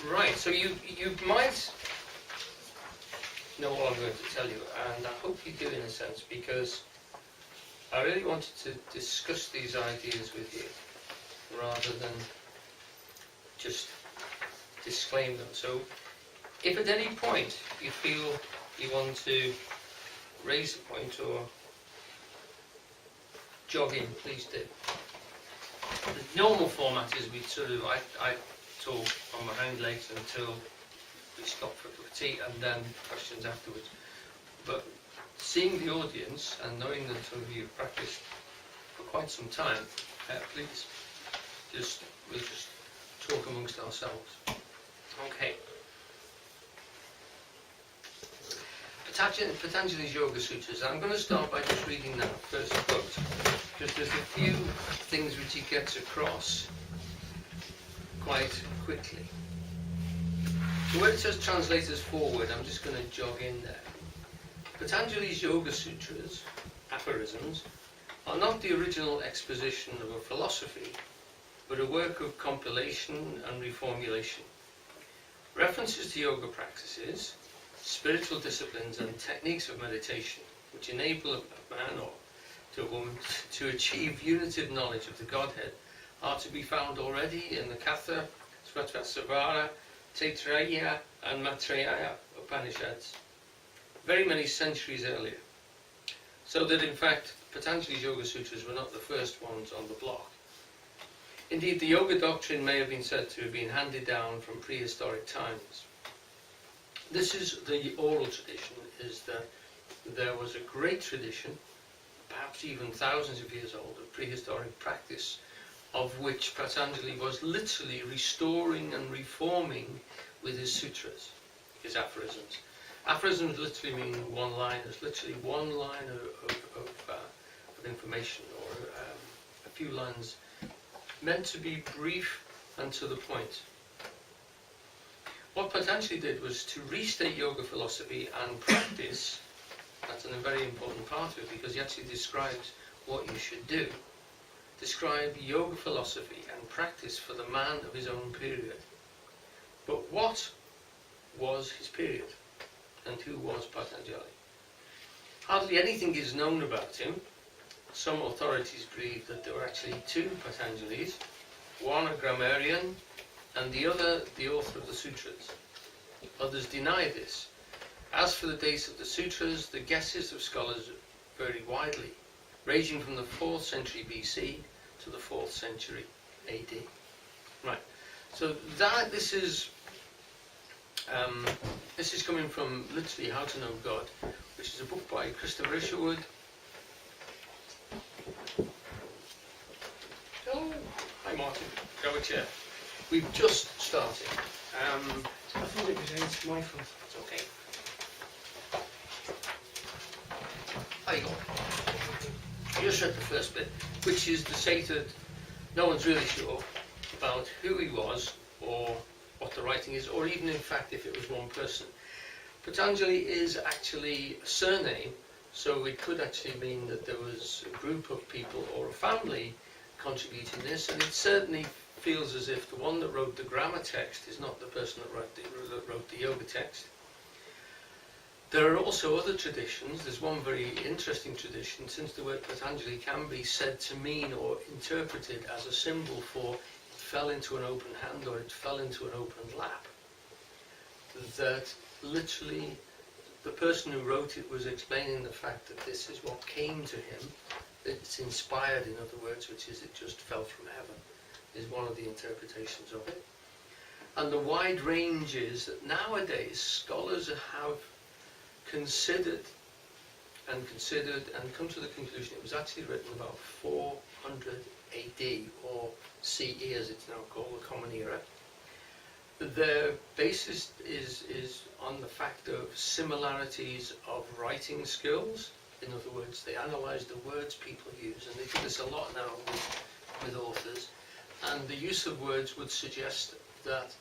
Right, so you might know what I'm going to tell you, and I hope you do in a sense, because I really wanted to discuss these ideas with you rather than just disclaim them. So if at any point you feel you want to raise a point or jog in, please do. The normal format is we I talk on my hind legs until we stop for a cup of tea and then questions afterwards. But seeing the audience and knowing that some of you have practiced for quite some time, please we'll just talk amongst ourselves. Okay. Patanjali's Yoga Sutras. I'm going to start by just reading that first quote, because there's a few things which he gets across quite quickly. So where it says translators forward, I'm just going to jog in there. Patanjali's Yoga Sutras, aphorisms, are not the original exposition of a philosophy, but a work of compilation and reformulation. References to yoga practices, spiritual disciplines and techniques of meditation, which enable a man or to a woman to achieve unitive knowledge of the Godhead, are to be found already in the Katha, Svatasavara, Taittiriya and Maitreya Upanishads, very many centuries earlier. So that in fact, Patanjali's Yoga Sutras were not the first ones on the block. Indeed, the yoga doctrine may have been said to have been handed down from prehistoric times. This is the oral tradition, is that there was a great tradition, perhaps even thousands of years old, of prehistoric practice, of which Patanjali was literally restoring and reforming with his sutras, his aphorisms. Aphorisms literally mean one-liners, literally one line of information, or a few lines meant to be brief and to the point. What Patanjali did was to restate yoga philosophy and practice. That's a very important part of it, because he actually describes what you should do. Describe yoga philosophy and practice for the man of his own period. But what was his period? And who was Patanjali? Hardly anything is known about him. Some authorities believe that there were actually two Patanjalis, one a grammarian and the other the author of the sutras. Others deny this. As for the dates of the sutras, the guesses of scholars vary widely, ranging from the 4th century BC to the 4th century AD. Right. So this is coming from literally How to Know God, which is a book by Christopher Isherwood. Oh, hi Martin. Grab a chair. We've just started. I thought it was against my fault. It's okay. There you go. I just read the first bit, which is to say that no one's really sure about who he was or what the writing is, or even in fact if it was one person. Patanjali is actually a surname, so it could actually mean that there was a group of people or a family contributing this, and it certainly feels as if the one that wrote the grammar text is not the person that wrote the yoga text. There are also other traditions. There's one very interesting tradition, since the word Patanjali can be said to mean or interpreted as a symbol for it fell into an open hand or it fell into an open lap, that literally the person who wrote it was explaining the fact that this is what came to him. It's inspired, in other words, which is it just fell from heaven, is one of the interpretations of it. And the wide range is that nowadays scholars have considered and come to the conclusion it was actually written about 400 AD, or CE as it's now called, the Common Era. Their basis is on the fact of similarities of writing skills. In other words, they analyse the words people use, and they do this a lot now with authors. And the use of words would suggest that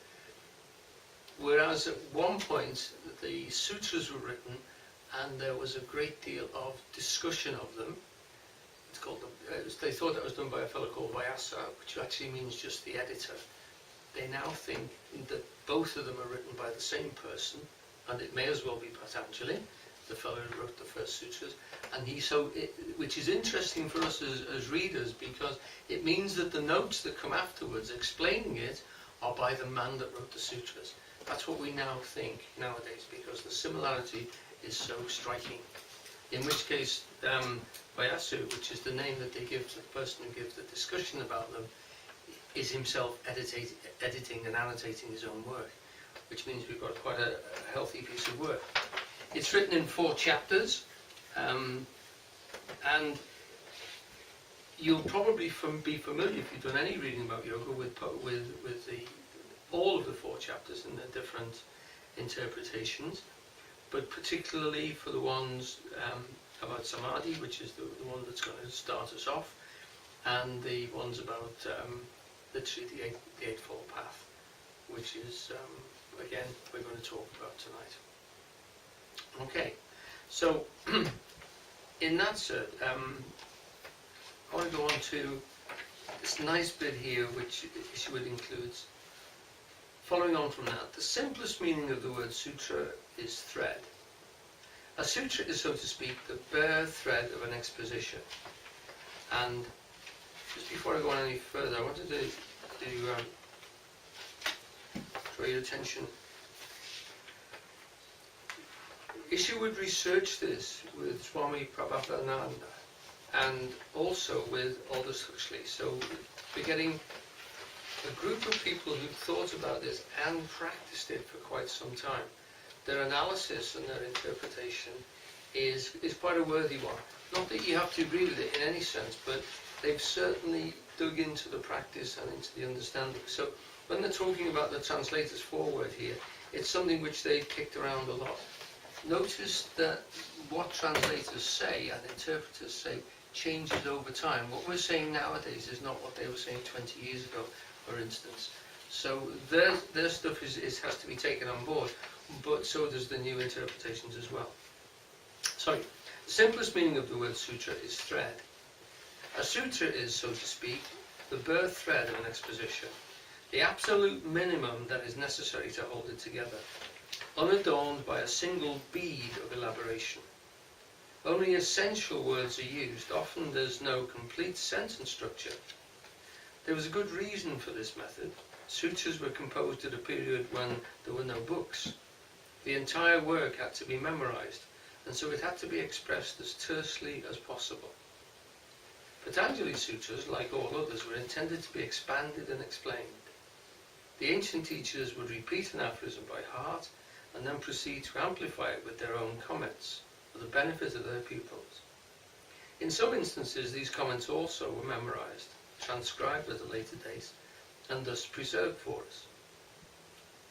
whereas at one point the sutras were written and there was a great deal of discussion of them, it's called they thought that was done by a fellow called Vyasa, which actually means just the editor. They now think that both of them are written by the same person, and it may as well be Patanjali, the fellow who wrote the first sutras, and which is interesting for us as readers, because it means that the notes that come afterwards explaining it are by the man that wrote the sutras. That's what we now think nowadays, because the similarity is so striking. In which case, Vyasu, which is the name that they give to the person who gives the discussion about them, is himself editing and annotating his own work, which means we've got quite a healthy piece of work. It's written in 4 chapters, and you'll probably be familiar, if you've done any reading about yoga, with all of the 4 chapters and the different interpretations, but particularly for the ones about samadhi, which is the one that's going to start us off, and the ones about literally the Eightfold Path, which is, again, we're going to talk about tonight. Okay, so in that said, I want to go on to this nice bit here, which would include, following on from that, the simplest meaning of the word sutra is thread. A sutra is, so to speak, the bare thread of an exposition. And just before I go on any further, I wanted to draw your attention. Isherwood researched this with Swami Prabhavananda and also with Aldous Huxley. So we're getting a group of people who thought about this and practiced it for quite some time. Their analysis and their interpretation is quite a worthy one. Not that you have to agree with it in any sense, but they've certainly dug into the practice and into the understanding. So when they're talking about the translator's foreword here, it's something which they've kicked around a lot. Notice that what translators say and interpreters say changes over time. What we're saying nowadays is not what they were saying 20 years ago, for instance. So their stuff has to be taken on board, but so does the new interpretations as well. Sorry, the simplest meaning of the word sutra is thread. A sutra is, so to speak, the bare thread of an exposition, the absolute minimum that is necessary to hold it together, unadorned by a single bead of elaboration. Only essential words are used. Often there's no complete sentence structure. There was a good reason for this method. Sutras were composed at a period when there were no books. The entire work had to be memorized, and so it had to be expressed as tersely as possible. Patanjali Sutras, like all others, were intended to be expanded and explained. The ancient teachers would repeat an aphorism by heart and then proceed to amplify it with their own comments for the benefit of their pupils. In some instances, these comments also were memorized, transcribed at a later date, and thus preserved for us.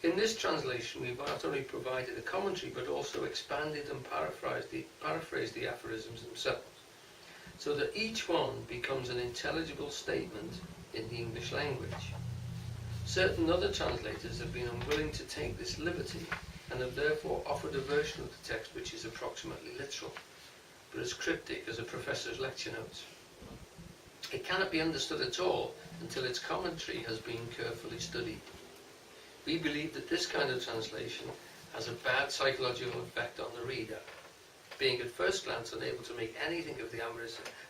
In this translation, we've not only provided a commentary, but also expanded and paraphrased the aphorisms themselves, so that each one becomes an intelligible statement in the English language. Certain other translators have been unwilling to take this liberty and have therefore offered a version of the text which is approximately literal, but as cryptic as a professor's lecture notes. It cannot be understood at all until its commentary has been carefully studied. We believe that this kind of translation has a bad psychological effect on the reader. Being at first glance unable to make anything of the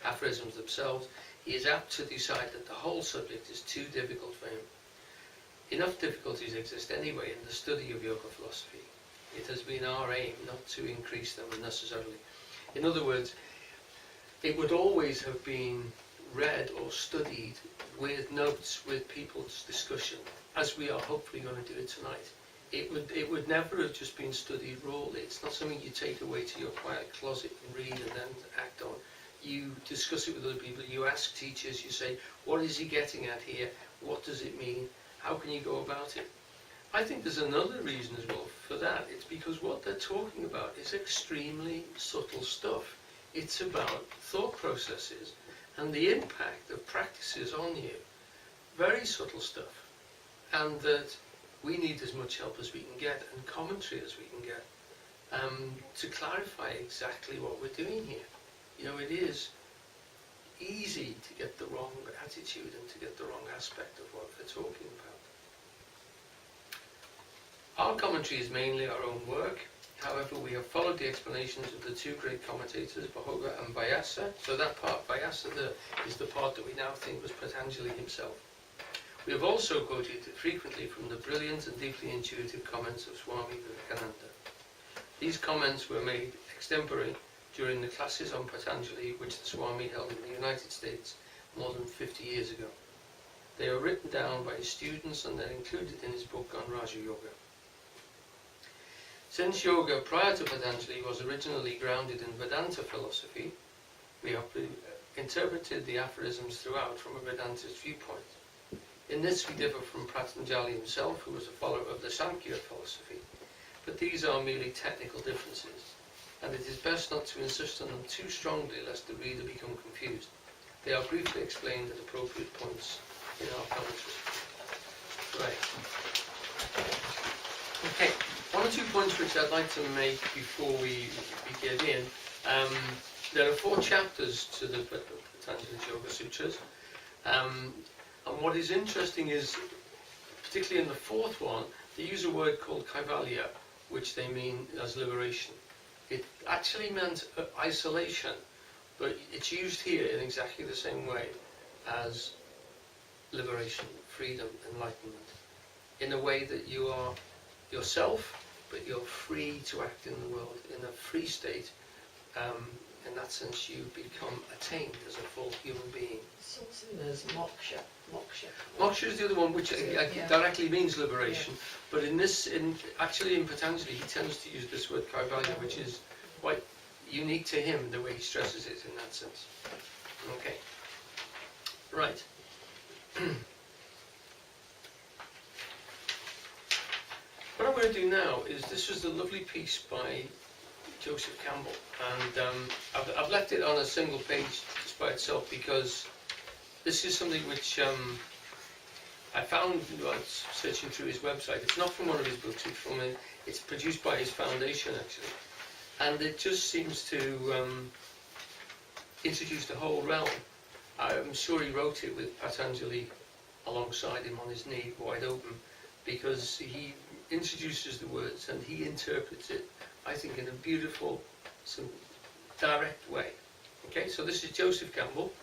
aphorisms themselves, he is apt to decide that the whole subject is too difficult for him. Enough difficulties exist anyway in the study of yoga philosophy. It has been our aim not to increase them unnecessarily. In other words, it would always have been read or studied with notes, with people's discussion, as we are hopefully going to do it tonight. It would never have just been studied rawly. It's not something you take away to your quiet closet and read and then act on. You discuss it with other people, you ask teachers, you say, what is he getting at here? What does it mean? How can you go about it? I think there's another reason as well for that. It's because what they're talking about is extremely subtle stuff. It's about thought processes and the impact of practices on you. Very subtle stuff. And that we need as much help as we can get and commentary as we can get to clarify exactly what we're doing here. You know, it is easy to get the wrong attitude and to get the wrong aspect of what they're talking Our commentary is mainly our own work. However, we have followed the explanations of the two great commentators, Bahoga and Vyasa. So that part, Vyasa, is the part that we now think was Patanjali himself. We have also quoted frequently from the brilliant and deeply intuitive comments of Swami Vivekananda. These comments were made extempore during the classes on Patanjali which the Swami held in the United States more than 50 years ago. They are written down by his students and they're included in his book on Raja Yoga. Since yoga prior to Patanjali was originally grounded in Vedanta philosophy, we have interpreted the aphorisms throughout from a Vedantist viewpoint. In this we differ from Patanjali himself, who was a follower of the Sankhya philosophy, but these are merely technical differences, and it is best not to insist on them too strongly lest the reader become confused. They are briefly explained at appropriate points in our commentary. Right. Okay, one or two points which I'd like to make before we get in. There are 4 chapters to the Patanjali Yoga Sutras. And what is interesting is, particularly in the 4th one, they use a word called kaivalya, which they mean as liberation. It actually meant isolation, but it's used here in exactly the same way as liberation, freedom, enlightenment. In a way that you are yourself, but you're free to act in the world in a free state. In that sense, you become attained as a full human being. It's also there's moksha. Moksha is the other one, which directly means liberation. Yeah. But actually in Patanjali, he tends to use this word kaivalya, which is quite unique to him, the way he stresses it in that sense. Okay. Right. What I'm going to do now is, this was the lovely piece by Joseph Campbell, and I've left it on a single page just by itself because this is something which I found while searching through his website. It's not from one of his books, it's produced by his foundation actually, and it just seems to introduce the whole realm. I'm sure he wrote it with Patanjali alongside him on his knee, wide open, because he introduces the words and he interprets it, I think, in a beautiful, some direct way. Okay, so this is Joseph Campbell.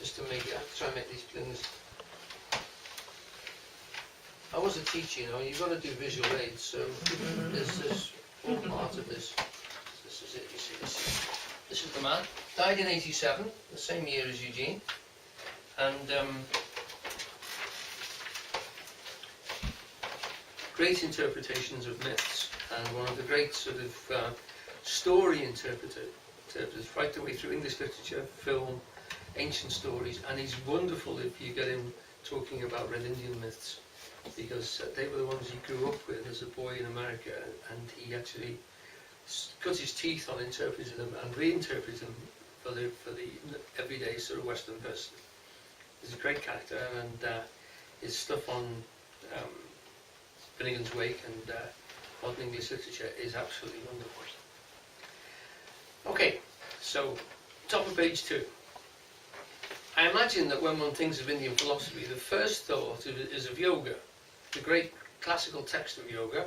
Just to make it, I'll try and make these things. I was a teacher, you know, you've got to do visual aids, so this is all part of this. This is it, you see, this is the man. Died in 87, the same year as Eugene. And great interpretations of myths, and one of the great sort of story interpreters right the way through English literature, film, ancient stories, and he's wonderful if you get him talking about Red Indian myths, because they were the ones he grew up with as a boy in America, and he actually cut his teeth on interpreting them and reinterpreting them for the everyday sort of Western person. He's a great character, and his stuff on Finnegan's Wake and modern English literature is absolutely wonderful. Okay, so top of page 2. I imagine that when one thinks of Indian philosophy, the first thought is of yoga. The great classical text of yoga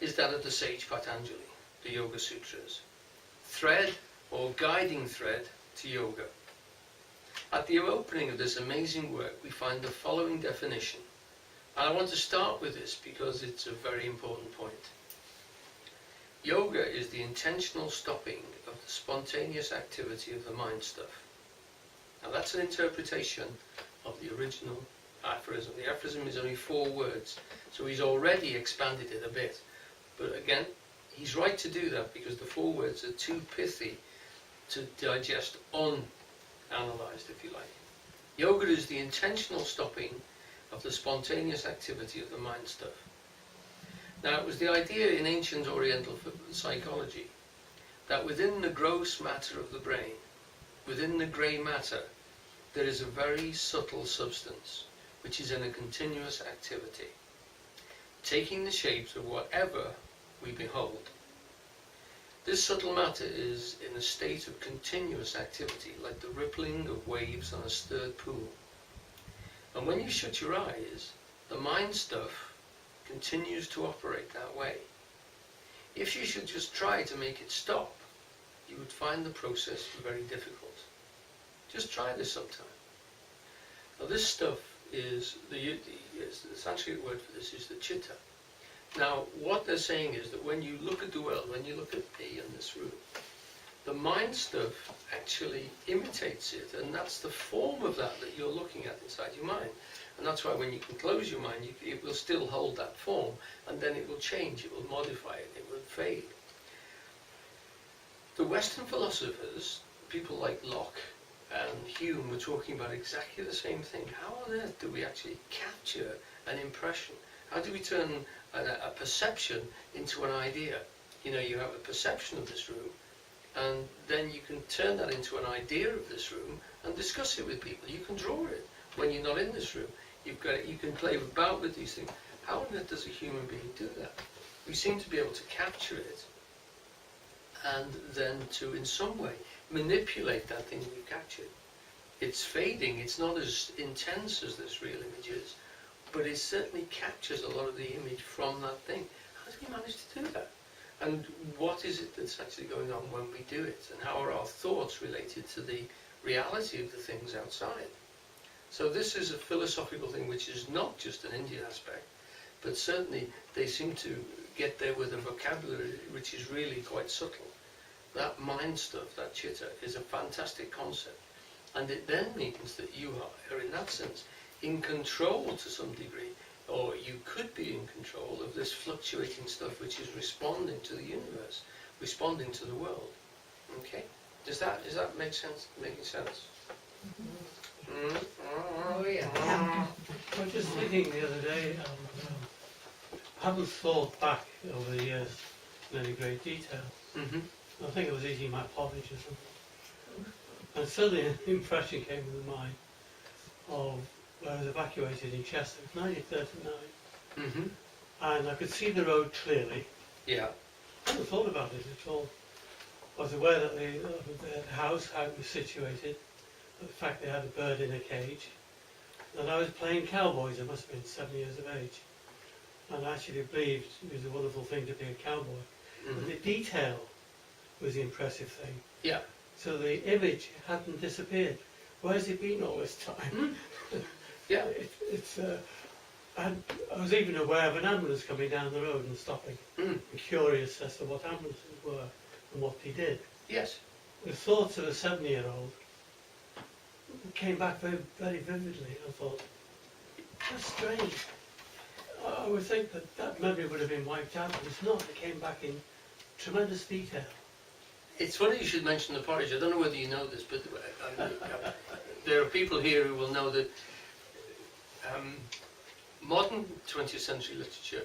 is that of the sage Patanjali, the Yoga Sutras. Thread or guiding thread to yoga. At the opening of this amazing work, we find the following definition. And I want to start with this because it's a very important point. Yoga is the intentional stopping of the spontaneous activity of the mind stuff. Now that's an interpretation of the original aphorism. The aphorism is only 4 words, so he's already expanded it a bit. But again, he's right to do that because the 4 words are too pithy to digest unanalyzed, if you like. Yoga is the intentional stopping of the spontaneous activity of the mind stuff. Now, it was the idea in ancient Oriental psychology that within the gross matter of the brain, within the grey matter, there is a very subtle substance which is in a continuous activity, taking the shapes of whatever we behold. This subtle matter is in a state of continuous activity, like the rippling of waves on a stirred pool. And when you shut your eyes, the mind stuff continues to operate that way. If you should just try to make it stop, you would find the process very difficult. Just try this sometime. Now this stuff is, the Sanskrit word for this is the chitta. Now what they're saying is that when you look at the world, when you look at me in this room, the mind stuff actually imitates it, and that's the form of that you're looking at inside your mind. And that's why when you can close your mind, it will still hold that form, and then it will change, it will modify it, it will fade. The Western philosophers, people like Locke and Hume, were talking about exactly the same thing. How on earth do we actually capture an impression? How do we turn a perception into an idea? You know, you have a perception of this room, and then you can turn that into an idea of this room and discuss it with people. You can draw it when you're not in this room. You can play about with these things. How on earth does a human being do that? We seem to be able to capture it and then to, in some way, manipulate that thing we've captured. It's fading, it's not as intense as this real image is, but it certainly captures a lot of the image from that thing. How do we manage to do that? And what is it that's actually going on when we do it? And how are our thoughts related to the reality of the things outside? So this is a philosophical thing which is not just an Indian aspect, but certainly they seem to get there with a vocabulary which is really quite subtle. That mind stuff, that chitta, is a fantastic concept. And it then means that you are, in that sense, in control to some degree, or you could be in control of this fluctuating stuff which is responding to the universe, responding to the world. Okay? Does that make sense? Making sense? Oh yeah. I was just thinking the other day, I haven't thought back over the years in any great detail. Mm-hmm. I think I was eating my porridge or something. And suddenly an impression came to the mind of where I was evacuated in Chester, it was 1939. Mm-hmm. And I could see the road clearly. Yeah. I hadn't thought about it at all. I was aware that the house, how it was situated, the fact they had a bird in a cage, and I was playing cowboys. I must have been 7 years of age, and I actually believed it was a wonderful thing to be a cowboy. Mm-hmm. But the detail was the impressive thing. Yeah. So the image hadn't disappeared. Where's it been all this time? Yeah. I was even aware of an ambulance coming down the road and stopping. Mm. Curious as to what ambulances were and what they did. Yes. The thoughts of a 7-year-old came back very, very vividly. I thought, how strange. I would think that memory would have been wiped out, but it's not. It came back in tremendous detail. It's funny you should mention the porridge. I don't know whether you know this, but there are people here who will know that modern 20th century literature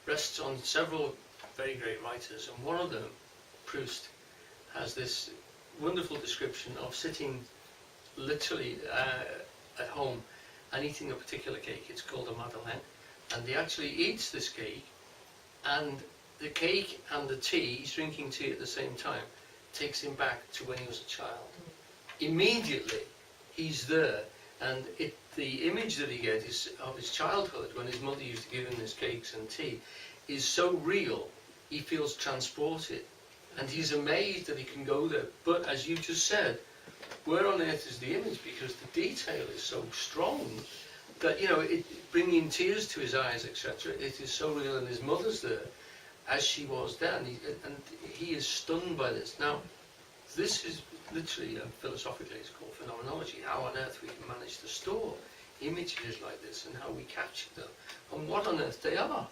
rests on several very great writers, and one of them, Proust, has this wonderful description of sitting literally at home and eating a particular cake. It's called a madeleine, and he actually eats this cake, and the cake and the tea, he's drinking tea at the same time, takes him back to when he was a child. Immediately he's there, and the image that he gets of his childhood when his mother used to give him his cakes and tea is so real, he feels transported, and he's amazed that he can go there. But as you just said, where on earth is the image? Because the detail is so strong that, you know, it bringing tears to his eyes, etc. It is so real, and his mother's there as she was then, and he is stunned by this. Now, this is literally, philosophically, it's called phenomenology, how on earth we can manage to store images like this and how we capture them, and what on earth they are.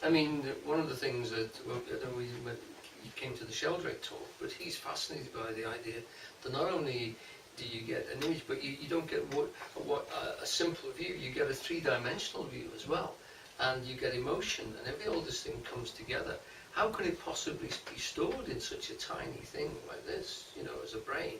I mean, one of the things that, well, I don't know, you came to the Sheldrake talk, but he's fascinated by the idea that not only do you get an image, but you don't get a simple view, you get a three-dimensional view as well, and you get emotion, and all this thing comes together. How can it possibly be stored in such a tiny thing like this, you know, as a brain?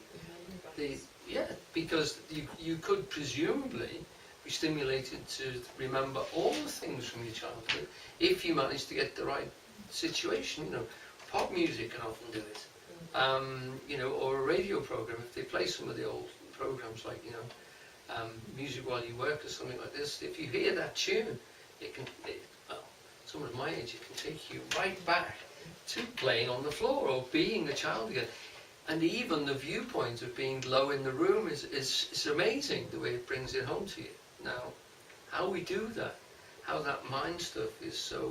Because you could presumably be stimulated to remember all the things from your childhood if you manage to get the right situation. You know, pop music can often do it. You know, or a radio program, if they play some of the old programs like, you know, Music While You Work or something like this, if you hear that tune, my age, it can take you right back to playing on the floor or being a child again. And even the viewpoint of being low in the room is amazing, the way it brings it home to you. Now, how we do that, how that mind stuff is so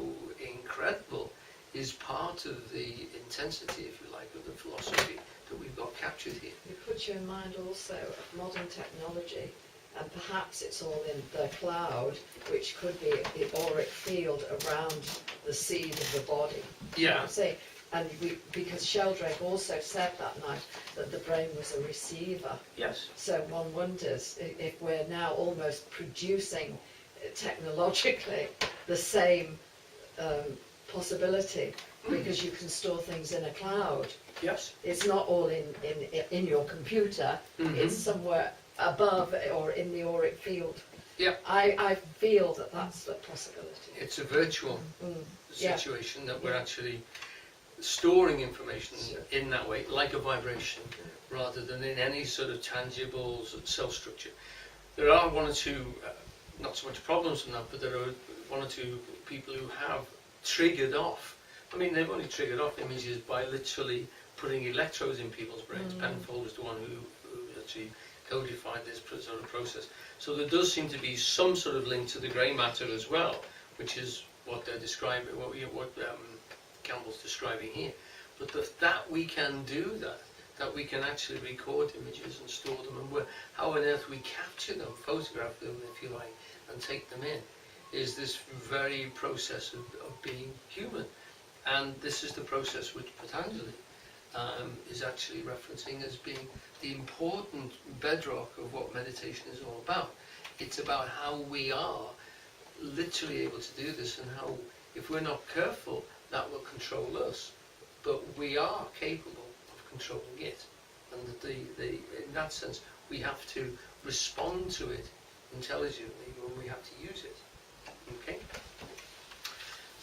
incredible, is part of the intensity, if you like, of the philosophy that we've got captured here. You put you in mind also of modern technology, and perhaps it's all in the cloud, which could be the auric field around the seed of the body. Yeah. Say, and because Sheldrake also said that night that the brain was a receiver. Yes. So one wonders if we're now almost producing technologically the same possibility, because you can store things in a cloud. Yes. It's not all in your computer. It's somewhere above or in the auric field. Yeah. I feel that that's the possibility. It's a virtual Yeah. situation that we're actually storing information in that way, like a vibration, rather than in any sort of tangible cell structure. There are one or two, not so much problems from that, but there are one or two people who have triggered off. I mean, they've only triggered off images by literally putting electrodes in people's brains. Penfold is the one who actually codified this sort of process. So there does seem to be some sort of link to the grey matter as well, which is what they're describing, what Campbell's describing here. But that we can do that we can actually record images and store them, and how on earth we capture them, photograph them, if you like, and take them in, is this very process of being human. And this is the process which Patanjali is actually referencing as being the important bedrock of what meditation is all about. It's about how we are literally able to do this, and how, if we're not careful, that will control us. But we are capable of controlling it, and that in that sense we have to respond to it intelligently when we have to use it. Okay?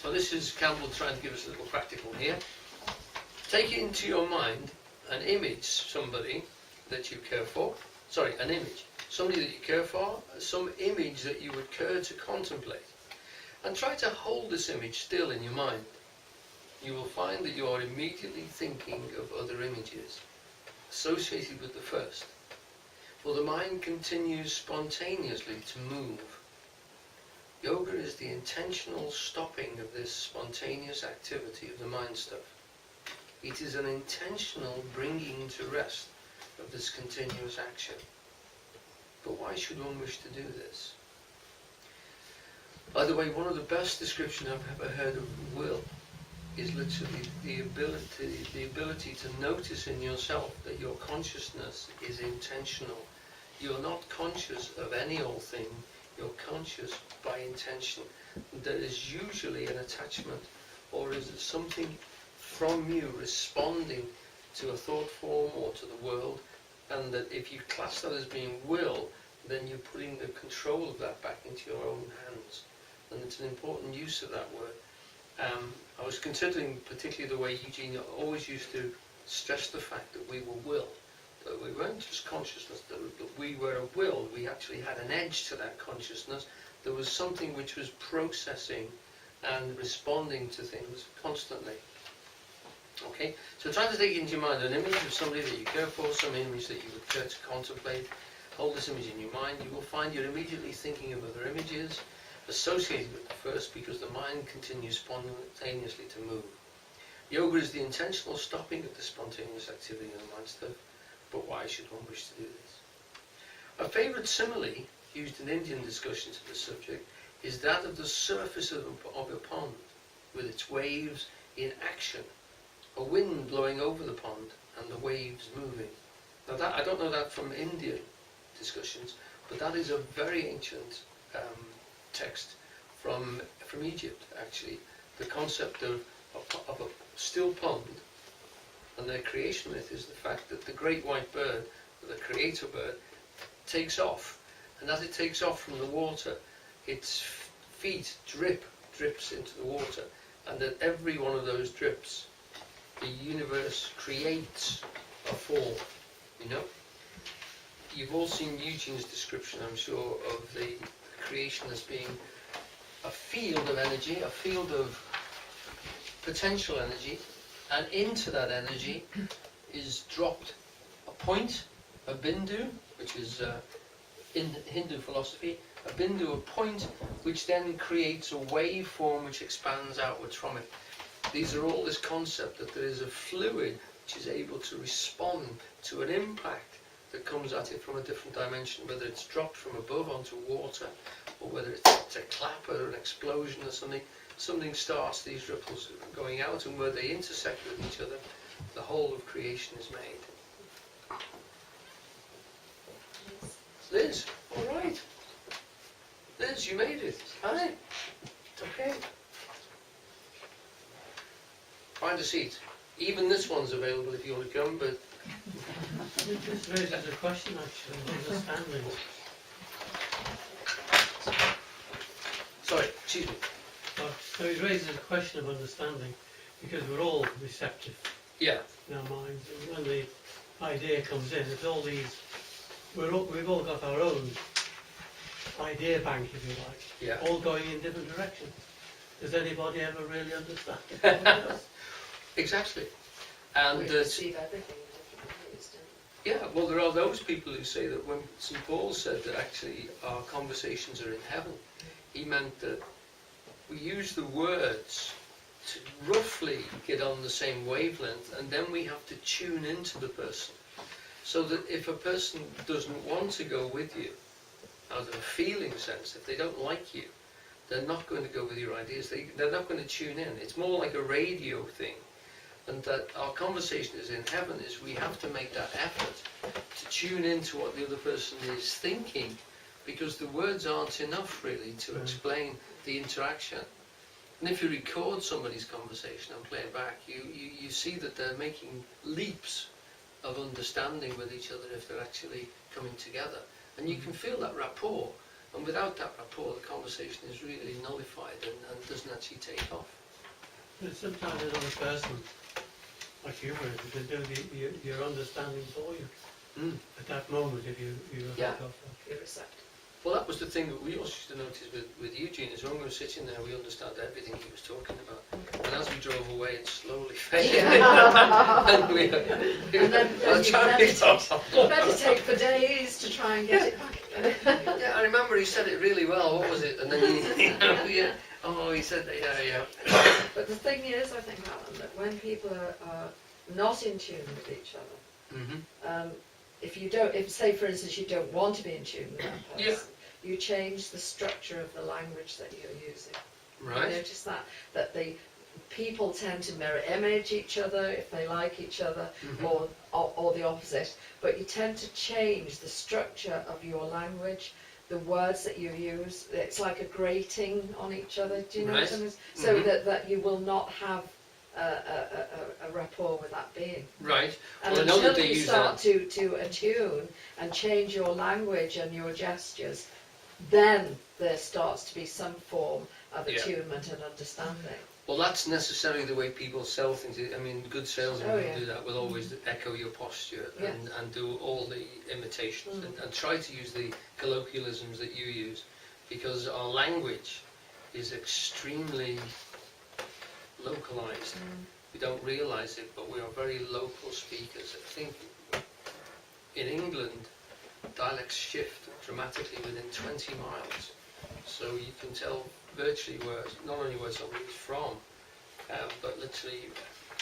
So this is Campbell trying to give us a little practical here. Take into your mind an image, somebody that you care for. Sorry, an image. Somebody that you care for, some image that you would care to contemplate. And try to hold this image still in your mind. You will find that you are immediately thinking of other images associated with the first. For the mind continues spontaneously to move. Yoga is the intentional stopping of this spontaneous activity of the mind stuff. It is an intentional bringing to rest of this continuous action. But why should one wish to do this? By the way, one of the best descriptions I've ever heard of will is literally the ability to notice in yourself that your consciousness is intentional. You're not conscious of any old thing, you're conscious by intention. There is usually an attachment, or is it something from you responding to a thought form or to the world, and that if you class that as being will, then you're putting the control of that back into your own hands. And it's an important use of that word. I was considering particularly the way Eugene always used to stress the fact that we were will. That we weren't just consciousness, that we were a will. We actually had an edge to that consciousness. There was something which was processing and responding to things constantly. Okay, so try to take into your mind an image of somebody that you care for, some image that you would care to contemplate. Hold this image in your mind. You will find you're immediately thinking of other images associated with the first, because the mind continues spontaneously to move. Yoga is the intentional stopping of the spontaneous activity of the mind stuff. But why should one wish to do this? A favourite simile used in Indian discussions of the subject is that of the surface of a pond, with its waves in action, a wind blowing over the pond and the waves moving. Now that, I don't know that from Indian discussions, but that is a very ancient text from Egypt, actually. The concept of a still pond, and their creation myth is the fact that the great white bird, the creator bird, takes off, and as it takes off from the water, its feet drips into the water, and that every one of those drips, the universe creates a form, you know? You've all seen Eugene's description, I'm sure, of the creation as being a field of energy, a field of potential energy, and into that energy is dropped a point, a bindu, which is in Hindu philosophy, a bindu, a point, which then creates a waveform which expands outwards from it. These are all this concept that there is a fluid which is able to respond to an impact that comes at it from a different dimension, whether it's dropped from above onto water, or whether it's a clap or an explosion or something. Something starts these ripples going out, and where they intersect with each other, the whole of creation is made. Liz, all right. Liz, you made it. Hi. It's okay. Find a seat. Even this one's available if you want to come, but This raises a question actually, of understanding. sorry, excuse me. So it raises a question of understanding, because we're all receptive Yeah, in our minds, and when the idea comes in, it's all these, we've all got our own idea bank, if you like, yeah. all going in different directions. Does anybody ever really understand it? Exactly. We And perceive everything in different ways, don't yeah, well, there are those people who say that when St. Paul said that actually our conversations are in heaven, he meant that we use the words to roughly get on the same wavelength, and then we have to tune into the person. So that if a person doesn't want to go with you, out of a feeling sense, if they don't like you, they're not going to go with your ideas. They're not going to tune in. It's more like a radio thing. And that our conversation is in heaven is we have to make that effort to tune into what the other person is thinking, because the words aren't enough really to explain the interaction. And if you record somebody's conversation and play it back, you see that they're making leaps of understanding with each other if they're actually coming together. And you can feel that rapport, and without that rapport the conversation is really nullified and doesn't actually take off. But sometimes another person, like you were, can do your understanding for you at that moment if you Yeah. have got that. you? You're receptive. Well, that was the thing that we also used to notice with Eugene, is when we were sitting there we understood everything he was talking about. And as we drove away it slowly faded. And we And then well, you meditate for days to try and get it back. Yeah, I remember he said it really well. What was it? And then he, oh, he said that, yeah. But the thing is, I think, Alan, that when people are not in tune with each other, Mm-hmm. if say for instance you don't want to be in tune with that person, Yeah. you change the structure of the language that you're using. Right. You notice that the people tend to mirror image each other if they like each other, Mhm. or the opposite, but you tend to change the structure of your language, the words that you use. It's like a grating on each other, do you know what I Right. mean? So Mhm. that you will not have a rapport with that being. Right. And Well, I know that until they you use start that. to attune and change your language and your gestures, then there starts to be some form of Yeah. attunement and understanding. Well, that's necessarily the way people sell things. I mean, good salesmen Oh, will yeah. do that. Will always echo your posture Yeah. and do all the imitations and try to use the colloquialisms that you use, because our language is extremely localized. We don't realize it, but we are very local speakers. I think in England, dialects shift dramatically within 20 miles. So you can tell virtually not only where somebody's from, but literally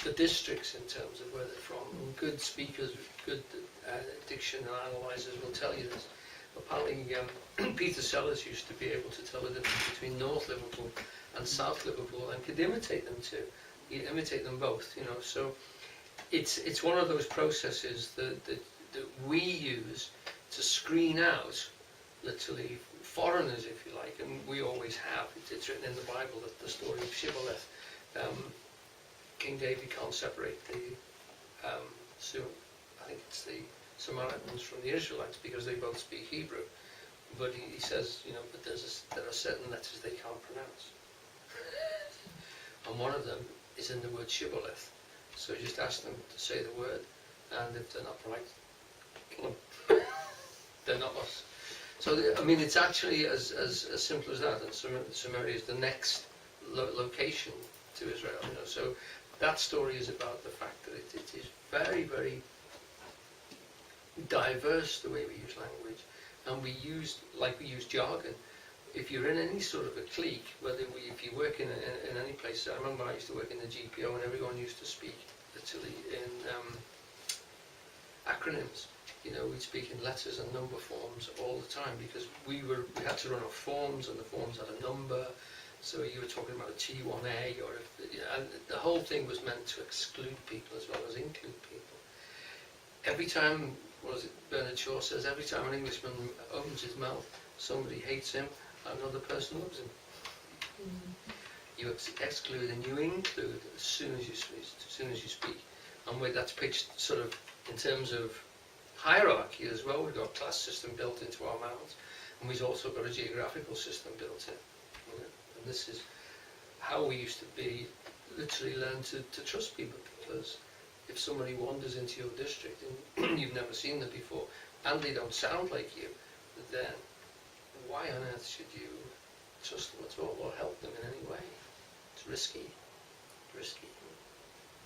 the districts in terms of where they're from. And good speakers, good diction analysers will tell you this. Apparently, Peter Sellers used to be able to tell the difference between North Liverpool and South Liverpool, and could imitate them too. He'd imitate them both, you know. So it's one of those processes that we use to screen out, literally, foreigners, if you like, and we always have. It's written in the Bible that the story of Shibboleth, King David can't separate the, I think it's the Samaritans from the Israelites because they both speak Hebrew. But he says, you know, but there are certain letters they can't pronounce. And one of them is in the word Shibboleth. So just ask them to say the word, and if they're not right, kill them. They're not us. So, I mean, it's actually as simple as that. And Samaria is the next location to Israel. You know, so that story is about the fact that it is very, very diverse the way we use language, and we use jargon. If you're in any sort of a clique, if you work in any place, I remember I used to work in the GPO and everyone used to speak literally in acronyms. You know, we'd speak in letters and number forms all the time because we had to run off forms and the forms had a number. So you were talking about a T1A, and the whole thing was meant to exclude people as well as include people. Every time, what is it, Bernard Shaw says, every time an Englishman opens his mouth, somebody hates him, another person loves him. You exclude and you include as soon as you speak. And where that's pitched sort of in terms of hierarchy as well. We've got a class system built into our mouths, and we've also got a geographical system built in. You know? And this is how we used to be, literally learn to trust people, because if somebody wanders into your district and you've never seen them before, and they don't sound like you, then why on earth should you trust them at all or help them in any way? It's risky.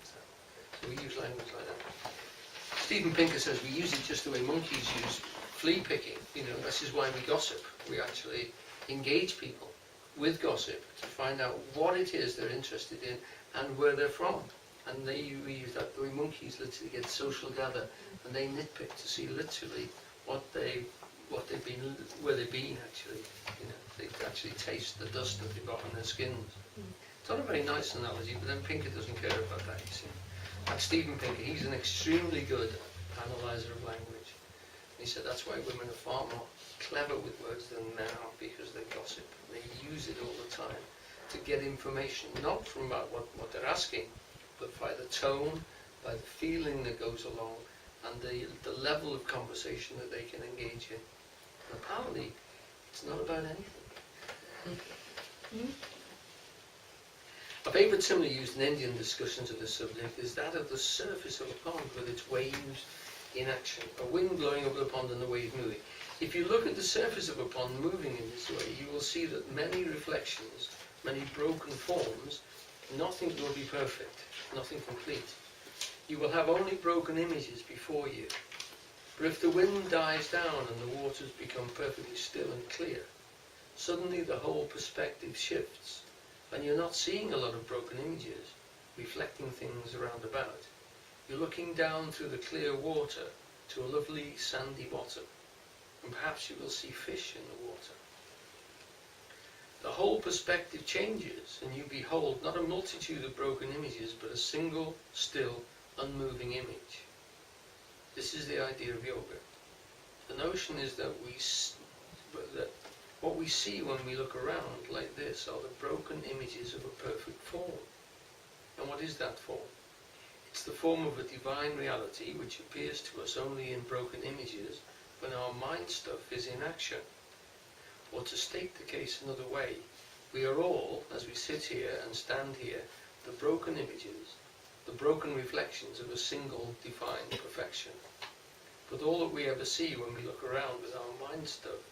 So we use language like that. Stephen Pinker says we use it just the way monkeys use flea picking. You know, this is why we gossip. We actually engage people with gossip to find out what it is they're interested in and where they're from. And we use that the way monkeys literally get social gather, and they nitpick to see literally where they've been actually. You know, they actually taste the dust that they've got on their skins. It's not a very nice analogy, but then Pinker doesn't care about that, you see. Like Stephen Pinker, he's an extremely good analyzer of language. He said that's why women are far more clever with words than men are, because they gossip. They use it all the time to get information, not from about what they're asking, but by the tone, by the feeling that goes along, and the level of conversation that they can engage in. And apparently, it's not about anything. A favourite simile used in Indian discussions of this subject is that of the surface of a pond with its waves in action, a wind blowing over the pond and the wave moving. If you look at the surface of a pond moving in this way, you will see that many reflections, many broken forms, nothing will be perfect, nothing complete. You will have only broken images before you. But if the wind dies down and the waters become perfectly still and clear, suddenly the whole perspective shifts, and you're not seeing a lot of broken images reflecting things around about. You're looking down through the clear water to a lovely sandy bottom, and perhaps you will see fish in the water. The whole perspective changes, and you behold not a multitude of broken images, but a single, still, unmoving image. This is the idea of yoga. The notion is that what we see when we look around like this are the broken images of a perfect form. And what is that form? It's the form of a divine reality which appears to us only in broken images when our mind stuff is in action. Or to state the case another way, we are all, as we sit here and stand here, the broken images, the broken reflections of a single divine perfection. But all that we ever see when we look around with our mind stuff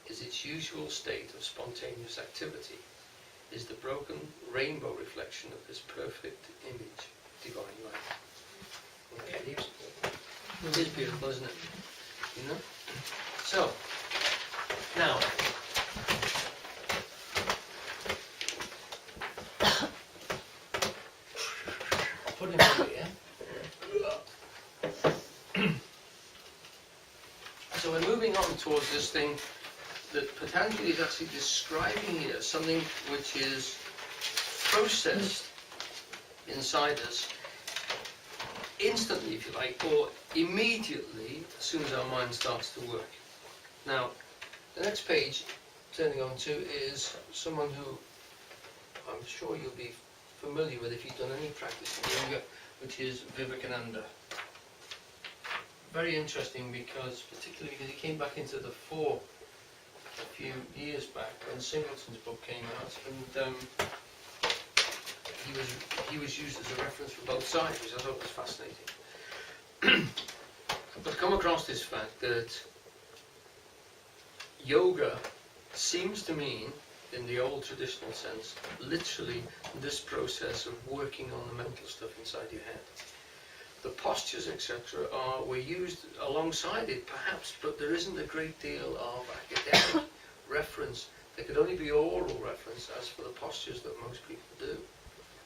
is its usual state of spontaneous activity, is the broken rainbow reflection of this perfect image, divine light. Okay. It is beautiful, isn't it? You know? So, now, put him over here. So we're moving on towards this thing that Patanjali is actually describing here, something which is processed inside us instantly, if you like, or immediately as soon as our mind starts to work. Now, the next page, turning on to, is someone who I'm sure you'll be familiar with if you've done any practice in yoga, which is Vivekananda. Very interesting particularly because he came back into the fore a few years back when Singleton's book came out, and he was used as a reference for both sides, which I thought was fascinating. But come across this fact that yoga seems to mean in the old traditional sense, literally this process of working on the mental stuff inside your head. The postures, etc., were used alongside it, perhaps, but there isn't a great deal of academic reference. There could only be oral reference as for the postures that most people do.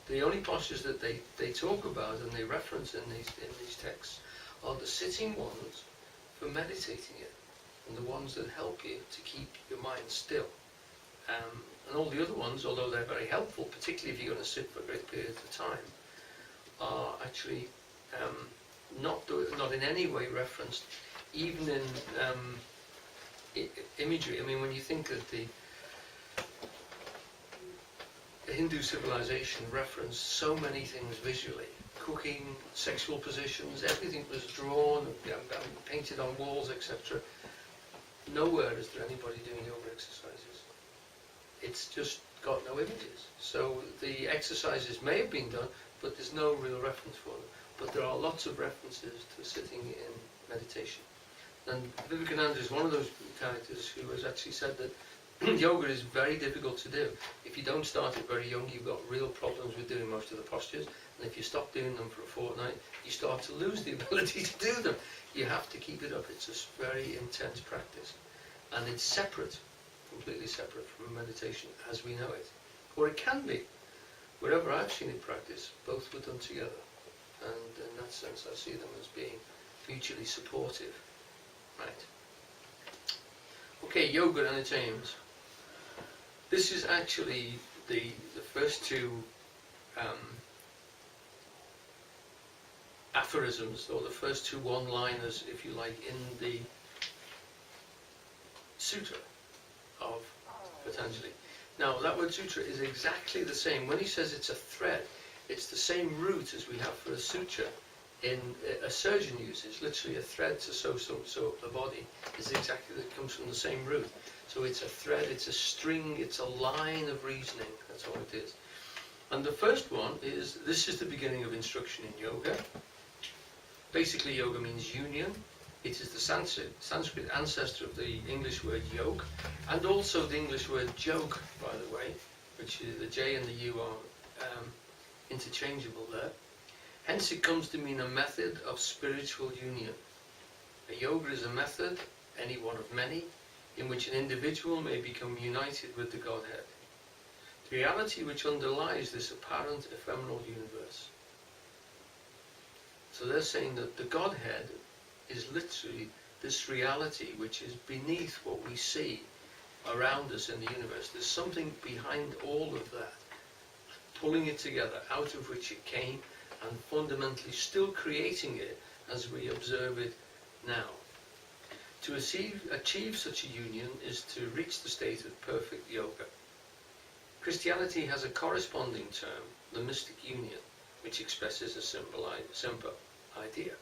The only postures that they talk about and they reference in these texts are the sitting ones for meditating it, and the ones that help you to keep your mind still. And all the other ones, although they're very helpful, particularly if you're going to sit for great periods of time, are actually not in any way referenced, even in imagery. I mean, when you think that the Hindu civilization referenced so many things visually, cooking, sexual positions, everything was drawn, painted on walls, etc. Nowhere is there anybody doing yoga exercises. It's just got no images. So the exercises may have been done, but there's no real reference for them. But there are lots of references to sitting in meditation. And Vivekananda is one of those characters who has actually said that yoga is very difficult to do. If you don't start it very young, you've got real problems with doing most of the postures. And if you stop doing them for a fortnight, you start to lose the ability to do them. You have to keep it up. It's a very intense practice. And it's separate, completely separate from meditation as we know it. Or it can be. Wherever I've seen it practiced, both were done together. And in that sense, I see them as being mutually supportive. Right. Okay, yoga and its aims. This is actually the first two aphorisms, or the first two one-liners, if you like, in the Sutra of Patanjali. Now, that word sutra is exactly the same. When he says it's a thread, it's the same root as we have for a suture in a surgeon uses. Literally a thread to sew up the body is exactly that, comes from the same root. So it's a thread, it's a string, it's a line of reasoning. That's all it is. And the first one is, this is the beginning of instruction in yoga. Basically, yoga means union. It is the Sanskrit ancestor of the English word yoke, and also the English word joke, by the way, which is the J and the U are interchangeable there. Hence it comes to mean a method of spiritual union. A yoga is a method, any one of many, in which an individual may become united with the Godhead. The reality which underlies this apparent ephemeral universe. So they're saying that the Godhead is literally this reality which is beneath what we see around us in the universe. There's something behind all of that, pulling it together, out of which it came, and fundamentally still creating it as we observe it now. To achieve such a union is to reach the state of perfect yoga. Christianity has a corresponding term, the mystic union, which expresses a simple idea.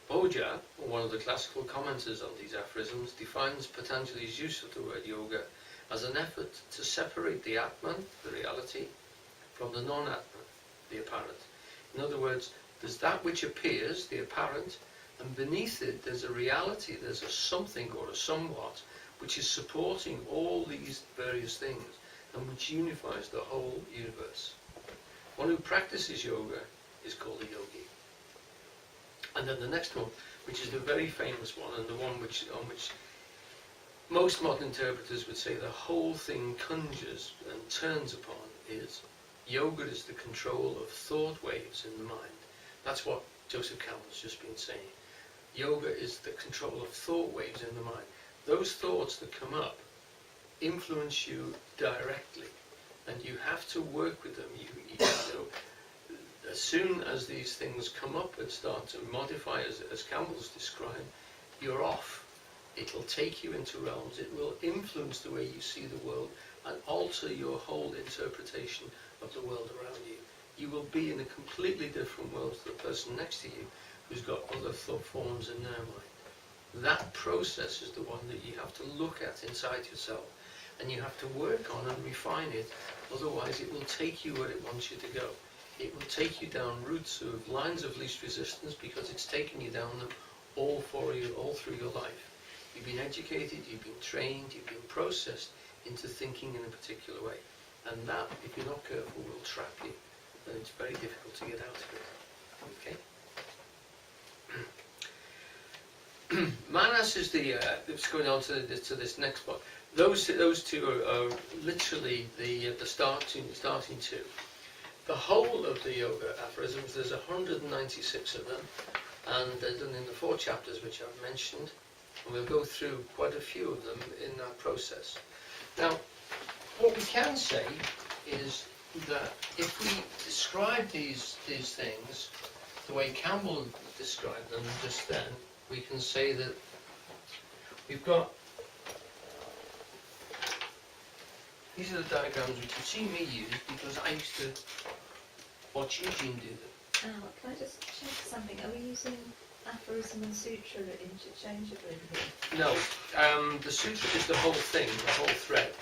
Bhoja, one of the classical commenters on these aphorisms, defines Patanjali's use of the word yoga as an effort to separate the Atman, the reality, from the non-Atman, the apparent. In other words, there's that which appears, the apparent, and beneath it there's a reality, there's a something or a somewhat, which is supporting all these various things, and which unifies the whole universe. One who practices yoga is called a yogi. And then the next one, which is the very famous one, and the one on which most modern interpreters would say the whole thing conjures and turns upon, is yoga is the control of thought waves in the mind. That's what Joseph Campbell's just been saying. Yoga is the control of thought waves in the mind. Those thoughts that come up influence you directly, and you have to work with them. You know, as soon as these things come up and start to modify, as Campbell's described, you're off. It'll take you into realms. It will influence the way you see the world and alter your whole interpretation of the world around you. You will be in a completely different world to the person next to you who's got other thought forms in their mind. That process is the one that you have to look at inside yourself, and you have to work on and refine it. Otherwise it will take you where it wants you to go. It will take you down routes of lines of least resistance, because it's taken you down them all through your life. You've been educated, you've been trained, you've been processed into thinking in a particular way. And that, if you're not careful, will trap you. And it's very difficult to get out of it. Okay? Manas is it's going on to this next one. Those two are literally the starting two. The whole of the yoga aphorisms, there's 196 of them, and they're done in the 4 chapters which I've mentioned, and we'll go through quite a few of them in that process. Now, what we can say is that if we describe these things the way Campbell described them just then, we can say that we've got, these are the diagrams which you've seen me use because I used to watch Eugene do them. Can I just check something? Are we using aphorism and sutra interchangeably here? No, the sutra is the whole thing, the whole thread.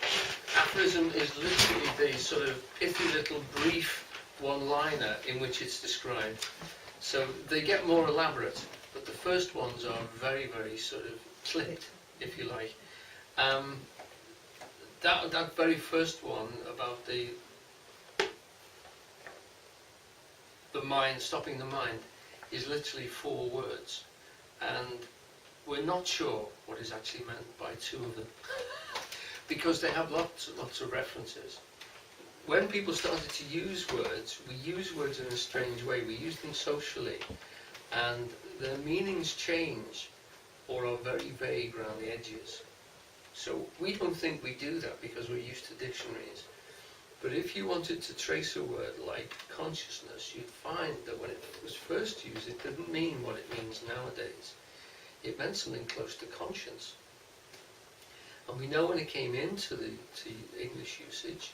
Aphorism is literally the sort of pithy little brief one-liner in which it's described. So they get more elaborate, but the first ones are very, very sort of clipped, if you like. That very first one about the mind, stopping the mind, is literally 4 words, and we're not sure what is actually meant by 2 of them because they have lots of references. When people started to use words, we use words in a strange way. We use them socially, and their meanings change or are very vague around the edges. So we don't think we do that because we're used to dictionaries. But if you wanted to trace a word like consciousness, you'd find that when it was first used, it didn't mean what it means nowadays. It meant something close to conscience. And we know when it came into the English usage,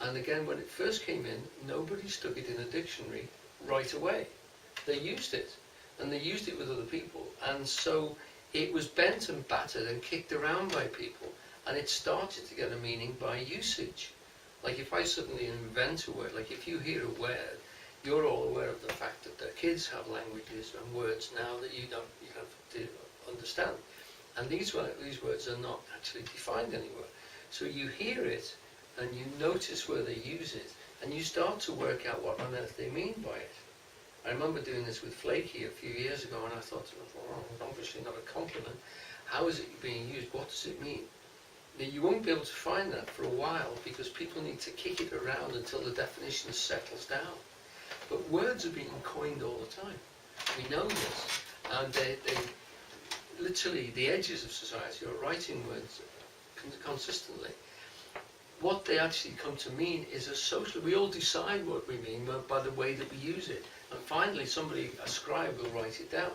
and again when it first came in, nobody stuck it in a dictionary right away. They used it, and they used it with other people, and so it was bent and battered and kicked around by people, and it started to get a meaning by usage. Like if I suddenly invent a word, like if you hear a word, you're all aware of the fact that the kids have languages and words now that you have to understand. And these words are not actually defined anywhere. So you hear it and you notice where they use it and you start to work out what on earth they mean by it. I remember doing this with flaky a few years ago and I thought, oh, obviously not a compliment. How is it being used? What does it mean? You won't be able to find that for a while because people need to kick it around until the definition settles down. But words are being coined all the time. We know this. And they literally, the edges of society are writing words consistently. What they actually come to mean is a social, we all decide what we mean by the way that we use it. And finally somebody, a scribe, will write it down.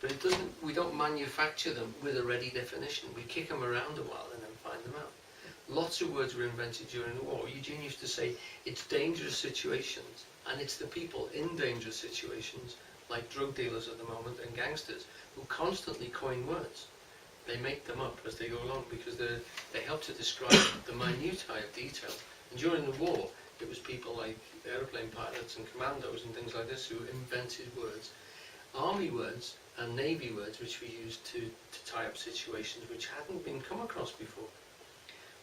But it doesn't, we don't manufacture them with a ready definition. We kick them around a while and then find them out. Lots of words were invented during the war. Eugene used to say, it's dangerous situations, and it's the people in dangerous situations, like drug dealers at the moment and gangsters, who constantly coin words. They make them up as they go along because they help to describe the minutiae of detail. And during the war, it was people like airplane pilots and commandos and things like this who invented words. Army words and Navy words which we used to tie up situations which hadn't been come across before.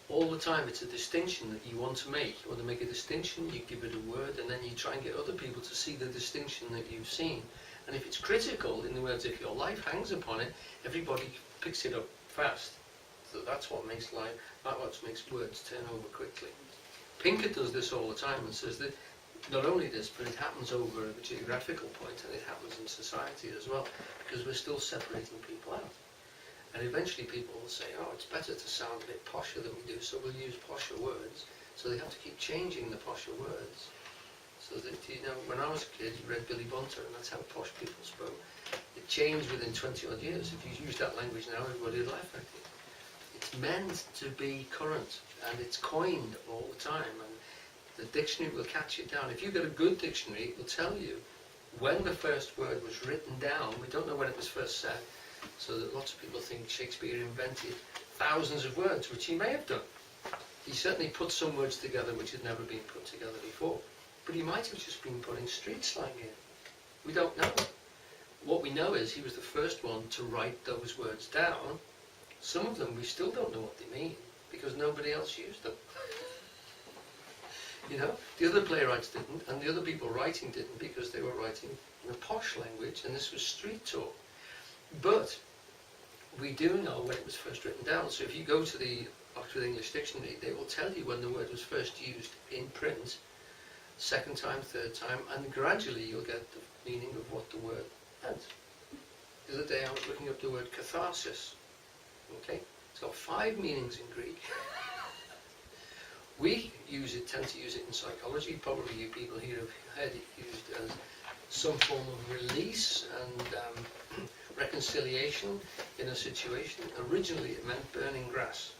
All the time it's a distinction that you want to make. You want to make a distinction, you give it a word, and then you try and get other people to see the distinction that you've seen. And if it's critical, in the words, if your life hangs upon it, everybody picks it up fast. So that's what makes words turn over quickly. Pinker does this all the time and says that not only this, but it happens over a geographical point and it happens in society as well, because we're still separating people out. And eventually people will say, oh, it's better to sound a bit posher than we do, so we'll use posher words. So they have to keep changing the posher words. So that, you know, when I was a kid, you read Billy Bunter, and that's how posh people spoke. It changed within 20 odd years. If you use that language now, everybody would laugh at it. It's meant to be current, and it's coined all the time. And the dictionary will catch it down. If you get a good dictionary, it will tell you when the first word was written down. We don't know when it was first said, so that lots of people think Shakespeare invented thousands of words, which he may have done. He certainly put some words together which had never been put together before. But he might have just been putting street slang in. We don't know. What we know is he was the first one to write those words down. Some of them we still don't know what they mean. because nobody else used them. You know, the other playwrights didn't, and the other people writing didn't, because they were writing in a posh language, and this was street talk. But we do know when it was first written down. So if you go to the Oxford English Dictionary, they will tell you when the word was first used in print, second time, third time, and gradually you'll get the meaning of what the word meant. The other day I was looking up the word catharsis. Okay, it's got 5 meanings in Greek. We tend to use it in psychology. Probably you people here have heard it used as some form of release and reconciliation in a situation. Originally it meant burning grass.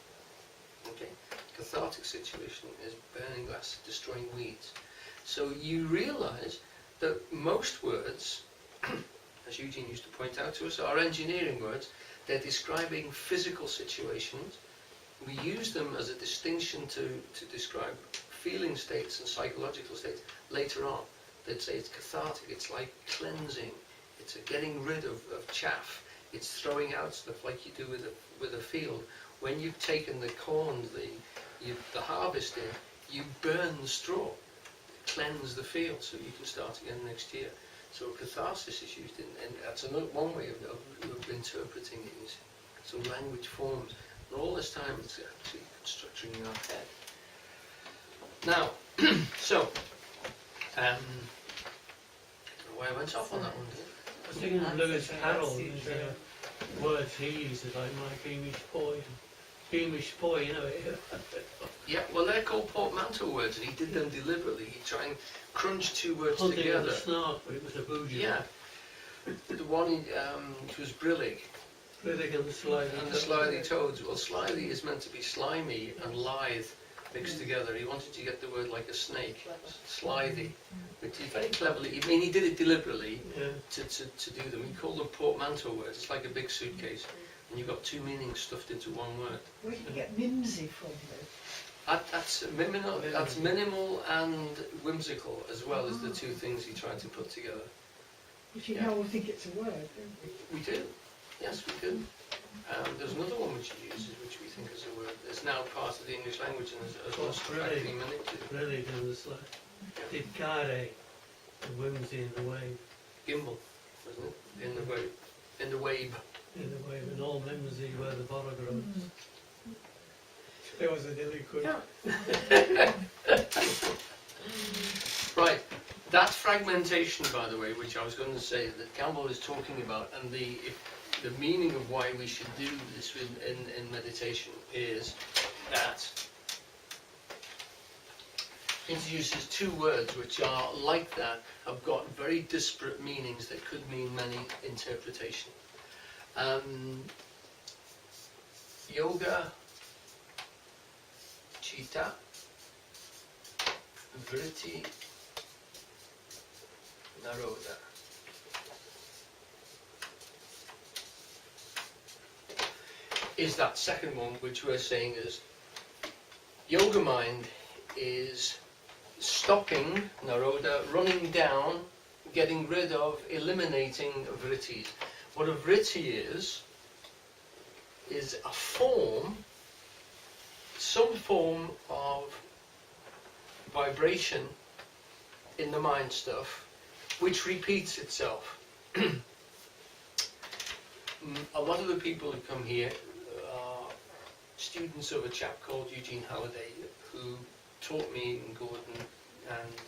Okay, cathartic situation is burning grass, destroying weeds. So you realise that most words, as Eugene used to point out to us, are engineering words. They're describing physical situations. We use them as a distinction to describe feeling states and psychological states later on. They'd say it's cathartic, it's like cleansing, it's a getting rid of chaff, it's throwing out stuff like you do with a field. When you've taken the corn, the harvest in, you burn the straw, cleanse the field so you can start again next year. So catharsis is used and that's another one way of interpreting it, is some language forms. And all this time it's actually structuring in our head. Now, so, I don't know why I went off on that one. I was thinking of Lewis Carroll, words he uses, like my Beamish boy. Beamish boy, you know. Yeah, well they're called portmanteau words, and he did them deliberately. He'd try and crunch 2 words Hunting together. of the snark, but it was a bougie. Yeah. The one, which was brillig. Brillig and the slithy. And the slithy toads. Well, slithy is meant to be slimy and lithe mixed together. He wanted to get the word like a snake, slithy. Which he very cleverly, I mean, he did it deliberately to do them. He called them portmanteau words. It's like a big suitcase, and you've got 2 meanings stuffed into 1 word. Where did you get mimsy from, though? That's minimal and whimsical, as well as the 2 things he tried to put together. Which you now all think it's a word, don't we? We do. Yes, we do. There's another one which he uses, which we think is a word. It's now part of the English language and has lost practically manipulated. Brillig and the slithy. Dicare, the whimsy in the wave. Gimbal, wasn't it? In the wave. In the wave. In the wave, and all mimsy where the bother grows. It was a delinquent. Right. That fragmentation, by the way, which I was going to say, that Campbell is talking about, and the meaning of why we should do this in meditation is that it introduces 2 words which are like that, have got very disparate meanings that could mean many interpretations. Yoga, Chitta, Vritti, Naroda. Is that second one, which we're saying is yoga mind is stopping Naroda, running down, getting rid of, eliminating vrittis. What a vritti is a form, some form of vibration in the mind stuff, which repeats itself. A lot of the people who come here are students of a chap called Eugene Halliday, who taught me and Gordon and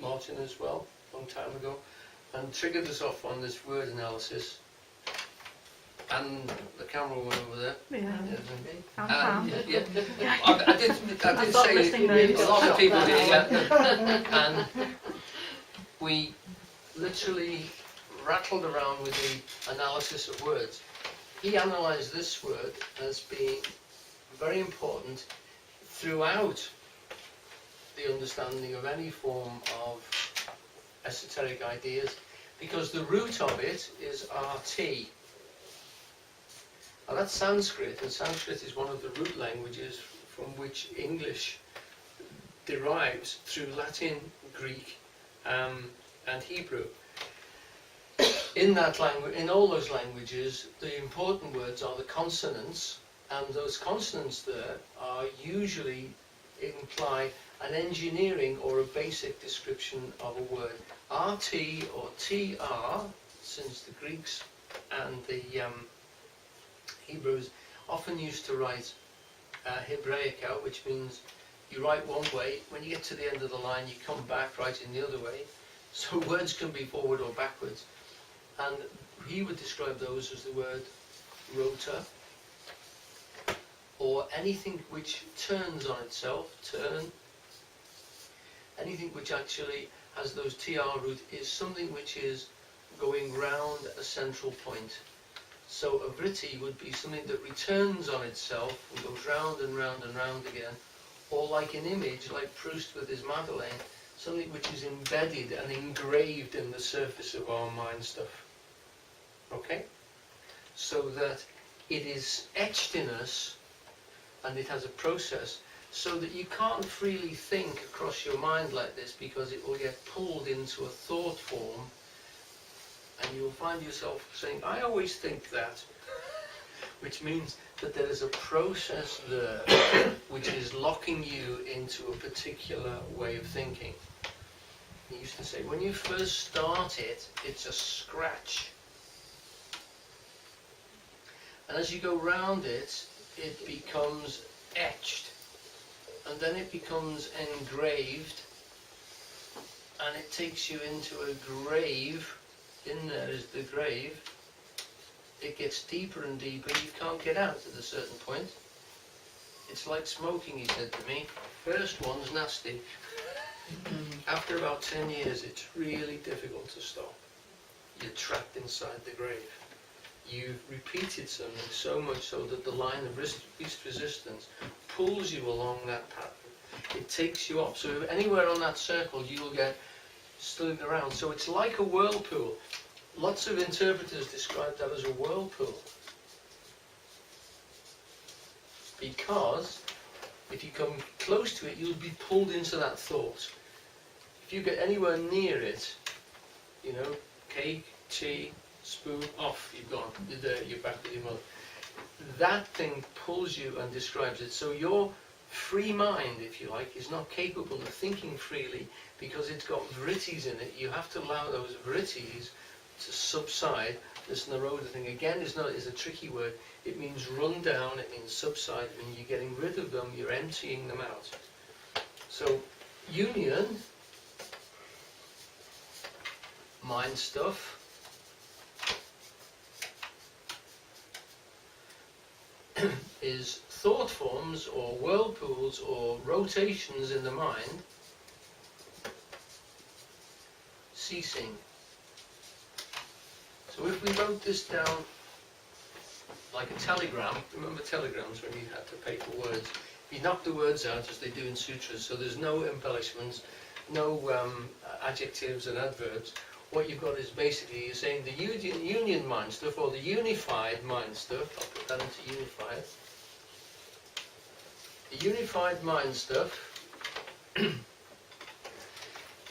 Martin as well, a long time ago, and triggered us off on this word analysis. And the camera went over there. Yeah. I did say listening a lot of people did, and we literally rattled around with the analysis of words. He analysed this word as being very important throughout the understanding of any form of esoteric ideas, because the root of it is RT. Now that's Sanskrit, and Sanskrit is one of the root languages from which English derives through Latin, Greek, and Hebrew. In that language, in all those languages, the important words are the consonants And those consonants there are usually imply an engineering or a basic description of a word. RT or TR, since the Greeks and the Hebrews often used to write Hebraica, which means you write one way, when you get to the end of the line you come back writing the other way, so words can be forward or backwards. And he would describe those as the word rota, or anything which turns on itself, turn. Anything which actually has those TR root is something which is going round a central point. So a vritti would be something that returns on itself and goes round and round and round again, or like an image, like Proust with his Madeleine, something which is embedded and engraved in the surface of our mind stuff. Okay? So that it is etched in us, and it has a process, so that you can't freely think across your mind like this, because it will get pulled into a thought form, and you'll find yourself saying, I always think that, which means that there is a process there which is locking you into a particular way of thinking. He used to say, when you first start it, it's a scratch. And as you go round it, it becomes etched. And then it becomes engraved. And it takes you into a grave. In there is the grave. It gets deeper and deeper. You can't get out at a certain point. It's like smoking, he said to me. First one's nasty. After about 10 years, it's really difficult to stop. You're trapped inside the grave. You've repeated something so much so that the line of least resistance pulls you along that pattern. It takes you up. So anywhere on that circle, you'll get stood around. So it's like a whirlpool. Lots of interpreters describe that as a whirlpool. Because if you come close to it, you'll be pulled into that thought. If you get anywhere near it, you know, cake, tea, spoon, off, you've gone. You're there, you're back with your mother. That thing pulls you and describes it. So your free mind, if you like, is not capable of thinking freely because it's got vrittis in it. You have to allow those vrittis to subside. This naroda thing, again, is a tricky word. It means run down, it means subside. I mean, you're getting rid of them, you're emptying them out. So, union, mind stuff, is thought forms or whirlpools or rotations in the mind ceasing. So if we wrote this down like a telegram, remember telegrams when you had to paper words, you knock the words out as they do in sutras, so there's no embellishments, no adjectives and adverbs. What you've got is basically, you're saying the union mind stuff, or the unified mind stuff. I'll put that into unified. The unified mind stuff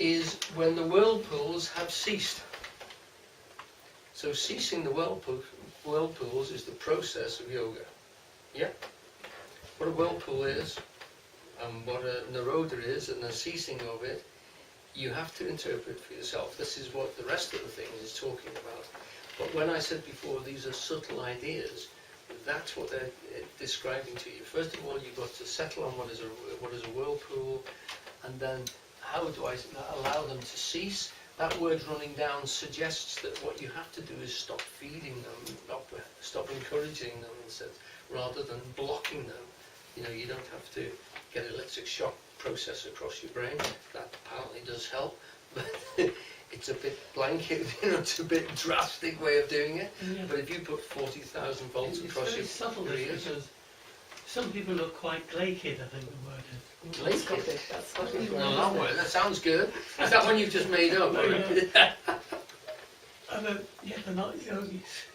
is when the whirlpools have ceased. So ceasing the whirlpools is the process of yoga. Yeah? What a whirlpool is, and what a naroda is, and the ceasing of it, you have to interpret for yourself. This is what the rest of the thing is talking about. But when I said before, these are subtle ideas, that's what they're describing to you. First of all, you've got to settle on what is a whirlpool, and then how do I allow them to cease? That word running down suggests that what you have to do is stop feeding them, stop encouraging them instead, rather than blocking them. You know, you don't have to get electric shock process across your brain. That apparently does help, but it's a bit blanket, you know, it's a bit drastic way of doing it. Yeah. But if you put 40,000 volts It's across very your subtle, ears, because some people look quite glaikid, I think the word is. Blink it. Scottish, that's Scottish. No, that word, that sounds good. Is that one you've just made up? No, yeah. And yeah, they're not yogis.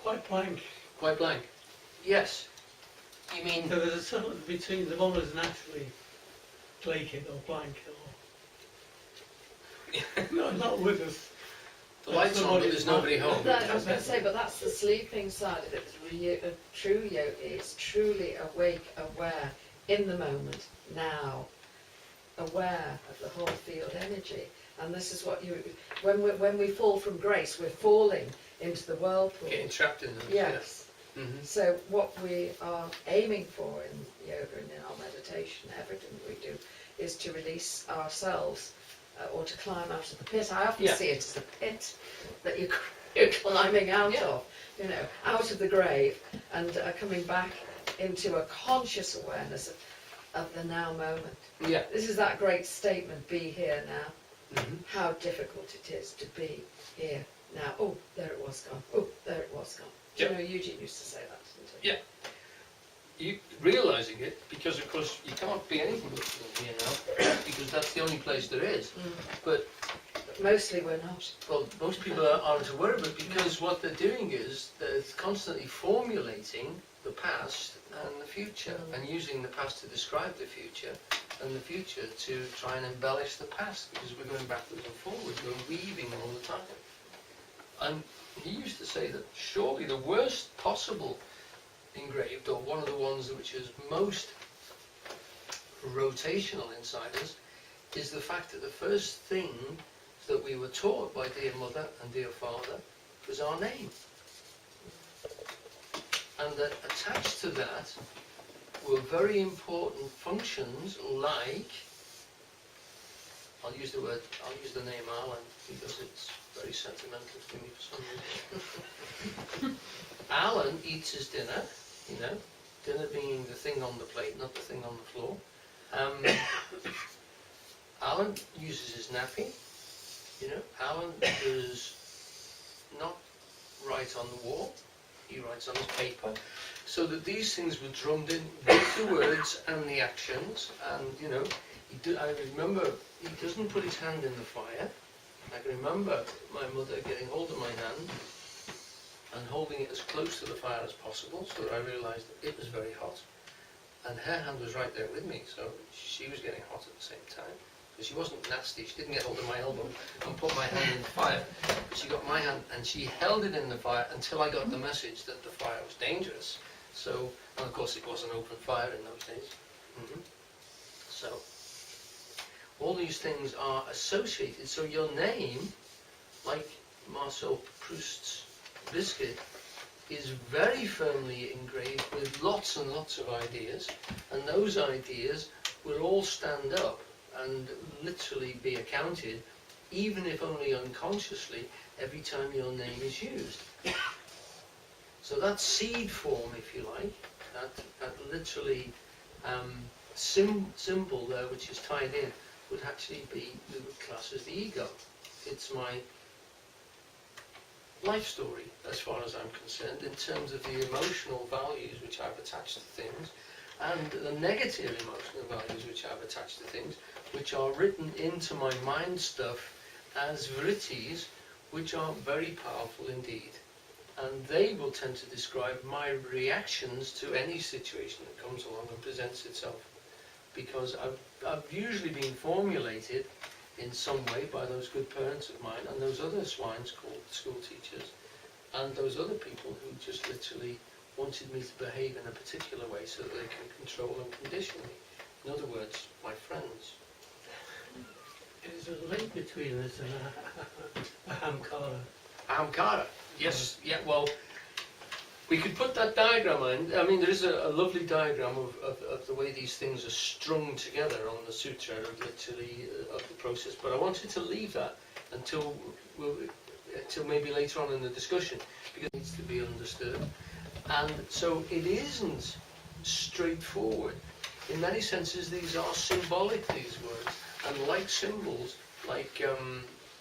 Quite blank. Quite blank. Yes. You mean, So there's a subtle between the one who's naturally glaikid or blank, or no, not with us. The light's on, but there's nobody home. I was going to say, but that's the sleeping side of it. A true yogi is truly awake, aware, in the moment, now, aware of the whole field energy. And this is what when we fall from grace, we're falling into the whirlpool. Getting trapped in them. Yes. Yeah. Mhm. So what we are aiming for in yoga and in our meditation, everything we do, is to release ourselves or to climb out of the pit. I often Yeah. see it as the pit that you're climbing out Yeah. of, out of the grave and coming back into a conscious awareness of the now moment. Yeah. This is that great statement, be here now. Mhm. How difficult it is to be here now. Oh, there it was gone. Oh, there it was gone. Do you Yep. know, Eugene used to say that, didn't he? Yeah. You realising it, because of course you can't be anything but here now, because that's the only place there is. But Mostly we're not. well, most people aren't aware of it, because what they're doing is they're constantly formulating the past and the future, and using the past to describe the future, and the future to try and embellish the past, because we're going backwards and forwards, we're weaving all the time. And he used to say that surely the worst possible engraved, or one of the ones which is most rotational inside us, is the fact that the first thing that we were taught by dear mother and dear father was our name. And that attached to that were very important functions like, I'll use the name Alan, because it's very sentimental to me for some reason. Alan eats his dinner, dinner being the thing on the plate, not the thing on the floor. Alan uses his nappy, Alan does not write on the wall, he writes on his paper, so that these things were drummed in with the words and the actions, and I remember he doesn't put his hand in the fire. I can remember my mother getting hold of my hand and holding it as close to the fire as possible, so that I realised that it was very hot. And her hand was right there with me, so she was getting hot at the same time. But she wasn't nasty, she didn't get hold of my elbow and put my hand in the fire. She got my hand and she held it in the fire until I got the message that the fire was dangerous. So, and of course it was an open fire in those days. So, all these things are associated. So your name, like Marcel Proust's biscuit, is very firmly engraved with lots and lots of ideas, and those ideas will all stand up and literally be accounted, even if only unconsciously, every time your name is used. So that seed form, if you like, that literally symbol there which is tied in, would actually be, we would class as the ego. It's my life story, as far as I'm concerned, in terms of the emotional values which I've attached to things, and the negative emotional values which I've attached to things, which are written into my mind stuff as vrittis, which are very powerful indeed. And they will tend to describe my reactions to any situation that comes along and presents itself. Because I've usually been formulated in some way by those good parents of mine and those other swines called school teachers, and those other people who just literally wanted me to behave in a particular way so that they can control and condition me. In other words, my friends. There's a link between this and Ahamkara. Ahamkara, yes, yeah, well, we could put that diagram in. I mean, there is a lovely diagram of the way these things are strung together on the sutra, literally, of the process, but I wanted to leave that until maybe later on in the discussion, because it needs to be understood. And so it isn't straightforward. In many senses, these are symbolic, these words, and like symbols, like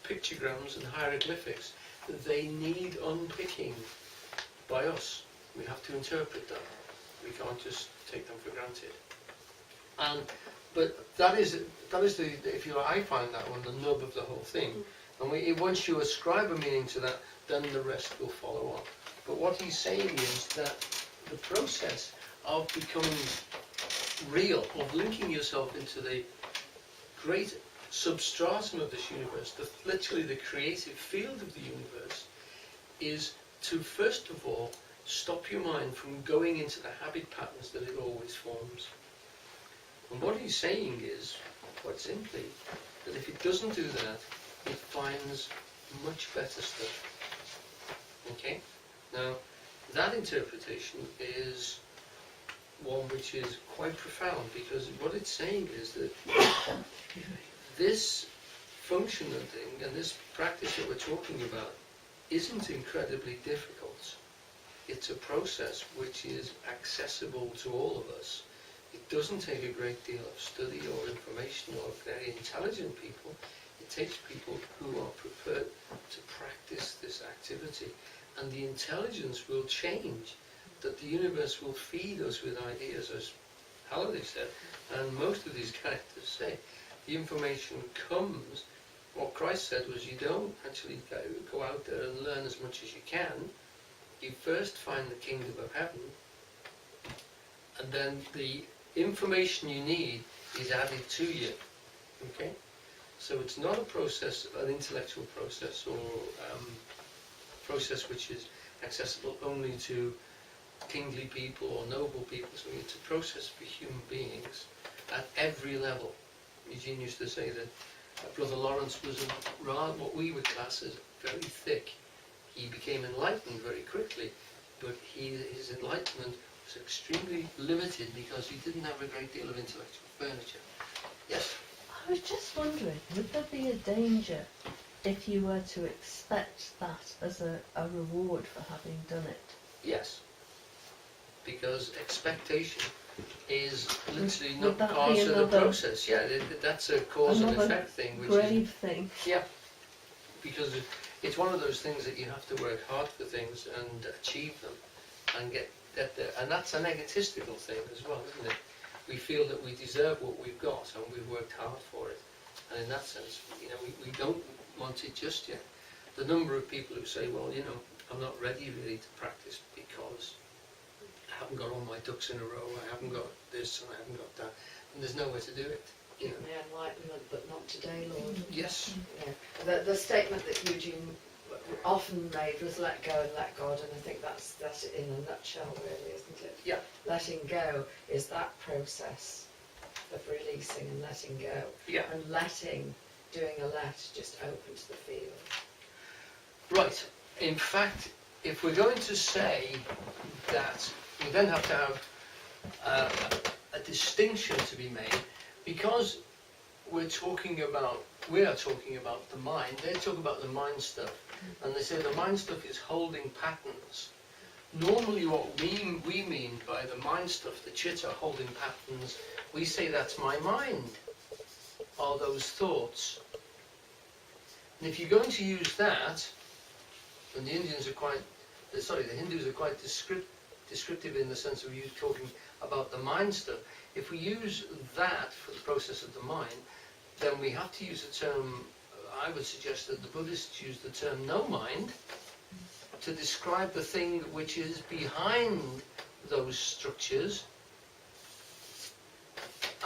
pictograms and hieroglyphics, they need unpicking by us. We have to interpret them. We can't just take them for granted. But that is the, if you like, I find that one the nub of the whole thing. And once you ascribe a meaning to that, then the rest will follow on. But what he's saying is that the process of becoming real, of linking yourself into the great substratum of this universe, literally the creative field of the universe, is to first of all stop your mind from going into the habit patterns that it always forms. And what he's saying is, quite simply, that if it doesn't do that, it finds much better stuff. Okay? Now, that interpretation is one which is quite profound, because what it's saying is that this functioning thing and this practice that we're talking about isn't incredibly difficult. It's a process which is accessible to all of us. It doesn't take a great deal of study or information or very intelligent people. It takes people who are prepared to practice this activity. And the intelligence will change, that the universe will feed us with ideas, as Halliday said, and most of these characters say. The information comes, what Christ said was, you don't actually go out there and learn as much as you can. You first find the kingdom of heaven, and then the information you need is added to you. Okay? So it's not a process, an intellectual process, or process which is accessible only to kingly people or noble people. So it's a process for human beings at every level. Eugene used to say that Brother Lawrence was what we would class as very thick. He became enlightened very quickly, but his enlightenment was extremely limited because he didn't have a great deal of intellectual furniture. Yes? I was just wondering, would there be a danger if you were to expect that as a reward for having done it? Yes. Because expectation is literally Would not that part be of the another- process. Yeah, that's a cause and another effect thing. Which grave is, thing. yeah, because it's one of those things that you have to work hard for things and achieve them and get there. And that's an egotistical thing as well, isn't it? We feel that we deserve what we've got and we've worked hard for it. And in that sense, we don't want it just yet. The number of people who say, well, I'm not ready really to practice because I haven't got all my ducks in a row, I haven't got this and I haven't got that, and there's nowhere to do it. Give me enlightenment, but not today, Lord. Yes. Yeah. The statement that Eugene often made was let go and let God, and I think that's it in a nutshell, really, isn't it? Yeah. Letting go is that process of releasing and letting go. Yeah. And doing a let just opens the field. Right. In fact, if we're going to say that, we then have to have a distinction to be made, because we are talking about the mind. They talk about the mind stuff, and they say the mind stuff is holding patterns. Normally what we mean by the mind stuff, the chitta holding patterns, we say that's my mind, are those thoughts. And if you're going to use that, and the Hindus are quite descriptive in the sense of you talking about the mind stuff. If we use that for the process of the mind, then we have to use the term, I would suggest that the Buddhists use the term no mind to describe the thing which is behind those structures,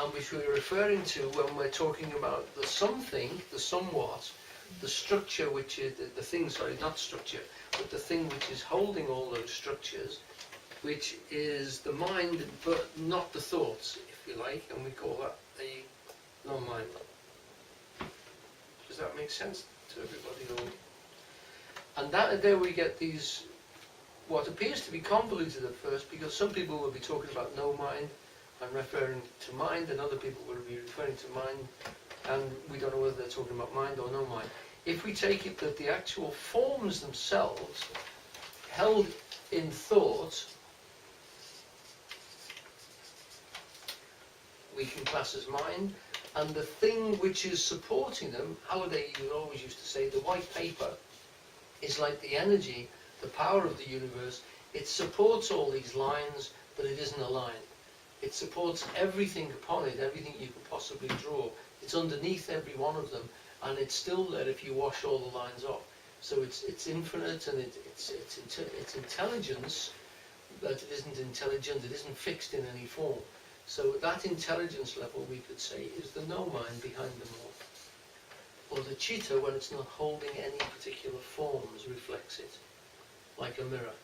and which we're referring to when we're talking about the something, the somewhat, the structure which is, the thing, sorry, not structure, but the thing which is holding all those structures, which is the mind, but not the thoughts, if you like, and we call that the non-mind. Does that make sense to everybody? And there we get these, what appears to be convoluted at first, because some people will be talking about no mind and referring to mind, and other people will be referring to mind, and we don't know whether they're talking about mind or no mind. If we take it that the actual forms themselves, held in thought, we can class as mind, and the thing which is supporting them, Halliday always used to say, the white paper is like the energy, the power of the universe. It supports all these lines, but it isn't a line. It supports everything upon it, everything you can possibly draw. It's underneath every one of them, and it's still there if you wash all the lines off. So it's infinite, and it's intelligence, but it isn't intelligent, it isn't fixed in any form. So that intelligence level, we could say, is the no mind behind them all. the cheetah, when it's not holding any particular forms, reflects it, like a mirror.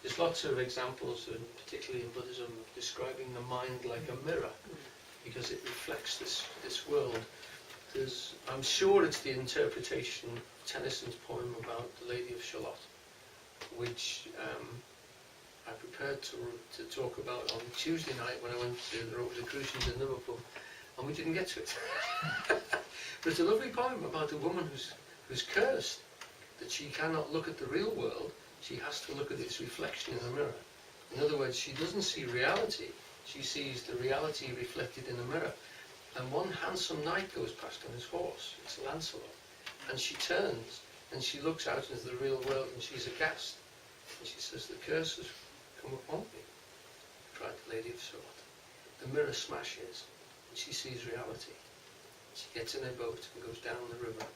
There's lots of examples, particularly in Buddhism, of describing the mind like a mirror, because it reflects this world. I'm sure it's the interpretation of Tennyson's poem about the Lady of Shalott, which I prepared to talk about on Tuesday night when I went to the Rosicrucians in Liverpool, and we didn't get to it. But it's a lovely poem about a woman who's cursed, that she cannot look at the real world, she has to look at its reflection in the mirror. In other words, she doesn't see reality, she sees the reality reflected in the mirror. And one handsome knight goes past on his horse, it's Lancelot, and she turns and she looks out into the real world and she's aghast. And she says, "The curse has come upon me," cried the Lady of Shalott. The mirror smashes and she sees reality. She gets in her boat and goes down the river,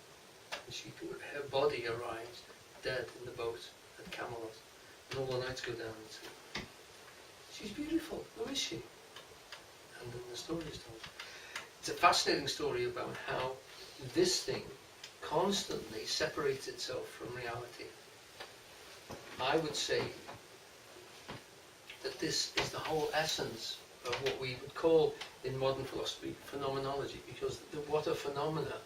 and her body arrives dead in the boat at Camelot, and all the knights go down and say, "She's beautiful, who is she?" And then the story is told. It's a fascinating story about how this thing constantly separates itself from reality. I would say that this is the whole essence of what we would call in modern philosophy phenomenology, because what are phenomena?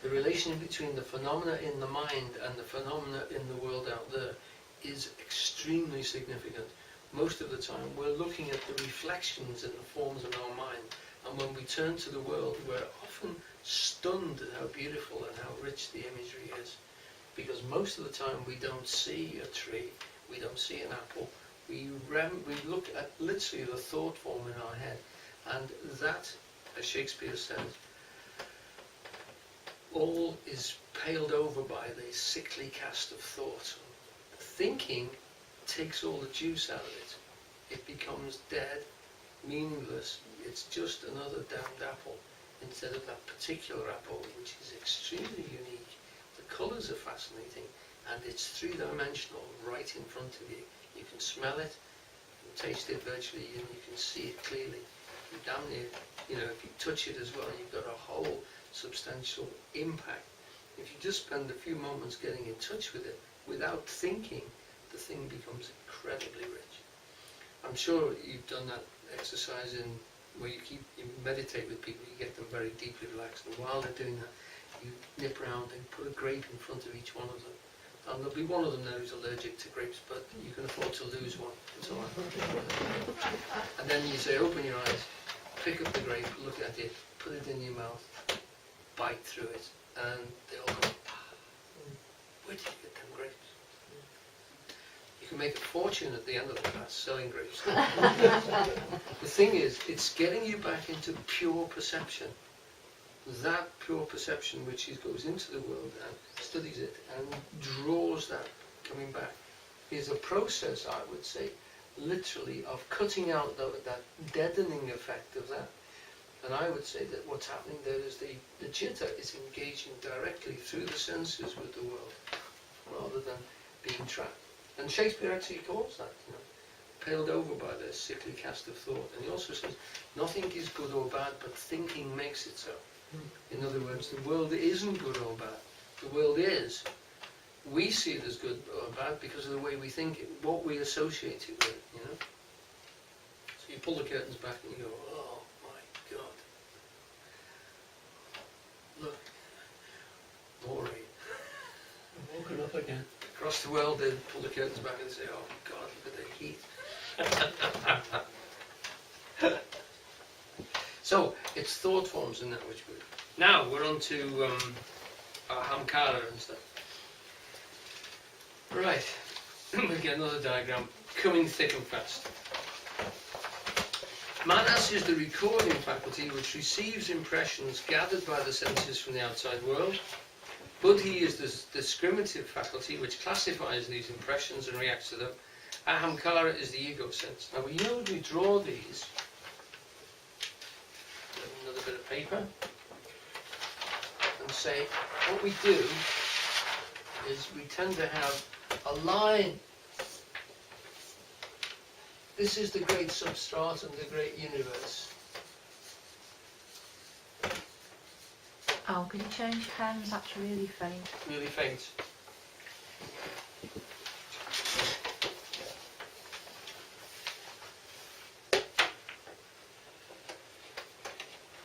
The relation between the phenomena in the mind and the phenomena in the world out there is extremely significant. Most of the time we're looking at the reflections in the forms in our mind, and when we turn to the world we're often stunned at how beautiful and how rich the imagery is, because most of the time we don't see a tree, we don't see an apple, we look at literally the thought form in our head, and that, as Shakespeare says, all is paled over by the sickly cast of thought. Thinking takes all the juice out of it. It becomes dead, meaningless. It's just another damned apple instead of that particular apple, which is extremely unique. The colours are fascinating, and it's three-dimensional right in front of you. You can smell it, you can taste it virtually, and you can see it clearly. You damn near, if you touch it as well, you've got a whole substantial impact. If you just spend a few moments getting in touch with it without thinking, the thing becomes incredibly rich. I'm sure you've done that exercise where you meditate with people, you get them very deeply relaxed, and while they're doing that, you nip around and put a grape in front of each one of them. And there'll be one of them there who's allergic to grapes, but you can afford to lose one, and so on. And then you say, open your eyes, pick up the grape, look at it, put it in your mouth, bite through it, and they all go, where did you get them grapes? You can make a fortune at the end of the class selling grapes. The thing is, it's getting you back into pure perception. That pure perception which goes into the world and studies it and draws that coming back is a process, I would say, literally of cutting out that deadening effect of that. And I would say that what's happening there is the citta is engaging directly through the senses with the world, rather than being trapped. And Shakespeare actually calls that, paled over by the sickly cast of thought. And he also says, nothing is good or bad, but thinking makes it so. In other words, the world isn't good or bad. The world is. We see it as good or bad because of the way we think it, what we associate it with, So you pull the curtains back and you go, oh my God. Look, more rain. I'm woken up again. Across the world they pull the curtains back and say, oh God, look at the heat. So, it's thought forms in that which we... Now, we're on to Ahamkara and stuff. Right, we get another diagram, coming thick and fast. Manas is the recording faculty which receives impressions gathered by the senses from the outside world. Buddhi is the discriminative faculty which classifies these impressions and reacts to them. Ahamkara is the ego sense. Now we usually draw these, another bit of paper, and say what we do is we tend to have a line. This is the great substratum, the great universe. Oh, can you change your pens? That's really faint. really faint.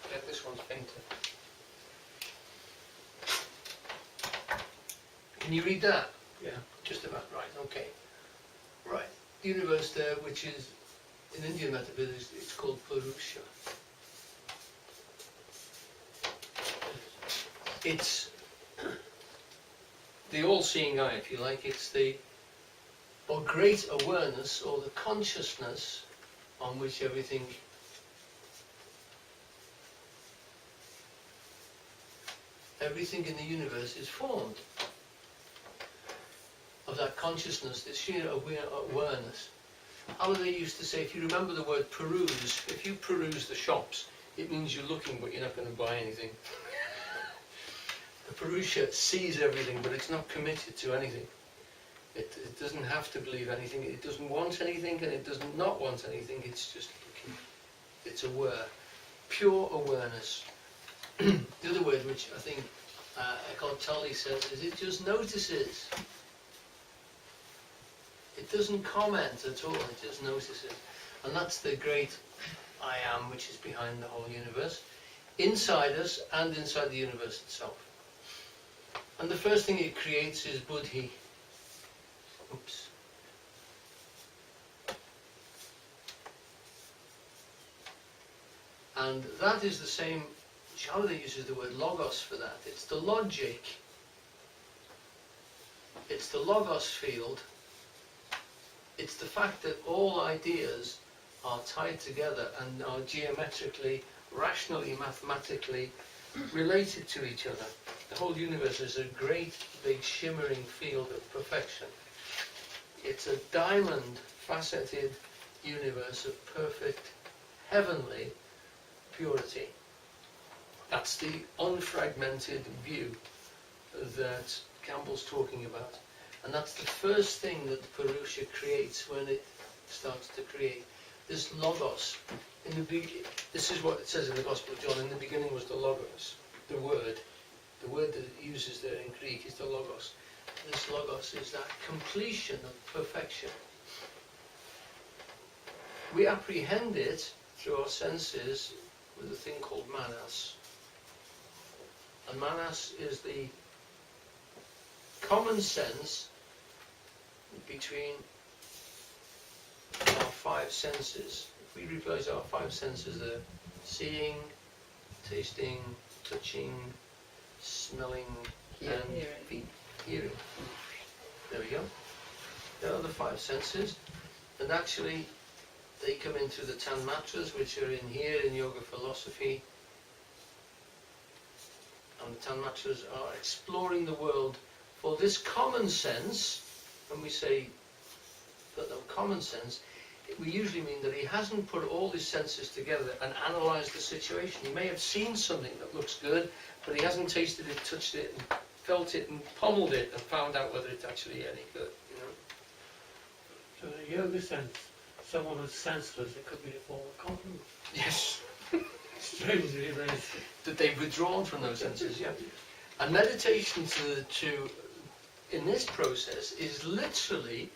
Yeah, this one's fainter. Can you read that? Yeah. Just about right, okay. Right, the universe there, which is, in Indian metaphysics, it's called Purusha. It's the all-seeing eye, if you like. It's the, or great awareness, or the consciousness on which everything in the universe is formed. Of that consciousness, this sheer awareness. How they used to say, if you remember the word peruse, if you peruse the shops, it means you're looking but you're not going to buy anything. The Purusha sees everything but it's not committed to anything. It doesn't have to believe anything, it doesn't want anything and it does not want anything, it's just looking. It's aware. Pure awareness. The other word which I think Eckhart Tolle says is it just notices. It doesn't comment at all, it just notices. And that's the great I am which is behind the whole universe, inside us and inside the universe itself. And the first thing it creates is Buddhi. Oops. And that is the same, Shalada uses the word logos for that. It's the logic. It's the logos field. It's the fact that all ideas are tied together and are geometrically, rationally, mathematically related to each other. The whole universe is a great, big, shimmering field of perfection. It's a diamond, faceted universe of perfect, heavenly purity. That's the unfragmented view that Campbell's talking about. And that's the first thing that the Purusha creates when it starts to create. This logos. This is what it says in the Gospel of John. In the beginning was the logos, the word. The word that it uses there in Greek is the logos. This logos is that completion of perfection. We apprehend it through our senses with a thing called manas. And manas is the common sense between our five senses. If we replace our five senses, they're seeing, tasting, touching, smelling, and hearing. There we go. There are the five senses, and actually they come into the Tanmatras, which are in here in yoga philosophy. And the Tanmatras are exploring the world for this common sense. When we say that the common sense, we usually mean that he hasn't put all his senses together and analysed the situation. He may have seen something that looks good, but he hasn't tasted it, touched it, and felt it, and pummeled it, and found out whether it's actually any good, you know. So in a yoga sense, someone who's senseless, it could be a form of compliment. Yes. Strangely related. That they've withdrawn from those senses, yeah. And meditation in this process is literally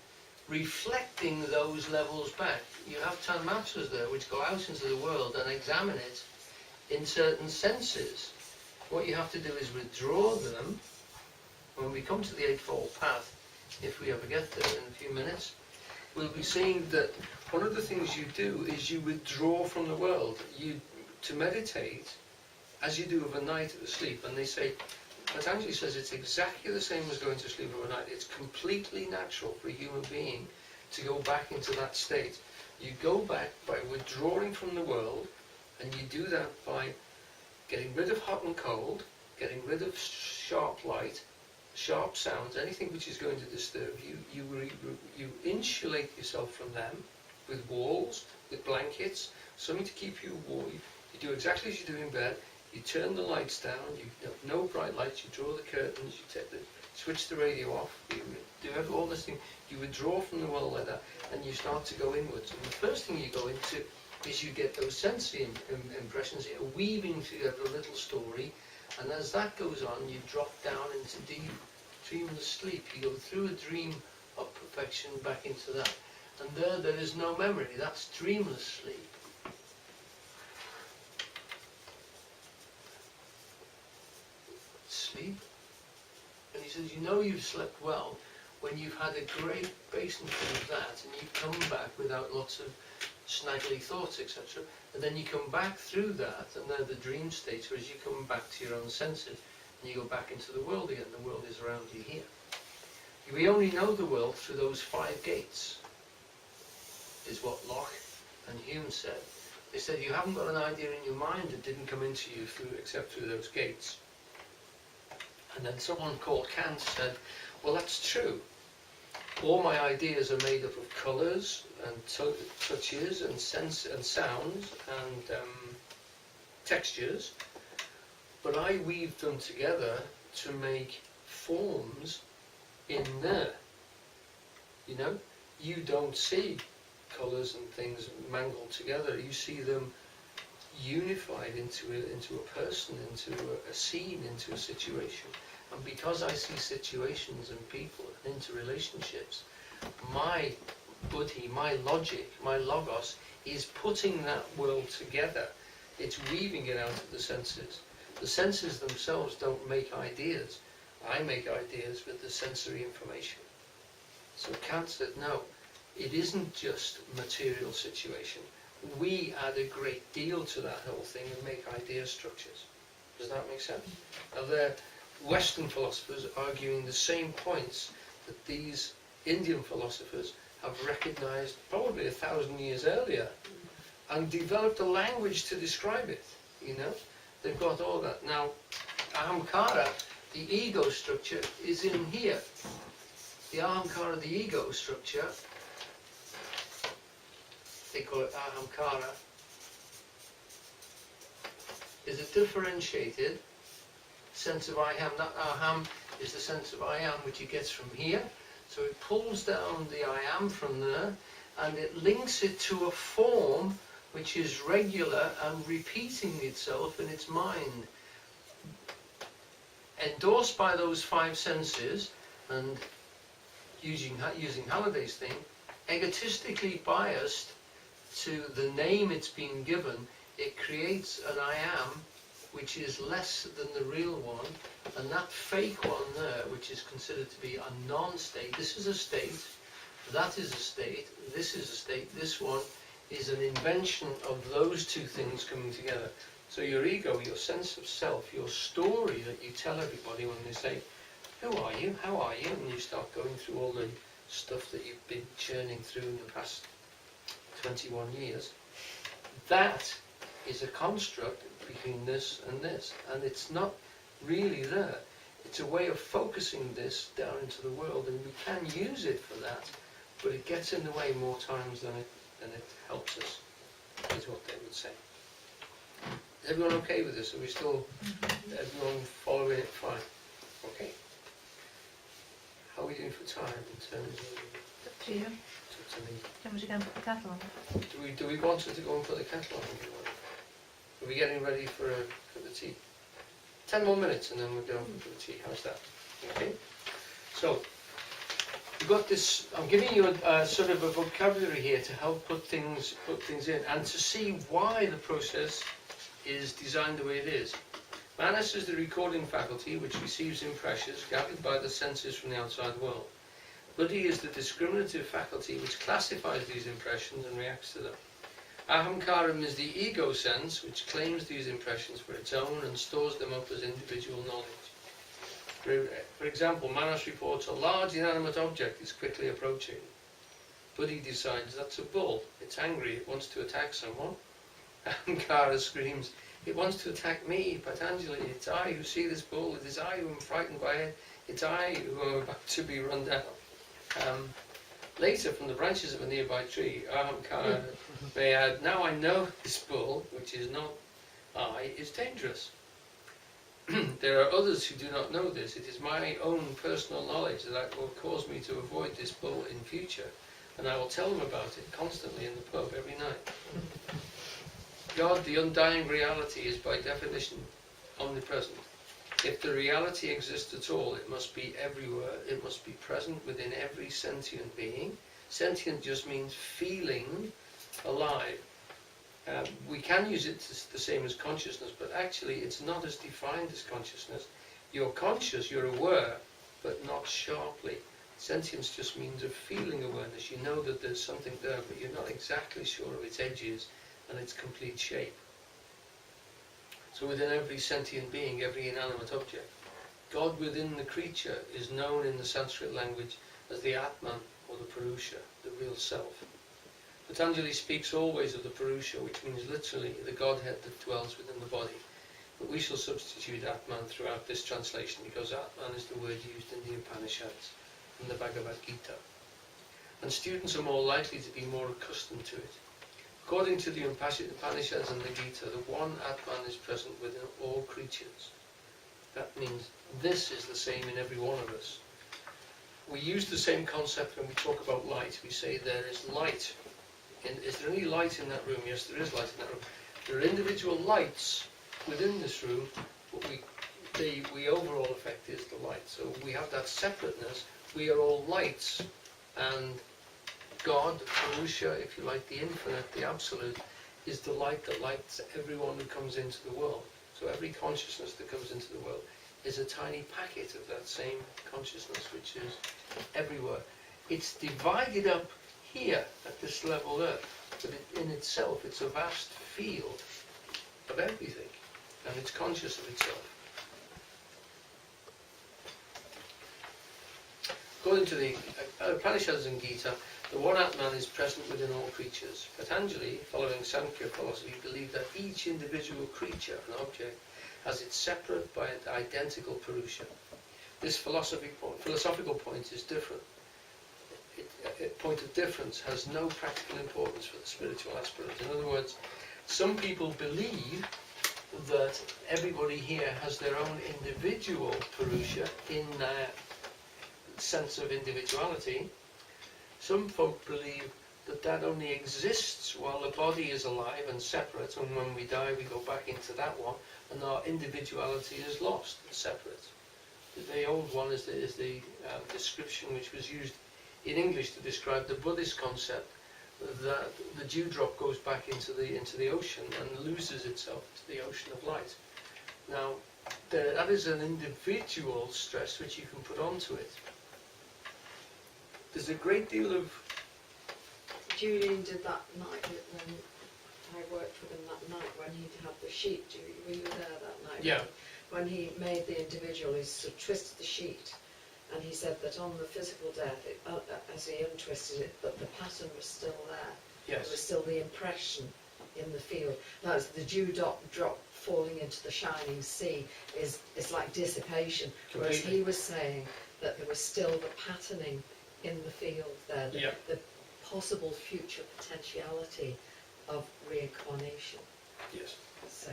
reflecting those levels back. You have Tanmatras there which go out into the world and examine it in certain senses. What you have to do is withdraw them. When we come to the Eightfold Path, if we ever get there in a few minutes, we'll be seeing that one of the things you do is you withdraw from the world. To meditate, as you do overnight at sleep, and they say, Patanjali says it's exactly the same as going to sleep overnight. It's completely natural for a human being to go back into that state. You go back by withdrawing from the world, and you do that by getting rid of hot and cold, getting rid of sharp light, sharp sounds, anything which is going to disturb you. You insulate yourself from them with walls, with blankets, something to keep you warm. You do exactly as you do in bed. You turn the lights down, you have no bright lights, you draw the curtains, you switch the radio off, you do all this thing, you withdraw from the world like that, and you start to go inwards. And the first thing you go into is you get those sensory impressions, weaving together a little story, And as that goes on, you drop down into deep dreamless sleep. You go through a dream of perfection back into that. And there is no memory. That's dreamless sleep. Sleep. And he says, you know you've slept well when you've had a great basin full of that and you've come back without lots of snaggly thoughts, etc. And then you come back through that, and they're the dream states, whereas you come back to your own senses and you go back into the world again. The world is around you here. We only know the world through those 5 gates, is what Locke and Hume said. They said you haven't got an idea in your mind that didn't come into you except through those gates. And then someone called Kant said, well, that's true. All my ideas are made up of colours and touches and sense and sounds and textures, but I weave them together to make forms in there. You know, you don't see colours and things mangled together. You see them unified into a person, into a scene, into a situation. And because I see situations and people and interrelationships, my buddhi, my logic, my logos is putting that world together. It's weaving it out of the senses. The senses themselves don't make ideas. I make ideas with the sensory information. So Kant said, no, it isn't just material situation. We add a great deal to that whole thing and make idea structures. Does that make sense? Now they're Western philosophers arguing the same points that these Indian philosophers have recognized probably 1,000 years earlier and developed a language to describe it. You know, they've got all that. Now, ahamkara, the ego structure, is in here. The ahamkara, the ego structure, they call it ahamkara, is a differentiated sense of I am. That aham is the sense of I am which it gets from here. So it pulls down the I am from there and it links it to a form which is regular and repeating itself in its mind. Endorsed by those 5 senses, and using Halliday's thing, egotistically biased to the name it's been given, it creates an I am which is less than the real one, and that fake one there, which is considered to be a non-state, this is a state, that is a state, this is a state, this one is an invention of those 2 things coming together. So your ego, your sense of self, your story that you tell everybody when they say, who are you, how are you, and you start going through all the stuff that you've been churning through in the past 21 years, that is a construct between this, and it's not really there. It's a way of focusing this down into the world, and we can use it for that, but it gets in the way more times than it helps us, is what they would say. Is everyone okay with this? Are we still, everyone following it fine? Okay. How are we doing for time in terms of... Up to you. Up to me. Then we should go and put the kettle on. Do we want her to go and put the kettle on? Are we getting ready for the tea? 10 more minutes and then we'll go for the tea. How's that? Okay. So we've got this. I'm giving you a sort of a vocabulary here to help put things in and to see why the process is designed the way it is. Manas is the recording faculty which receives impressions gathered by the senses from the outside world. Buddhi is the discriminative faculty which classifies these impressions and reacts to them. Ahamkaram is the ego sense which claims these impressions for its own and stores them up as individual knowledge. For example, Manas reports a large inanimate object is quickly approaching. Buddhi decides that's a bull, it's angry, it wants to attack someone. Ahamkara screams, it wants to attack me, Patanjali, it's I who see this bull, it is I who am frightened by it, it's I who am about to be run down. Later, from the branches of a nearby tree, Ahamkara may add, now I know this bull, which is not I, is dangerous. There are others who do not know this. It is my own personal knowledge that will cause me to avoid this bull in future, and I will tell them about it constantly in the pub every night. God, the undying reality, is by definition omnipresent. If the reality exists at all, it must be everywhere, it must be present within every sentient being. Sentient just means feeling alive. We can use it the same as consciousness, but actually it's not as defined as consciousness. You're conscious, you're aware, but not sharply. Sentience just means a feeling awareness. You know that there's something there, but you're not exactly sure of its edges and its complete shape. So within every sentient being, every inanimate object, God within the creature is known in the Sanskrit language as the Atman, or the Purusha, the real self. Patanjali speaks always of the Purusha, which means literally the Godhead that dwells within the body. But we shall substitute Atman throughout this translation because Atman is the word used in the Upanishads and the Bhagavad Gita. And students are more likely to be more accustomed to it. According to the Upanishads and the Gita, the one Atman is present within all creatures. That means this is the same in every one of us. We use the same concept when we talk about light. We say there is light. Is there any light in that room? Yes, there is light in that room. There are individual lights within this room, but the overall effect is the light. So we have that separateness. We are all lights, and God, the Purusha, if you like, the infinite, the absolute, is the light that lights everyone who comes into the world. So every consciousness that comes into the world is a tiny packet of that same consciousness, which is everywhere. It's divided up here at this level there, but in itself it's a vast field of everything, and it's conscious of itself. According to the Upanishads and Gita, the one Atman is present within all creatures. Patanjali, following Samkhya philosophy, believed that each individual creature and object has its separate but identical Purusha. This philosophical point is different. Point of difference has no practical importance for the spiritual aspirant. In other words, some people believe that everybody here has their own individual Purusha in their sense of individuality. Some folk believe that that only exists while the body is alive and separate, and when we die we go back into that one, and our individuality is lost, separate. The old one is the description which was used in English to describe the Buddhist concept that the dewdrop goes back into the ocean and loses itself into the ocean of light. Now, that is an individual stress which you can put onto it. There's a great deal of... Julian did that night when I worked with him that night when he had the sheet. Were you there that night? Yeah. When he made the individual, he sort of twisted the sheet, and he said that on the physical death, as he untwisted it, that the pattern was still there. Yes. There was still the impression in the field. Now, it's the drop falling into the shining sea is like dissipation, whereas Completely. he was saying that there was still the patterning in the field there, Yeah. the possible future potentiality of reincarnation. Yes. So,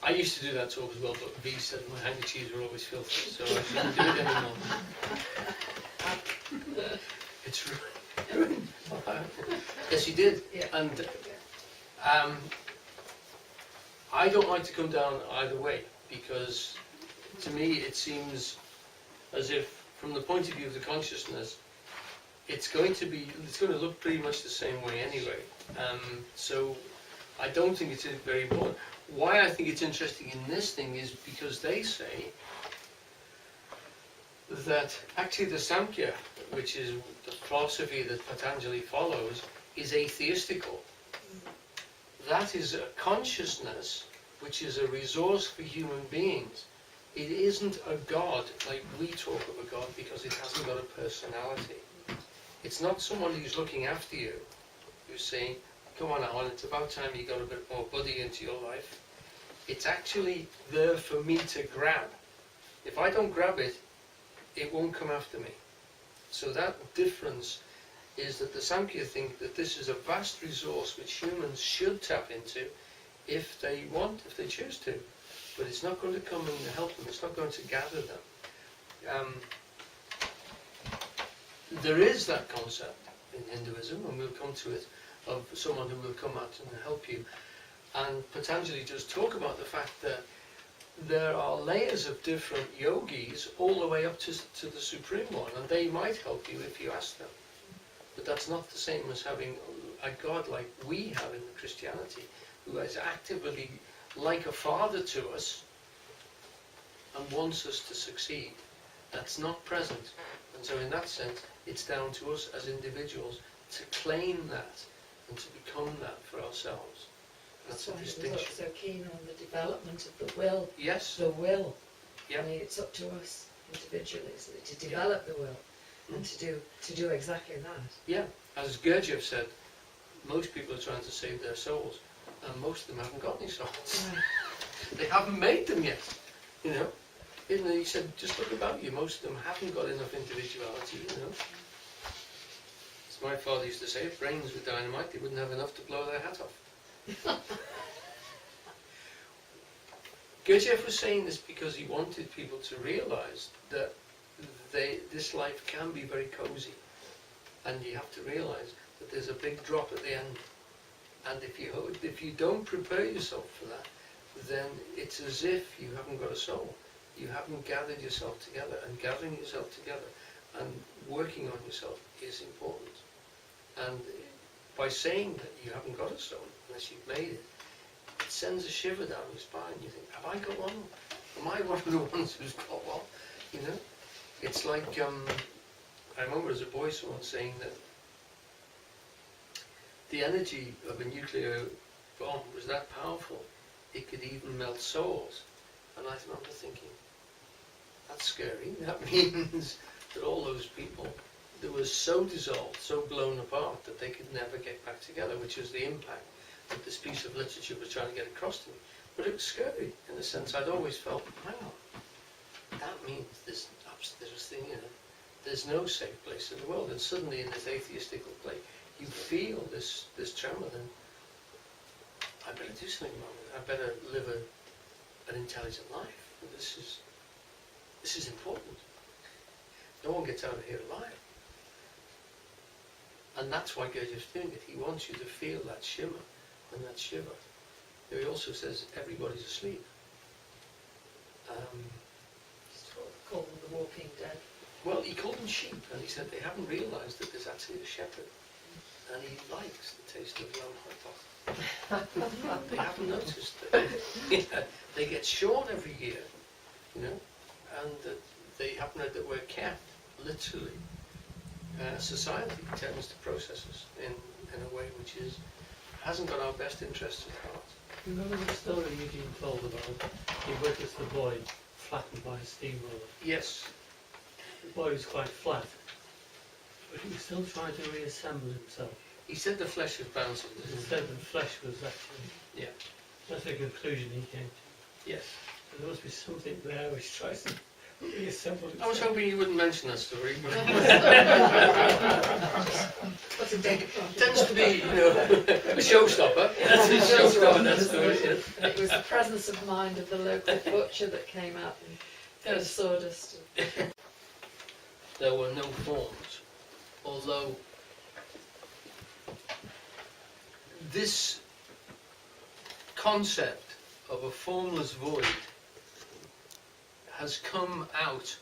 I used to do that talk as well, but V said my handkerchiefs were always filthy, so I shouldn't do it anymore. It's ruined. Yes, you did. yeah. And I don't like to come down either way, because to me it seems as if, from the point of view of the consciousness, it's going to look pretty much the same way anyway. So I don't think it's very important. Why I think it's interesting in this thing is because they say that actually the Samkhya, which is the philosophy that Patanjali follows, is atheistical. That is a consciousness which is a resource for human beings. It isn't a God like we talk of a God, because it hasn't got a personality. It's not someone who's looking after you, who's saying, come on Alan, it's about time you got a bit more buddy into your life. It's actually there for me to grab. If I don't grab it, it won't come after me. So that difference is that the Samkhya think that this is a vast resource which humans should tap into if they want, if they choose to. But it's not going to come and help them, it's not going to gather them. There is that concept in Hinduism, and we'll come to it, of someone who will come out and help you. And Patanjali does talk about the fact that there are layers of different yogis all the way up to the Supreme One, and they might help you if you ask them. But that's not the same as having a God like we have in Christianity, who is actively like a father to us and wants us to succeed. That's not present. And so in that sense, it's down to us as individuals to claim that and to become that for ourselves. That's a why he was distinction. so keen on the development of the will. Yes. The will. Yeah. I mean, it's up to us individually, isn't it, to develop the will and to do exactly that. Yeah. As Gurdjieff said, most people are trying to save their souls, and most of them haven't got any souls. They haven't made them yet. You know. And he said, just look about you. Most of them haven't got enough individuality. You know. As my father used to say, if brains were dynamite, they wouldn't have enough to blow their hat off. Gurdjieff was saying this because he wanted people to realise that this life can be very cosy, and you have to realise that there's a big drop at the end. And if you don't prepare yourself for that, then it's as if you haven't got a soul. You haven't gathered yourself together, and gathering yourself together and working on yourself is important. And by saying that you haven't got a soul, unless you've made it, it sends a shiver down your spine. You think, have I got one? Am I one of the ones who's got one? You know? It's like, I remember as a boy someone saying that the energy of a nuclear bomb was that powerful, it could even melt souls. And I remember thinking, that's scary. That means that all those people that were so dissolved, so blown apart, that they could never get back together, which was the impact that this piece of literature was trying to get across to me. But it was scary, in the sense I'd always felt, hang on, that means there's this thing, you know, there's no safe place in the world. And suddenly in this atheistical place, you feel this tremor, then I better do something about it. I better live an intelligent life. And this is important. No one gets out of here alive. And that's why Gurdjieff's doing it. He wants you to feel that shimmer and that shiver. He also says everybody's asleep. Just what we call them the walking dead. Well, he called them sheep, and he said they haven't realised that there's actually a shepherd, and he likes the taste of lamb hot. They haven't noticed that they get shorn every year, you know, and that they haven't read that we're kept, literally. Society tends to process us in a way which hasn't got our best interests at heart. Remember the story Eugene told about he witnessed the boy flattened by a steamroller? Yes. The boy was quite flat, but he was still trying to reassemble himself. He said the flesh was bouncing. He said the flesh was actually... Yeah. That's the conclusion he came to. Yes. So there must be something there which tries to reassemble itself. I was hoping you wouldn't mention that story, but What's a dead tends to be, you know, a showstopper. That's a showstopper, that story. Yeah. It was the presence of mind of the local butcher that came out and Yes. sawdust. There were no forms, although this concept of a formless void has come out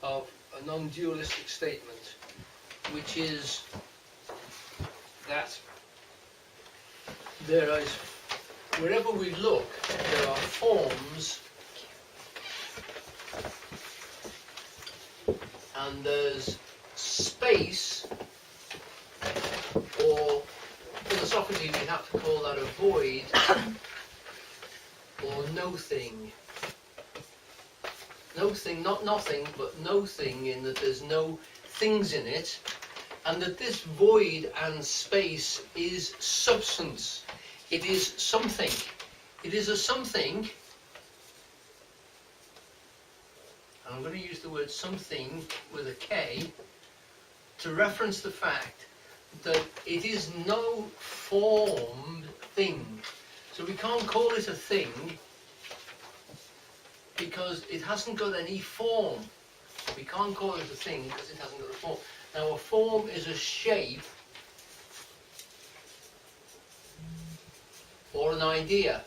of a non-dualistic statement, which is that there is, wherever we look, there are forms and there's space, or philosophically we have to call that a void, or no-thing. No-thing, not nothing, but no-thing, in that there's no things in it, and that this void and space is substance. It is something. It is a something. I'm going to use the word something with a K to reference the fact that it is no formed thing. So we can't call it a thing because it hasn't got any form. We can't call it a thing because it hasn't got a form. Now a form is a shape or an idea.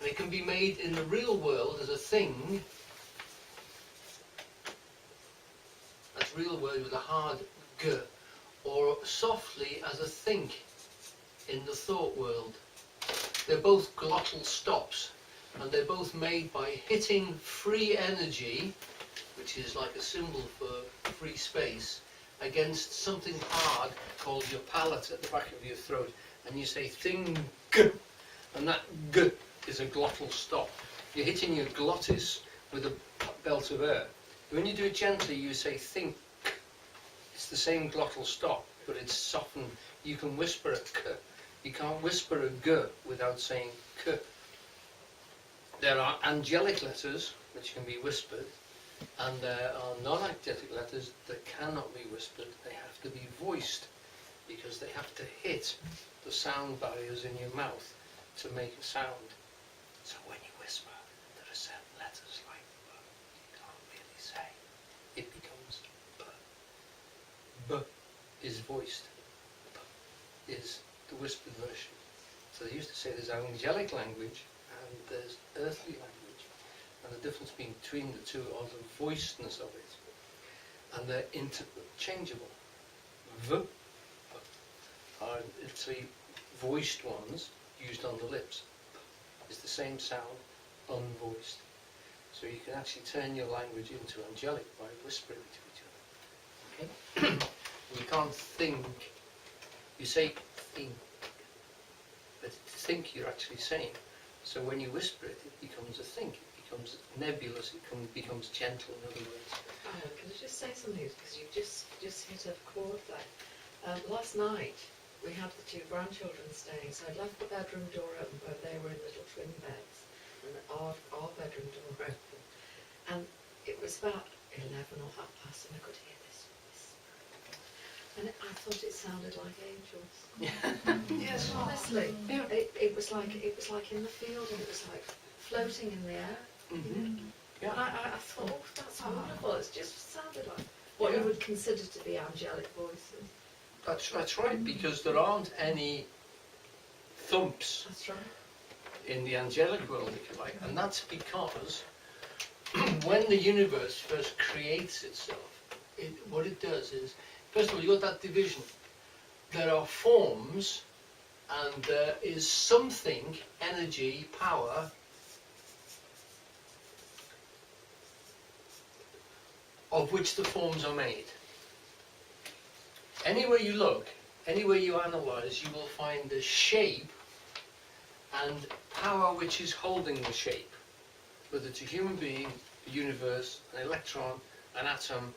And it can be made in the real world as a thing. That's real world with a hard G. Or softly as a think in the thought world. They're both glottal stops, and they're both made by hitting free energy, which is like a symbol for free space, against something hard called your palate at the back of your throat, and you say thing G, and that G is a glottal stop. You're hitting your glottis with a belt of air. When you do it gently, you say think. It's the same glottal stop, but it's softened. You can whisper a K. You can't whisper a G without saying K. There are angelic letters which can be whispered, and there are non-angelic letters that cannot be whispered. They have to be voiced, because they have to hit the sound barriers in your mouth to make a sound. So when you whisper, there are certain letters like B you can't really say. It becomes B. B is voiced. B is the whispered version. So they used to say there's angelic language and there's earthly language. And the difference between the two are the voicedness of it. And they're interchangeable. V are literally voiced ones used on the lips. It's the same sound, unvoiced. So you can actually turn your language into angelic by whispering to each other. Okay? You can't think. You say think, but to think you're actually saying. So when you whisper it, it becomes a think. It becomes nebulous. It becomes gentle. In other words. Oh, can I just say something? Because you've just hit a chord there. Last night we had the two grandchildren staying, so I'd left the bedroom door open, but they were in little twin beds, and our bedroom door open. And it was about 11 or half past, and I could hear this whisper. And I thought it sounded like angels. Yes. Honestly, Yeah. it was like in the field, and it was like floating in the air. Mm-hmm. And I thought, oh, that's wonderful. It just sounded like what you would consider to be angelic voices. That's right, because there aren't any thumps That's right. in the angelic world, if you like, and that's because when the universe first creates itself, what it does is, first of all, you've got that division. There are forms, and there is something, energy, power, of which the forms are made. Anywhere you look, anywhere you analyze, you will find a shape and power which is holding the shape. Whether it's a human being, a universe, an electron, an atom,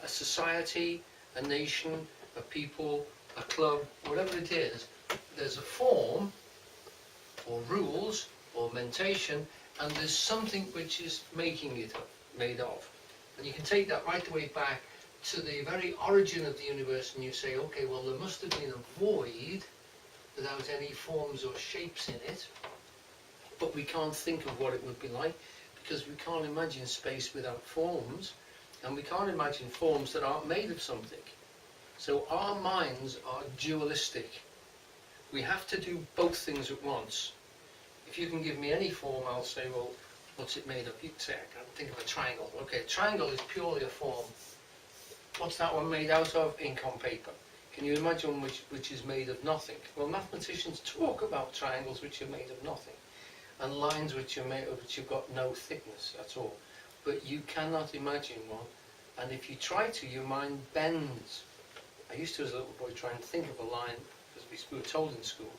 a society, a nation, a people, a club, whatever it is, there's a form, or rules, or mentation, and there's something which is making it made of. And you can take that right the way back to the very origin of the universe, and you say, okay, well, there must have been a void without any forms or shapes in it, but we can't think of what it would be like, because we can't imagine space without forms, and we can't imagine forms that aren't made of something. So our minds are dualistic. We have to do both things at once. If you can give me any form, I'll say, well, what's it made of? You'd say, I can't think of a triangle. Okay, a triangle is purely a form. What's that one made out of? Ink on paper. Can you imagine which is made of nothing? Well, mathematicians talk about triangles which are made of nothing, and lines which are made of which have got no thickness at all. But you cannot imagine one, and if you try to, your mind bends. I used to, as a little boy, try and think of a line, because we were told in school,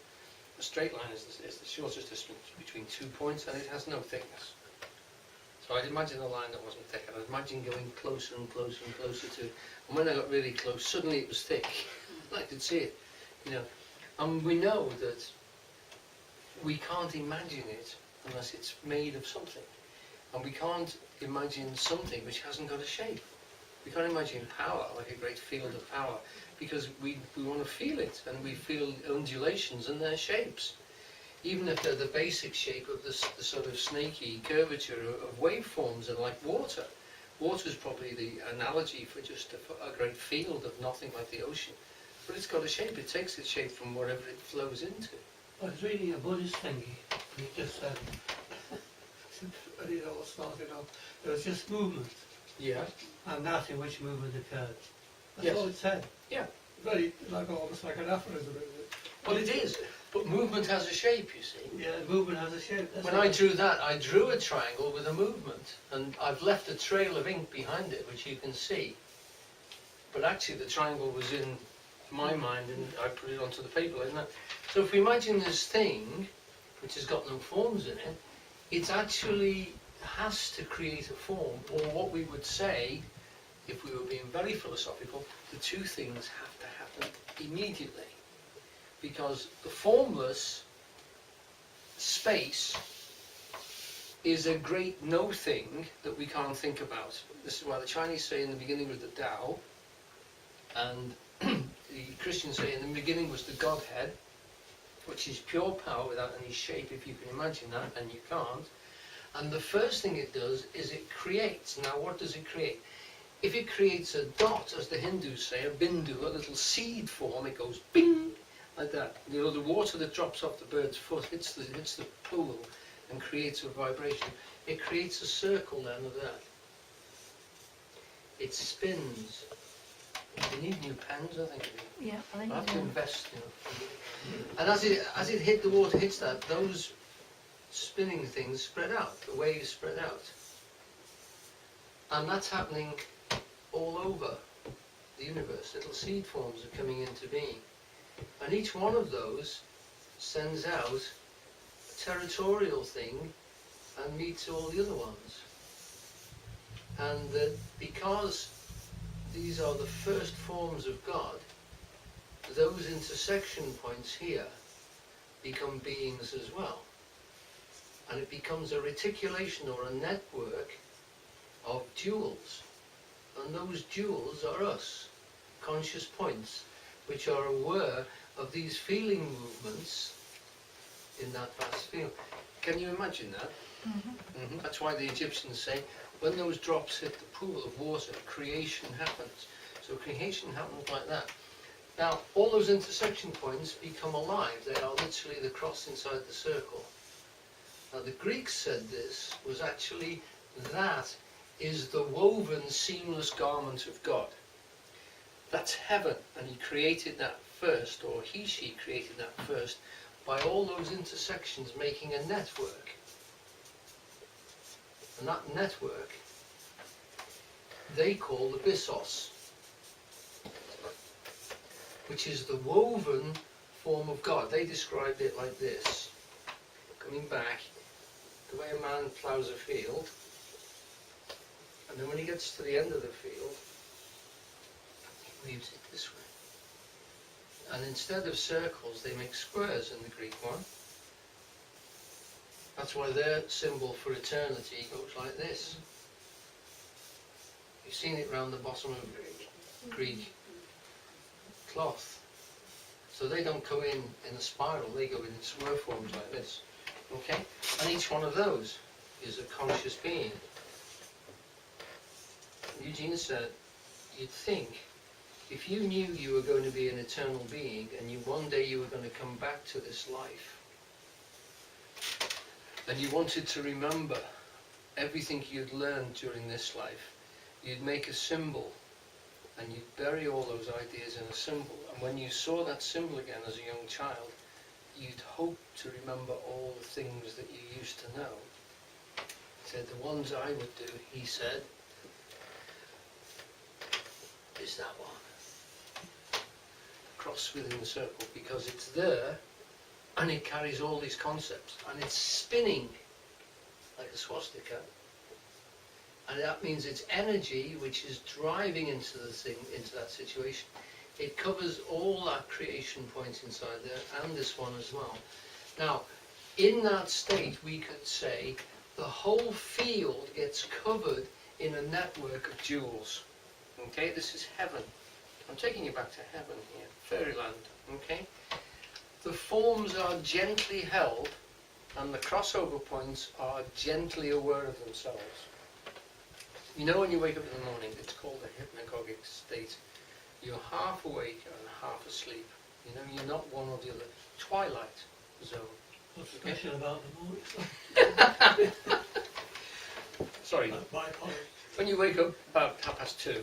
a straight line is the shortest distance between 2 points, and it has no thickness. So I'd imagine a line that wasn't thick, and I'd imagine going closer and closer and closer to it. And when I got really close, suddenly it was thick. I could see it, you know. And we know that we can't imagine it unless it's made of something. And we can't imagine something which hasn't got a shape. We can't imagine power, like a great field of power, because we want to feel it, and we feel undulations and their shapes. Even if they're the basic shape of the sort of snaky curvature of waveforms, and like water. Water is probably the analogy for just a great field of nothing like the ocean. But it's got a shape, it takes its shape from whatever it flows into. I was reading a Buddhist thingy, and it just said, and it all started off. There was just movement, Yeah. and that in which movement occurred. That's Yes. all it said. Yeah. Very, like almost like an aphorism. Isn't it? Well, it is. But movement has a shape, you see. Yeah, movement has a shape. That's When all. I drew that, I drew a triangle with a movement, and I've left a trail of ink behind it, which you can see. But actually, the triangle was in my mind, and I put it onto the paper like that. So if we imagine this thing, which has got no forms in it, it actually has to create a form, or what we would say, if we were being very philosophical, the two things have to happen immediately. Because the formless space is a great no thing that we can't think about. This is why the Chinese say in the beginning was the Tao, and the Christians say in the beginning was the Godhead, which is pure power without any shape, if you can imagine that, and you can't. And the first thing it does is it creates. Now what does it create? If it creates a dot, as the Hindus say, a bindu, a little seed form, it goes bing, like that. You know, the water that drops off the bird's foot hits the pool and creates a vibration. It creates a circle then of that. It spins. You need new pens, I think. Yeah, I I think have you to do. invest, you know. And as it hit the water, hits that, those spinning things spread out, the waves spread out. And that's happening all over the universe. Little seed forms are coming into being. And each one of those sends out a territorial thing and meets all the other ones. And that because these are the first forms of God, those intersection points here become beings as well. And it becomes a reticulation or a network of jewels. And those jewels are us, conscious points, which are aware of these feeling movements in that vast field. Can you imagine that? Mm-hmm. That's why the Egyptians say, when those drops hit the pool of water, creation happens. So creation happens like that. Now, all those intersection points become alive. They are literally the cross inside the circle. Now, the Greeks said this was actually, that is the woven, seamless garment of God. That's heaven, and he created that first, or he, she created that first, by all those intersections making a network. And that network, they call the byssos, which is the woven form of God. They described it like this. Coming back, the way a man ploughs a field, and then when he gets to the end of the field, he weaves it this way. And instead of circles, they make squares in the Greek one. That's why their symbol for eternity goes like this. You've seen it round the bottom of Greek cloth. So they don't go in a spiral, they go in square forms like this. Okay? And each one of those is a conscious being. Eugene said, you'd think, if you knew you were going to be an eternal being and one day you were going to come back to this life, and you wanted to remember everything you'd learned during this life, you'd make a symbol and you'd bury all those ideas in a symbol. And when you saw that symbol again as a young child, you'd hope to remember all the things that you used to know. He said, the ones I would do, he said, is that one. Cross within the circle, because it's there and it carries all these concepts and it's spinning like a swastika. And that means it's energy which is driving into the thing, into that situation. It covers all our creation points inside there and this one as well. Now, in that state, we could say the whole field gets covered in a network of jewels. Okay, this is heaven. I'm taking you back to heaven here, fairyland. Okay, the forms are gently held, and the crossover points are gently aware of themselves. You know, when you wake up in the morning, it's called a hypnagogic state. You're half awake and half asleep. You know, you're not one or the other. Twilight zone. What's special about the morning? sorry, My apologies. when you wake up about 2:30,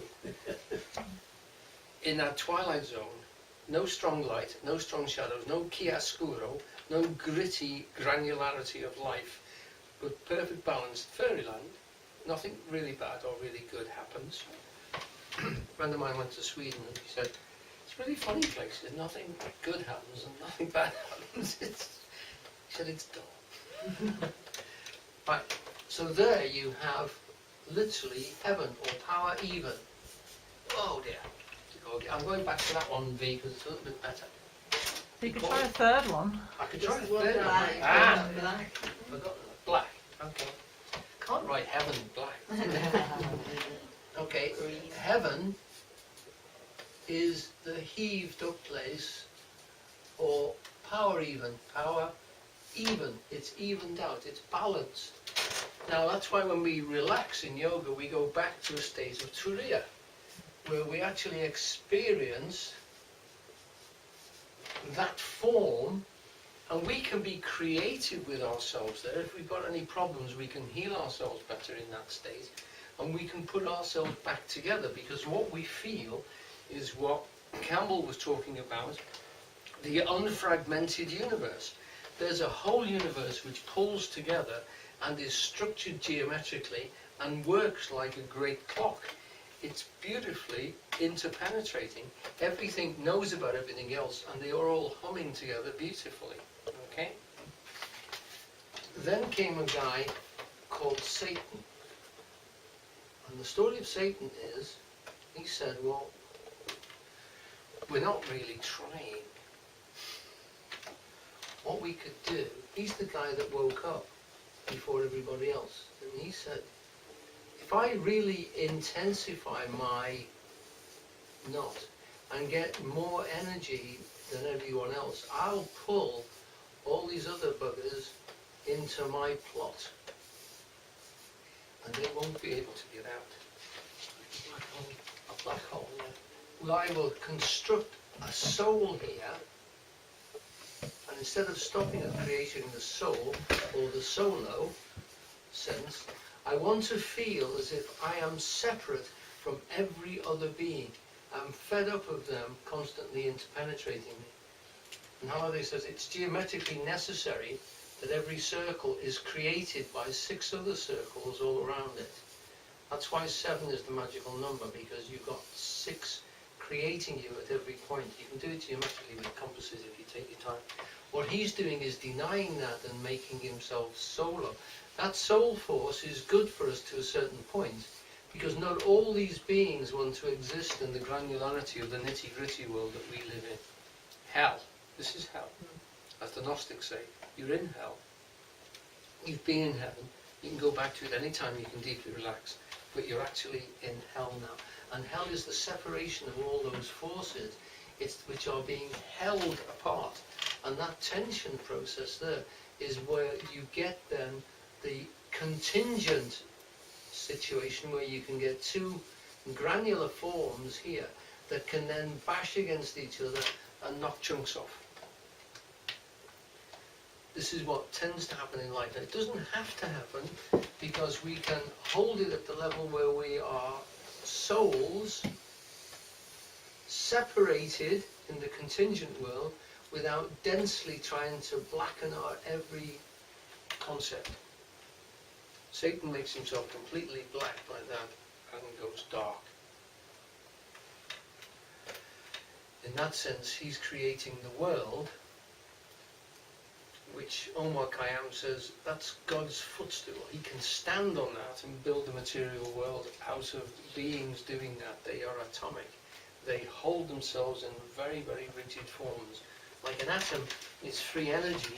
in that twilight zone, no strong light, no strong shadows, no chiaroscuro, no gritty granularity of life, but perfect balanced fairyland, nothing really bad or really good happens. A friend of mine went to Sweden and he said, it's a really funny place, nothing good happens and nothing bad happens. He said it's dull. Right, so there you have literally heaven or power even. Oh dear. Okay, I'm going back to that one, V, because it's a little bit better. You could try a third one. I could try the Just one third one. black, Ah, one black. forgotten. Black, okay. Can't write heaven black. Okay, heaven is the heaved up place, or power even, it's evened out, it's balanced. Now that's why when we relax in yoga, we go back to a state of turiya, where we actually experience that form, and we can be creative with ourselves there. If we've got any problems, we can heal ourselves better in that state, and we can put ourselves back together, because what we feel is what Campbell was talking about, the unfragmented universe. There's a whole universe which pulls together and is structured geometrically and works like a great clock. It's beautifully interpenetrating. Everything knows about everything else, and they are all humming together beautifully. Okay? Then came a guy called Satan. And the story of Satan is, he said, well, we're not really trying. What we could do, he's the guy that woke up before everybody else. And he said, if I really intensify my knot and get more energy than everyone else, I'll pull all these other buggers into my plot. And they won't be able to get out. A black hole, yeah. Well, I will construct a soul here, and instead of stopping at creating the soul, or the solo sense, I want to feel as if I am separate from every other being. I'm fed up of them constantly interpenetrating me. And Halliday says it's geometrically necessary that every circle is created by 6 other circles all around it. That's why 7 is the magical number, because you've got 6 creating you at every point. You can do it geometrically with compasses if you take your time. What he's doing is denying that and making himself solo. That soul force is good for us to a certain point, because not all these beings want to exist in the granularity of the nitty-gritty world that we live in. Hell. This is hell. As the Gnostics say, you're in hell. You've been in heaven. You can go back to it any time, you can deeply relax. But you're actually in hell now. And hell is the separation of all those forces which are being held apart. And that tension process there is where you get then the contingent situation, where you can get 2 granular forms here that can then bash against each other and knock chunks off. This is what tends to happen in life, and it doesn't have to happen, because we can hold it at the level where we are souls separated in the contingent world without densely trying to blacken out every concept. Satan makes himself completely black like that and goes dark. In that sense, he's creating the world, which Omar Khayyam says that's God's footstool. He can stand on that and build a material world out of beings doing that. They are atomic. They hold themselves in very, very rigid forms. Like an atom is free energy,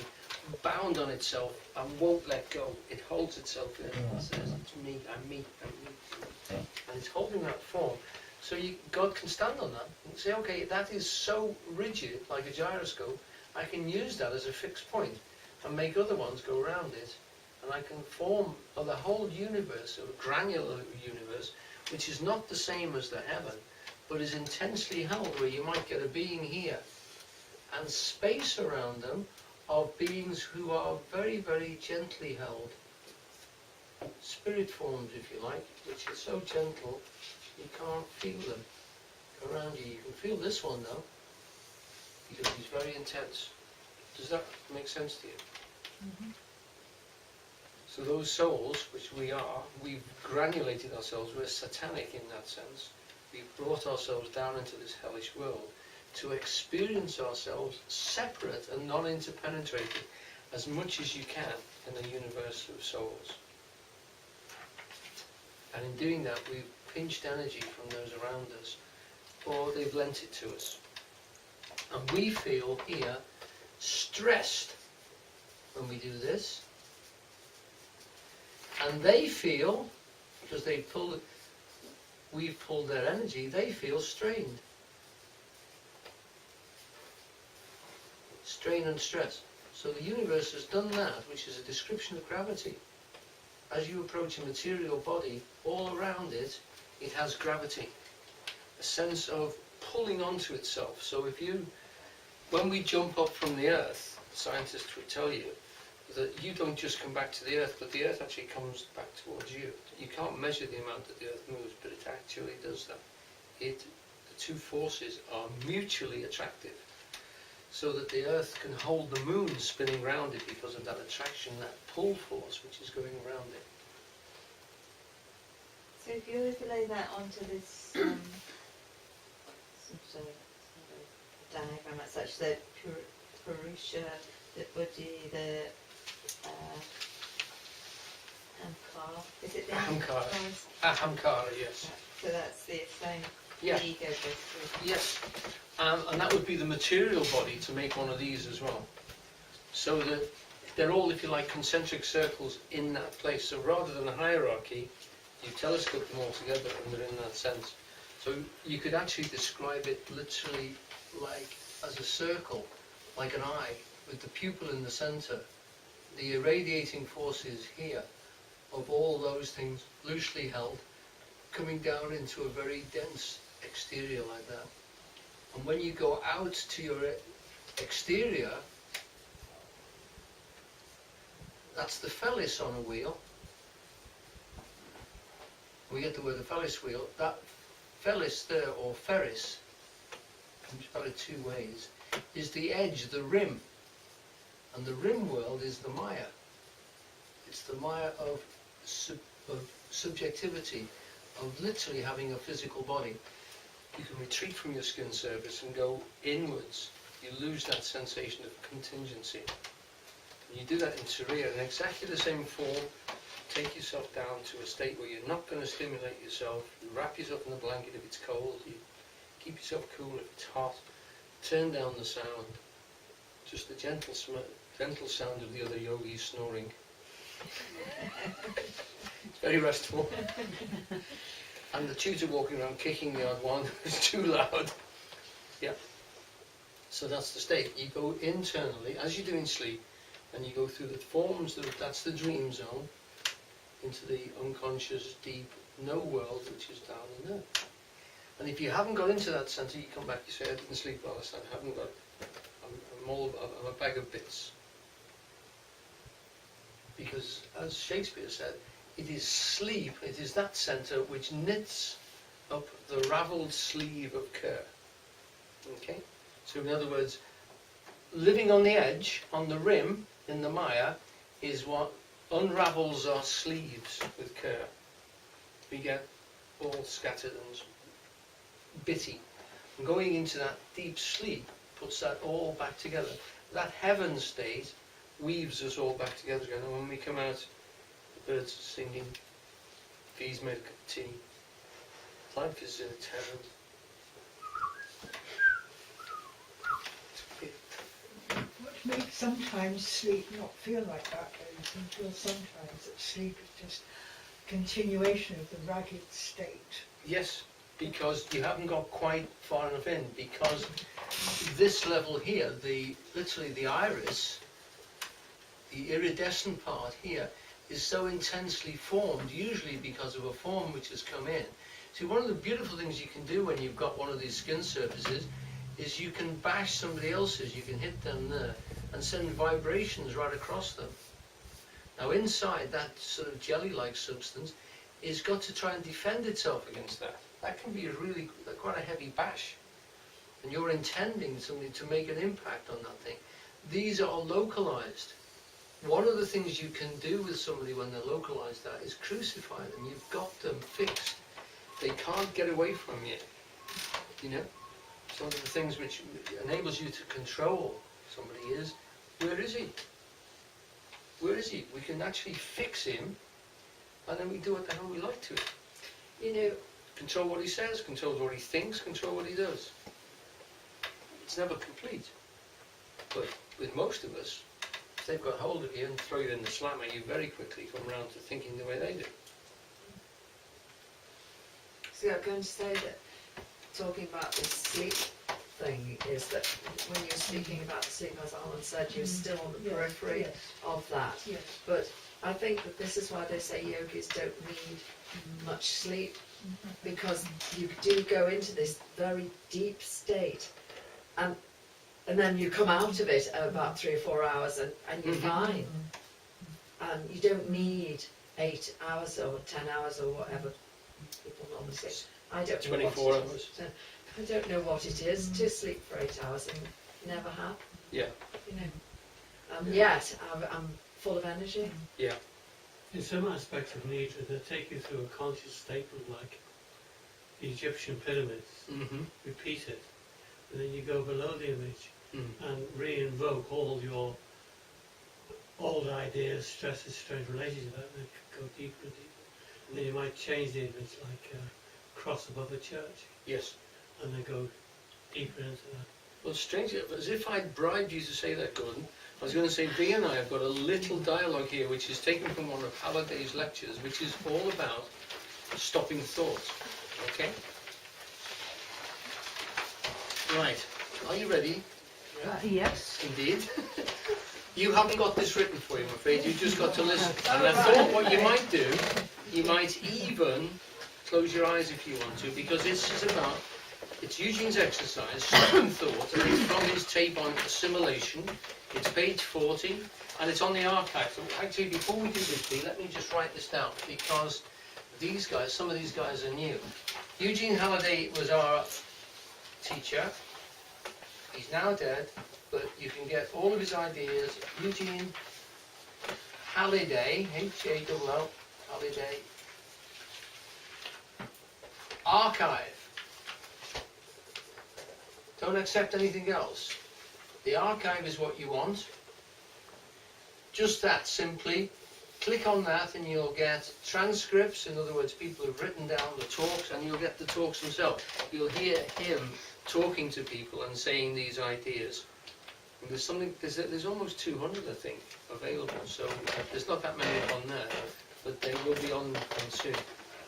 bound on itself and won't let go. It holds itself in and says, it's me, I'm me, I'm me. And it's holding that form. So God can stand on that and say, okay, that is so rigid, like a gyroscope, I can use that as a fixed point and make other ones go around it. And I can form the whole universe, a granular universe, which is not the same as the heaven, but is intensely held, where you might get a being here, and space around them of beings who are very, very gently held. spirit forms, if you like, which are so gentle you can't feel them around you. You can feel this one though, because he's very intense. Does that make sense to you? Mhm. So those souls, which we are, we've granulated ourselves, we're satanic in that sense. We've brought ourselves down into this hellish world to experience ourselves separate and non-interpenetrated as much as you can in the universe of souls. And in doing that, we've pinched energy from those around us, or they've lent it to us. And we feel here stressed when we do this. And they feel, because we've pulled their energy, they feel strained. Strain and stress. So the universe has done that, which is a description of gravity. As you approach a material body, all around it, it has gravity. A sense of pulling onto itself. So when we jump up from the Earth, scientists would tell you that you don't just come back to the Earth, but the Earth actually comes back towards you. You can't measure the amount that the Earth moves, but it actually does that. The two forces are mutually attractive, so that the Earth can hold the Moon spinning round it because of that attraction, that pull force which is going around it. So if you overlay that onto this some sort of diagram as such, the Purusha, the Buddhi, the Ahamkara, is it the Ahamkara. Ahamkara? Ahamkara, yes. So that's the same Yeah. ego goes through. Yes. And that would be the material body to make one of these as well. So that they're all, if you like, concentric circles in that place. So rather than a hierarchy, you telescope them all together and they're in that sense. So you could actually describe it literally like as a circle, like an eye, with the pupil in the center. The irradiating forces here of all those things loosely held, coming down into a very dense exterior like that. And when you go out to your exterior, that's the Felis on a wheel. We get the word the Felis wheel. That Felis there, or Ferris, you can spell it two ways, is the edge, the rim. And the rim world is the Maya. It's the Maya of subjectivity, of literally having a physical body. You can retreat from your skin surface and go inwards. You lose that sensation of contingency. And you do that in Turiya in exactly the same form. Take yourself down to a state where you're not going to stimulate yourself. You wrap yourself in a blanket if it's cold. You keep yourself cool if it's hot. Turn down the sound. Just the gentle sound of the other yogis snoring. It's very restful. And the tutor walking around kicking the odd one who's too loud. Yeah. So that's the state. You go internally, as you do in sleep, and you go through the forms, that's the dream zone, into the unconscious, deep no world, which is down in there. And if you haven't got into that centre, you come back, you say, I didn't sleep well last night, I haven't got it. I'm a bag of bits. Because, as Shakespeare said, it is sleep, it is that centre which knits up the ravelled sleeve of care. Okay? So in other words, living on the edge, on the rim, in the Maya, is what unravels our sleeves with care. We get all scattered and bitty. And going into that deep sleep puts that all back together. That heaven state weaves us all back together again. And when we come out, the birds are singing, bees made a cup of tea, life is in its heaven. What makes sometimes sleep not feel like that, though? You can feel sometimes that sleep is just continuation of the ragged state. Yes, because you haven't got quite far enough in, because this level here, literally the iris, the iridescent part here, is so intensely formed, usually because of a form which has come in. See, one of the beautiful things you can do when you've got one of these skin surfaces is you can bash somebody else's, you can hit them there, and send vibrations right across them. Now inside that sort of jelly-like substance is got to try and defend itself against that. That can be a really quite a heavy bash. And you're intending something to make an impact on that thing. These are localized. One of the things you can do with somebody when they're localized that is crucify them. You've got them fixed. They can't get away from you. You know? It's one of the things which enables you to control somebody is, where is he? Where is he? We can actually fix him, and then we do what the hell we like to him. You know, Control what he says, control what he thinks, control what he does. It's never complete. But with most of us, if they've got hold of you and throw you in the slammer, you very quickly come around to thinking the way they do. see, I'm going to say that talking about this sleep thing is that when you're speaking about the sleep, as Alan said, you're still on the Yes, periphery yes, of that. yes. But I think that this is why they say yogis don't need much sleep, because you do go into this very deep state, and then you come out of it about 3 or 4 hours and you're fine. And you don't need 8 hours or 10 hours or whatever people normally say. I don't know 24 what it is. hours. So, I don't know what it is to sleep for 8 hours and never have, Yeah, you know. And yet I'm full of energy. yeah. In some aspects of Nidra, they take you through a conscious statement like the Egyptian pyramids. Mm-hmm. Repeat it, and then you go below the image Mm. and re-invoke all your old ideas, stresses, strains related to that, and then go deeper and deeper. And then you might change the image, like a cross above a church, Yes. and then go deeper into that. Well, strangely, as if I'd bribed you to say that, Gordon, I was going to say, Bea and I have got a little dialogue here which is taken from one of Halliday's lectures, which is all about stopping thought. Okay? Right. Are you ready? Yes. Indeed. You haven't got this written for you, I'm afraid. You've just got to listen. And I thought what you might do, you might even close your eyes if you want to, because this is about, it's Eugene's exercise, stopping thought, and it's from his tape on assimilation. It's page 40, and it's on the archive. So actually, before we do this, Bea, let me just write this down, because these guys, some of these guys are new. Eugene Halliday was our teacher. He's now dead, but you can get all of his ideas. Eugene Halliday, H-A-L-L, Halliday. Archive. Don't accept anything else. The archive is what you want. Just that, simply. Click on that and you'll get transcripts, in other words, people have written down the talks, and you'll get the talks themselves. You'll hear him talking to people and saying these ideas. And there's something, there's almost 200, I think, available, so there's not that many on there, but they will be on soon.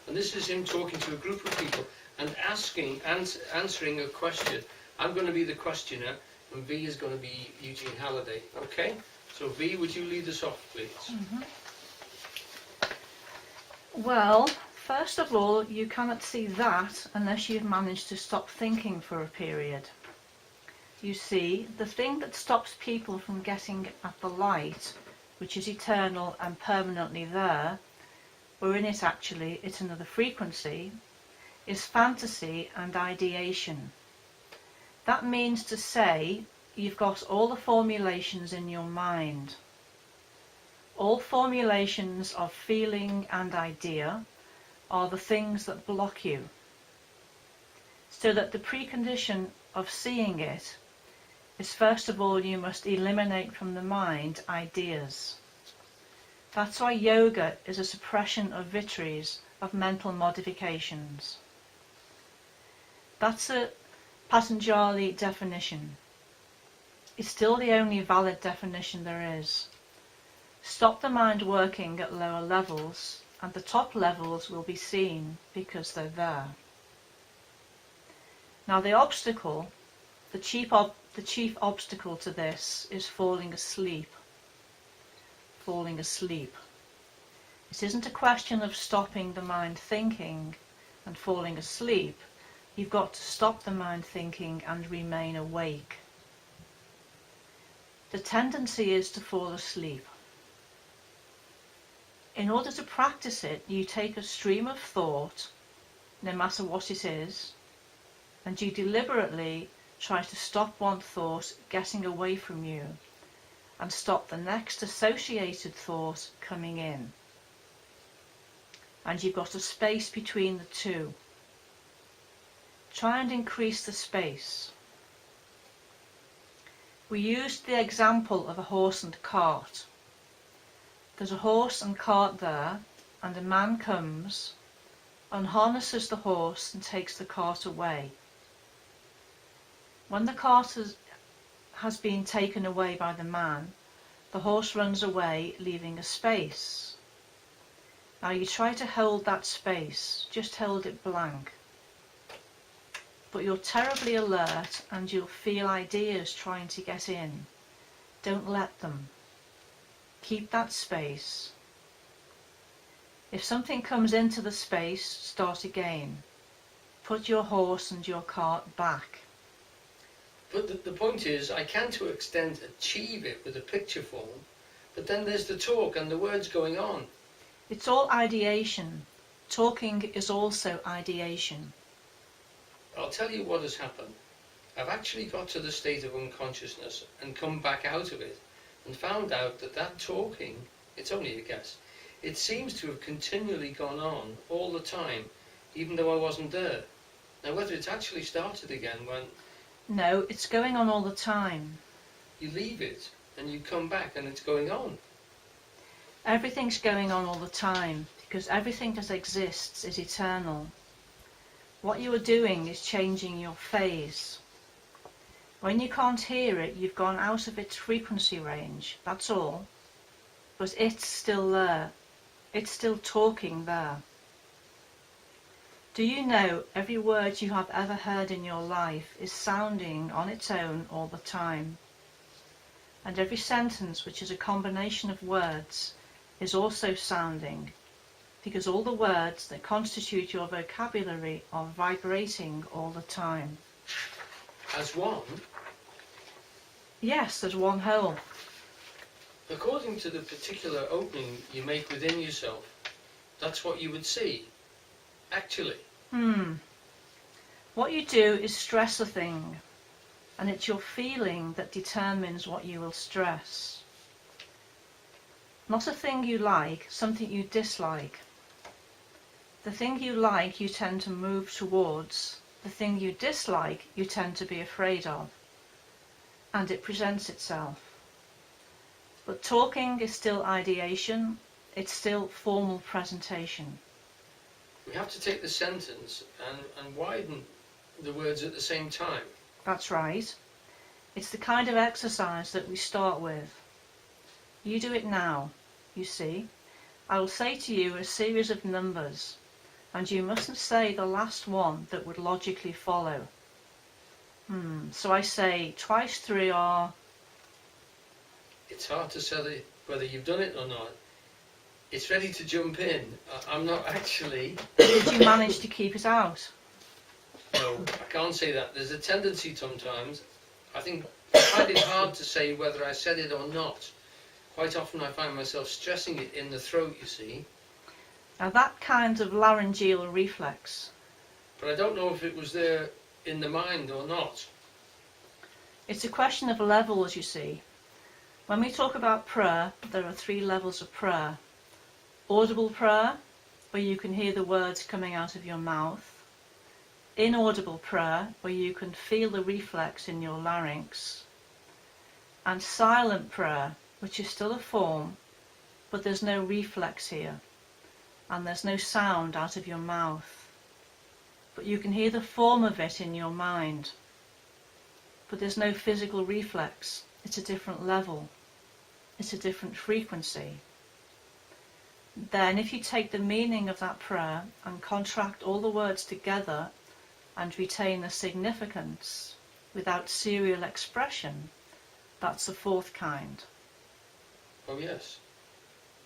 And this is him talking to a group of people and answering a question. I'm going to be the questioner, and V is going to be Eugene Halliday. Okay? So V, would you lead us off, please? Well, first of all, you cannot see that unless you've managed to stop thinking for a period. You see, the thing that stops people from getting at the light, which is eternal and permanently there, or in it actually, it's another frequency, is fantasy and ideation. That means to say, you've got all the formulations in your mind. All formulations of feeling and idea are the things that block you. So that the precondition of seeing it is, first of all, you must eliminate from the mind ideas. That's why yoga is a suppression of victories, of mental modifications. That's a Patanjali definition. It's still the only valid definition there is. Stop the mind working at lower levels, and the top levels will be seen because they're there. Now the obstacle, the chief obstacle to this is falling asleep. Falling asleep. It isn't a question of stopping the mind thinking and falling asleep. You've got to stop the mind thinking and remain awake. The tendency is to fall asleep. In order to practice it, you take a stream of thought, no matter what it is, and you deliberately try to stop one thought getting away from you and stop the next associated thought coming in. And you've got a space between the two. Try and increase the space. We used the example of a horse and cart. There's a horse and cart there, and a man comes, unharnesses the horse and takes the cart away. When the cart has been taken away by the man, the horse runs away, leaving a space. Now you try to hold that space, just hold it blank. But you're terribly alert and you'll feel ideas trying to get in. Don't let them. Keep that space. If something comes into the space, start again. Put your horse and your cart back. But the point is, I can to an extent achieve it with a picture form, but then there's the talk and the words going on. It's all ideation. Talking is also ideation. I'll tell you what has happened. I've actually got to the state of unconsciousness and come back out of it and found out that that talking, it's only a guess, it seems to have continually gone on all the time, even though I wasn't there. Now whether it's actually started again when No, it's going on all the time. you leave it and you come back and it's going on. Everything's going on all the time because everything that exists is eternal. What you are doing is changing your phase. When you can't hear it, you've gone out of its frequency range, that's all. But it's still there. It's still talking there. Do you know every word you have ever heard in your life is sounding on its own all the time? And every sentence, which is a combination of words, is also sounding, because all the words that constitute your vocabulary are vibrating all the time. As one, Yes, as one whole. according to the particular opening you make within yourself, that's what you would see, actually. What you do is stress a thing, and it's your feeling that determines what you will stress. Not a thing you like, something you dislike. The thing you like you tend to move towards, the thing you dislike you tend to be afraid of, and it presents itself. But talking is still ideation, it's still formal presentation. We have to take the sentence and widen the words at the same time. That's right. It's the kind of exercise that we start with. You do it now, you see. I will say to you a series of numbers, and you mustn't say the last one that would logically follow. So I say twice 3 are... It's hard to say whether you've done it or not. It's ready to jump in. I'm not actually... Did you manage to keep it out? No, I can't say that. There's a tendency sometimes. I find it hard to say whether I said it or not. Quite often I find myself stressing it in the throat, you see. Now that kind of laryngeal reflex, But I don't know if it was there in the mind or not. it's a question of levels, you see. When we talk about prayer, there are 3 levels of prayer. Audible prayer, where you can hear the words coming out of your mouth. Inaudible prayer, where you can feel the reflex in your larynx. And silent prayer, which is still a form, but there's no reflex here, and there's no sound out of your mouth. But you can hear the form of it in your mind. But there's no physical reflex. It's a different level. It's a different frequency. Then if you take the meaning of that prayer and contract all the words together and retain the significance without serial expression, that's the 4th kind. Oh yes.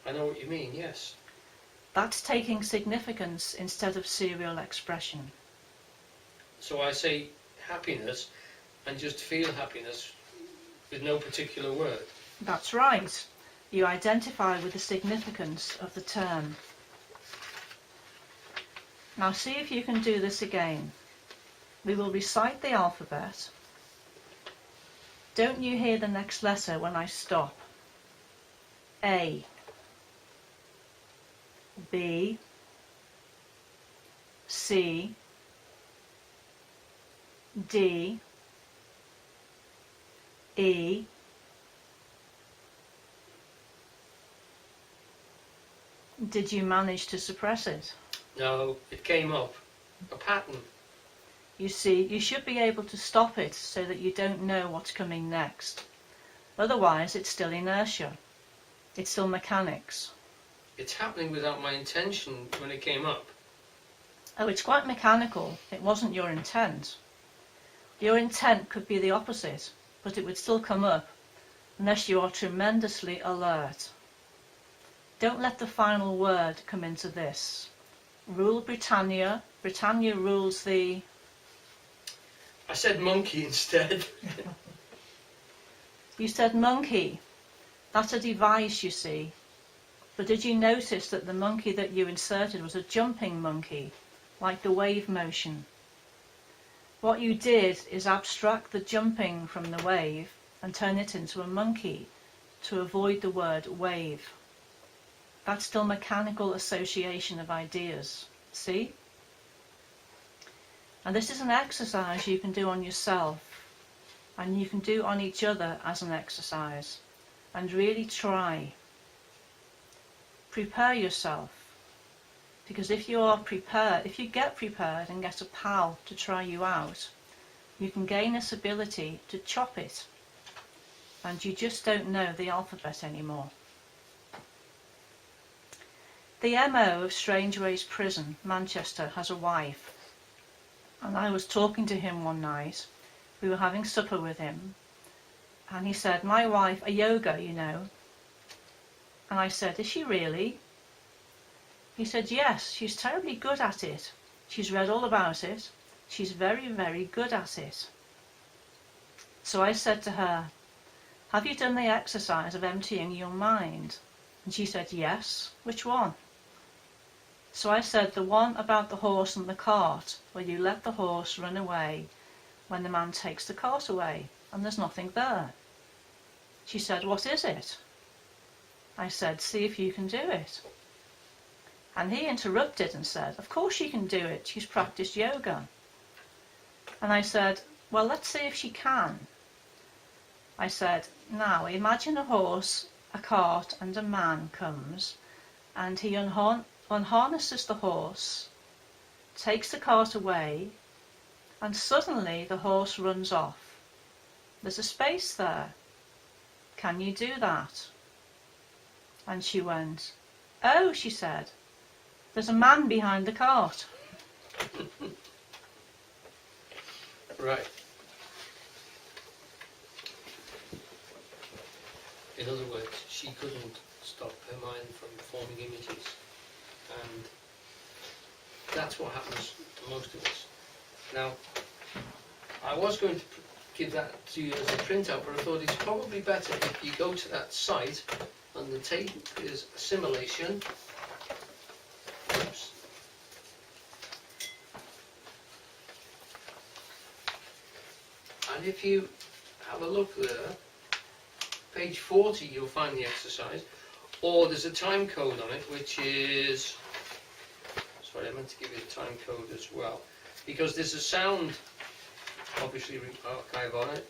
I know what you mean, yes. That's taking significance instead of serial expression. So I say happiness and just feel happiness with no particular word. That's right. you identify with the significance of the term. Now see if you can do this again. We will recite the alphabet. Don't you hear the next letter when I stop? A, B, C, D, E, did you manage to suppress it? No, it came up. A pattern. You see, you should be able to stop it so that you don't know what's coming next. Otherwise, it's still inertia. It's still mechanics. It's happening without my intention when it came up. Oh, it's quite mechanical. It wasn't your intent. Your intent could be the opposite, but it would still come up unless you are tremendously alert. Don't let the final word come into this. Rule Britannia. Britannia rules the... I said monkey instead. You said monkey. That's a device, you see. But did you notice that the monkey that you inserted was a jumping monkey, like the wave motion? What you did is abstract the jumping from the wave and turn it into a monkey to avoid the word wave. That's still mechanical association of ideas. See? And this is an exercise you can do on yourself, and you can do on each other as an exercise, and really try. Prepare yourself, because if you are prepared, if you get prepared and get a pal to try you out, you can gain this ability to chop it, and you just don't know the alphabet anymore. The MO of Strangeways Prison, Manchester, has a wife, and I was talking to him one night. We were having supper with him, and he said, my wife, a yoga, you know. And I said, is she really? He said, yes, she's terribly good at it. She's read all about it. She's very, very good at it. So I said to her, have you done the exercise of emptying your mind? And she said, yes. Which one? So I said, the one about the horse and the cart, where you let the horse run away when the man takes the cart away, and there's nothing there. She said, what is it? I said, see if you can do it. And he interrupted and said, of course she can do it, she's practiced yoga. And I said, well, let's see if she can. I said, now imagine a horse, a cart and a man comes, and he unharnesses the horse, takes the cart away, and suddenly the horse runs off. There's a space there. Can you do that? And she went, oh, she said, there's a man behind the cart. Right. In other words, she couldn't stop her mind from forming images. And that's what happens to most of us. Now, I was going to give that to you as a printout, but I thought it's probably better if you go to that site and the tape is assimilation. Oops. And if you have a look there, page 40, you'll find the exercise, or there's a time code on it, which is, sorry, I meant to give you the time code as well, because there's a sound, obviously, archive on it.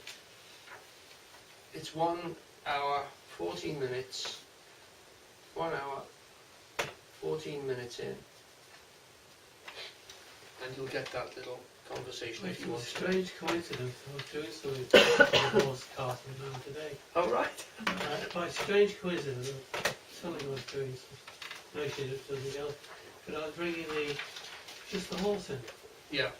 It's 1 hour, 14 minutes, 1 hour, 14 minutes in, and you'll get that little conversation if It's you a want to. strange coincidence. I was doing something with the horse cart in the room today. Oh, right. By strange coincidence, something was doing something else. But I was bringing just the horse in, Yeah,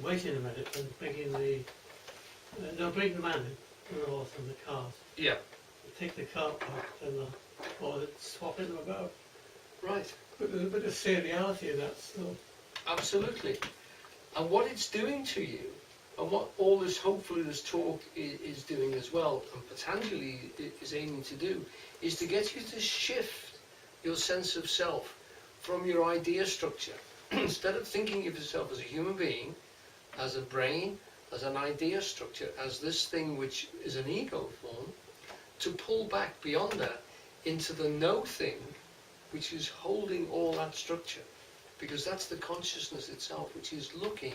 waiting a minute and bringing bring the man in, the horse and the cart. yeah, Take the cart back and or swapping them about. right. But there's a bit of seriality in that still. Absolutely. And what it's doing to you And what all this, hopefully this talk is doing as well, and Patanjali is aiming to do, is to get you to shift your sense of self from your idea structure. Instead of thinking of yourself as a human being, as a brain, as an idea structure, as this thing which is an ego form, to pull back beyond that into the no thing, which is holding all that structure. Because that's the consciousness itself, which is looking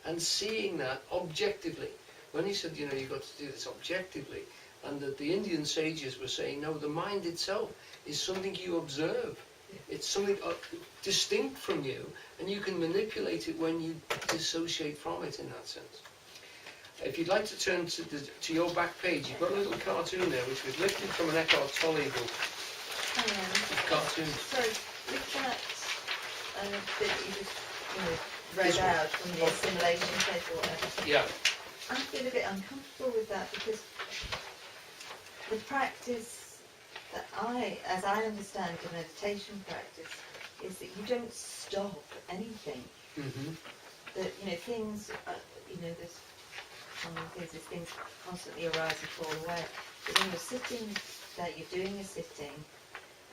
and seeing that objectively. When he said, you know, you've got to do this objectively, and that the Indian sages were saying, no, the mind itself is something you observe. It's something distinct from you, and you can manipulate it when you dissociate from it in that sense. If you'd like to turn to your back page, you've got a little cartoon there, which was lifted from an Eckhart Tolle book. Cartoon. So, with that bit that you just read out from the assimilation case or whatever, Yeah. I feel a bit uncomfortable with that because the practice that as I understand the meditation practice, is that you don't stop anything. Mm-hmm. That, things, there's one of the things is things constantly arise and fall away. But when you're sitting, that you're doing a sitting,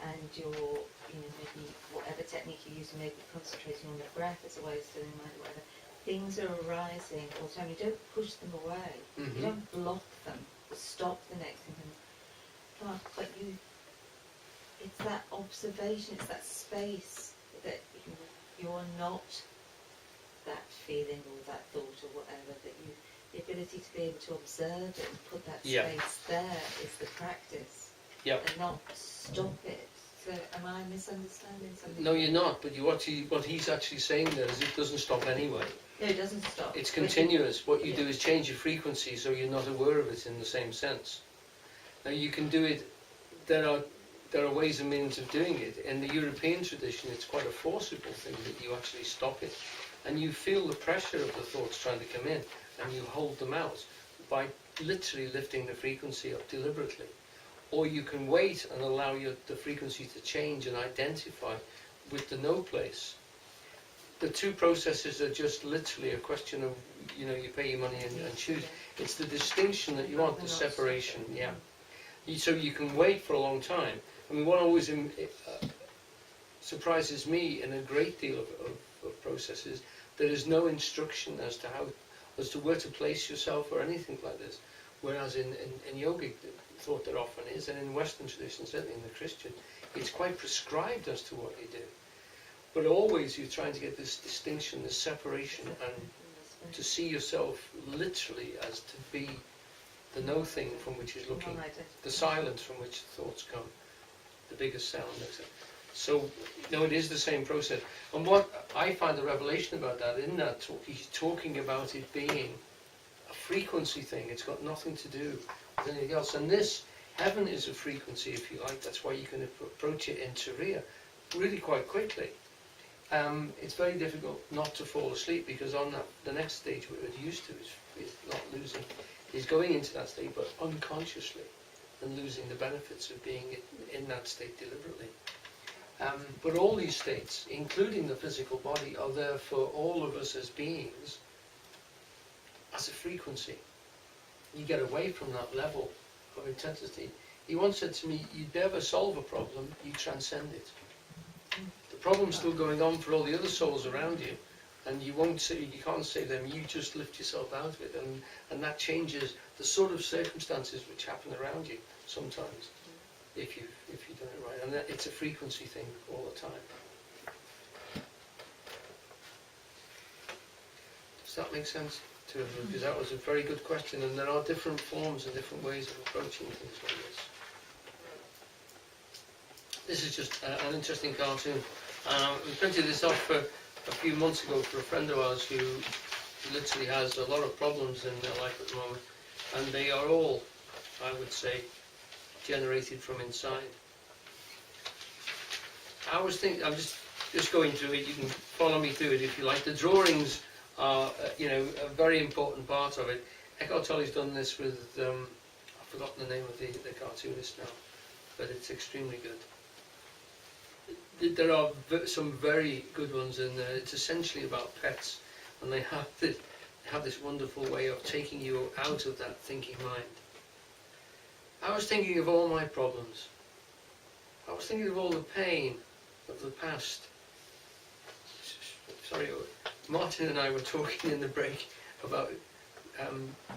and you're, maybe whatever technique you're using, maybe concentrating on the breath as a way of stilling the mind, or whatever, things are arising all the time. You don't push them away. Mm-hmm. You don't block them, or stop the next thing. But it's that observation, it's that space that you're not that feeling or that thought or whatever, that the ability to be able to observe it and put that Yeah. space there is the practice. Yeah. And not stop it. So am I misunderstanding something? No, you're not, but what he's actually saying there is it doesn't stop anyway. No, it doesn't stop. It's But you- continuous. What you Yeah. do is change your frequency so you're not aware of it in the same sense. Now you can do it, there are ways and means of doing it. In the European tradition, it's quite a forcible thing that you actually stop it. And you feel the pressure of the thoughts trying to come in, and you hold them out by literally lifting the frequency up deliberately. Or you can wait and allow the frequency to change and identify with the no place. The two processes are just literally a question of, you pay your money and choose. It's the distinction that you want, the separation, yeah. So you can wait for a long time. I mean, what always surprises me in a great deal of processes, there is no instruction as to where to place yourself or anything like this. Whereas in yogic thought there often is, and in Western tradition, certainly in the Christian, it's quite prescribed as to what you do. But always you're trying to get this distinction, this separation, and to see yourself literally as to be the no thing from which is looking, the silence from which thoughts come, the biggest sound, etc. So, no, it is the same process. And what I find the revelation about that, in that talk, he's talking about it being a frequency thing. It's got nothing to do with anything else. And this, heaven is a frequency, if you like. That's why you can approach it in Turiya really quite quickly. It's very difficult not to fall asleep, because on the next stage what we're used to is not losing, is going into that state, but unconsciously, and losing the benefits of being in that state deliberately. But all these states, including the physical body, are there for all of us as beings as a frequency. You get away from that level of intensity. He once said to me, you never solve a problem, you transcend it. The problem's still going on for all the other souls around you, and you can't say them, you just lift yourself out of it, and that changes the sort of circumstances which happen around you sometimes, if you've done it right. And it's a frequency thing all the time. Does that make sense to everyone? Because that was a very good question, and there are different forms and different ways of approaching things like this. This is just an interesting cartoon. We printed this off a few months ago for a friend of ours who literally has a lot of problems in their life at the moment, and they are all, I would say, generated from inside. I was thinking, I'm just going through it. You can follow me through it if you like. The drawings are, a very important part of it. Eckhart Tolle's done this with, I've forgotten the name of the cartoonist now, but it's extremely good. There are some very good ones in there. It's essentially about pets, and they have have this wonderful way of taking you out of that thinking mind. I was thinking of all my problems. I was thinking of all the pain of the past. Sorry, Martin and I were talking in the break about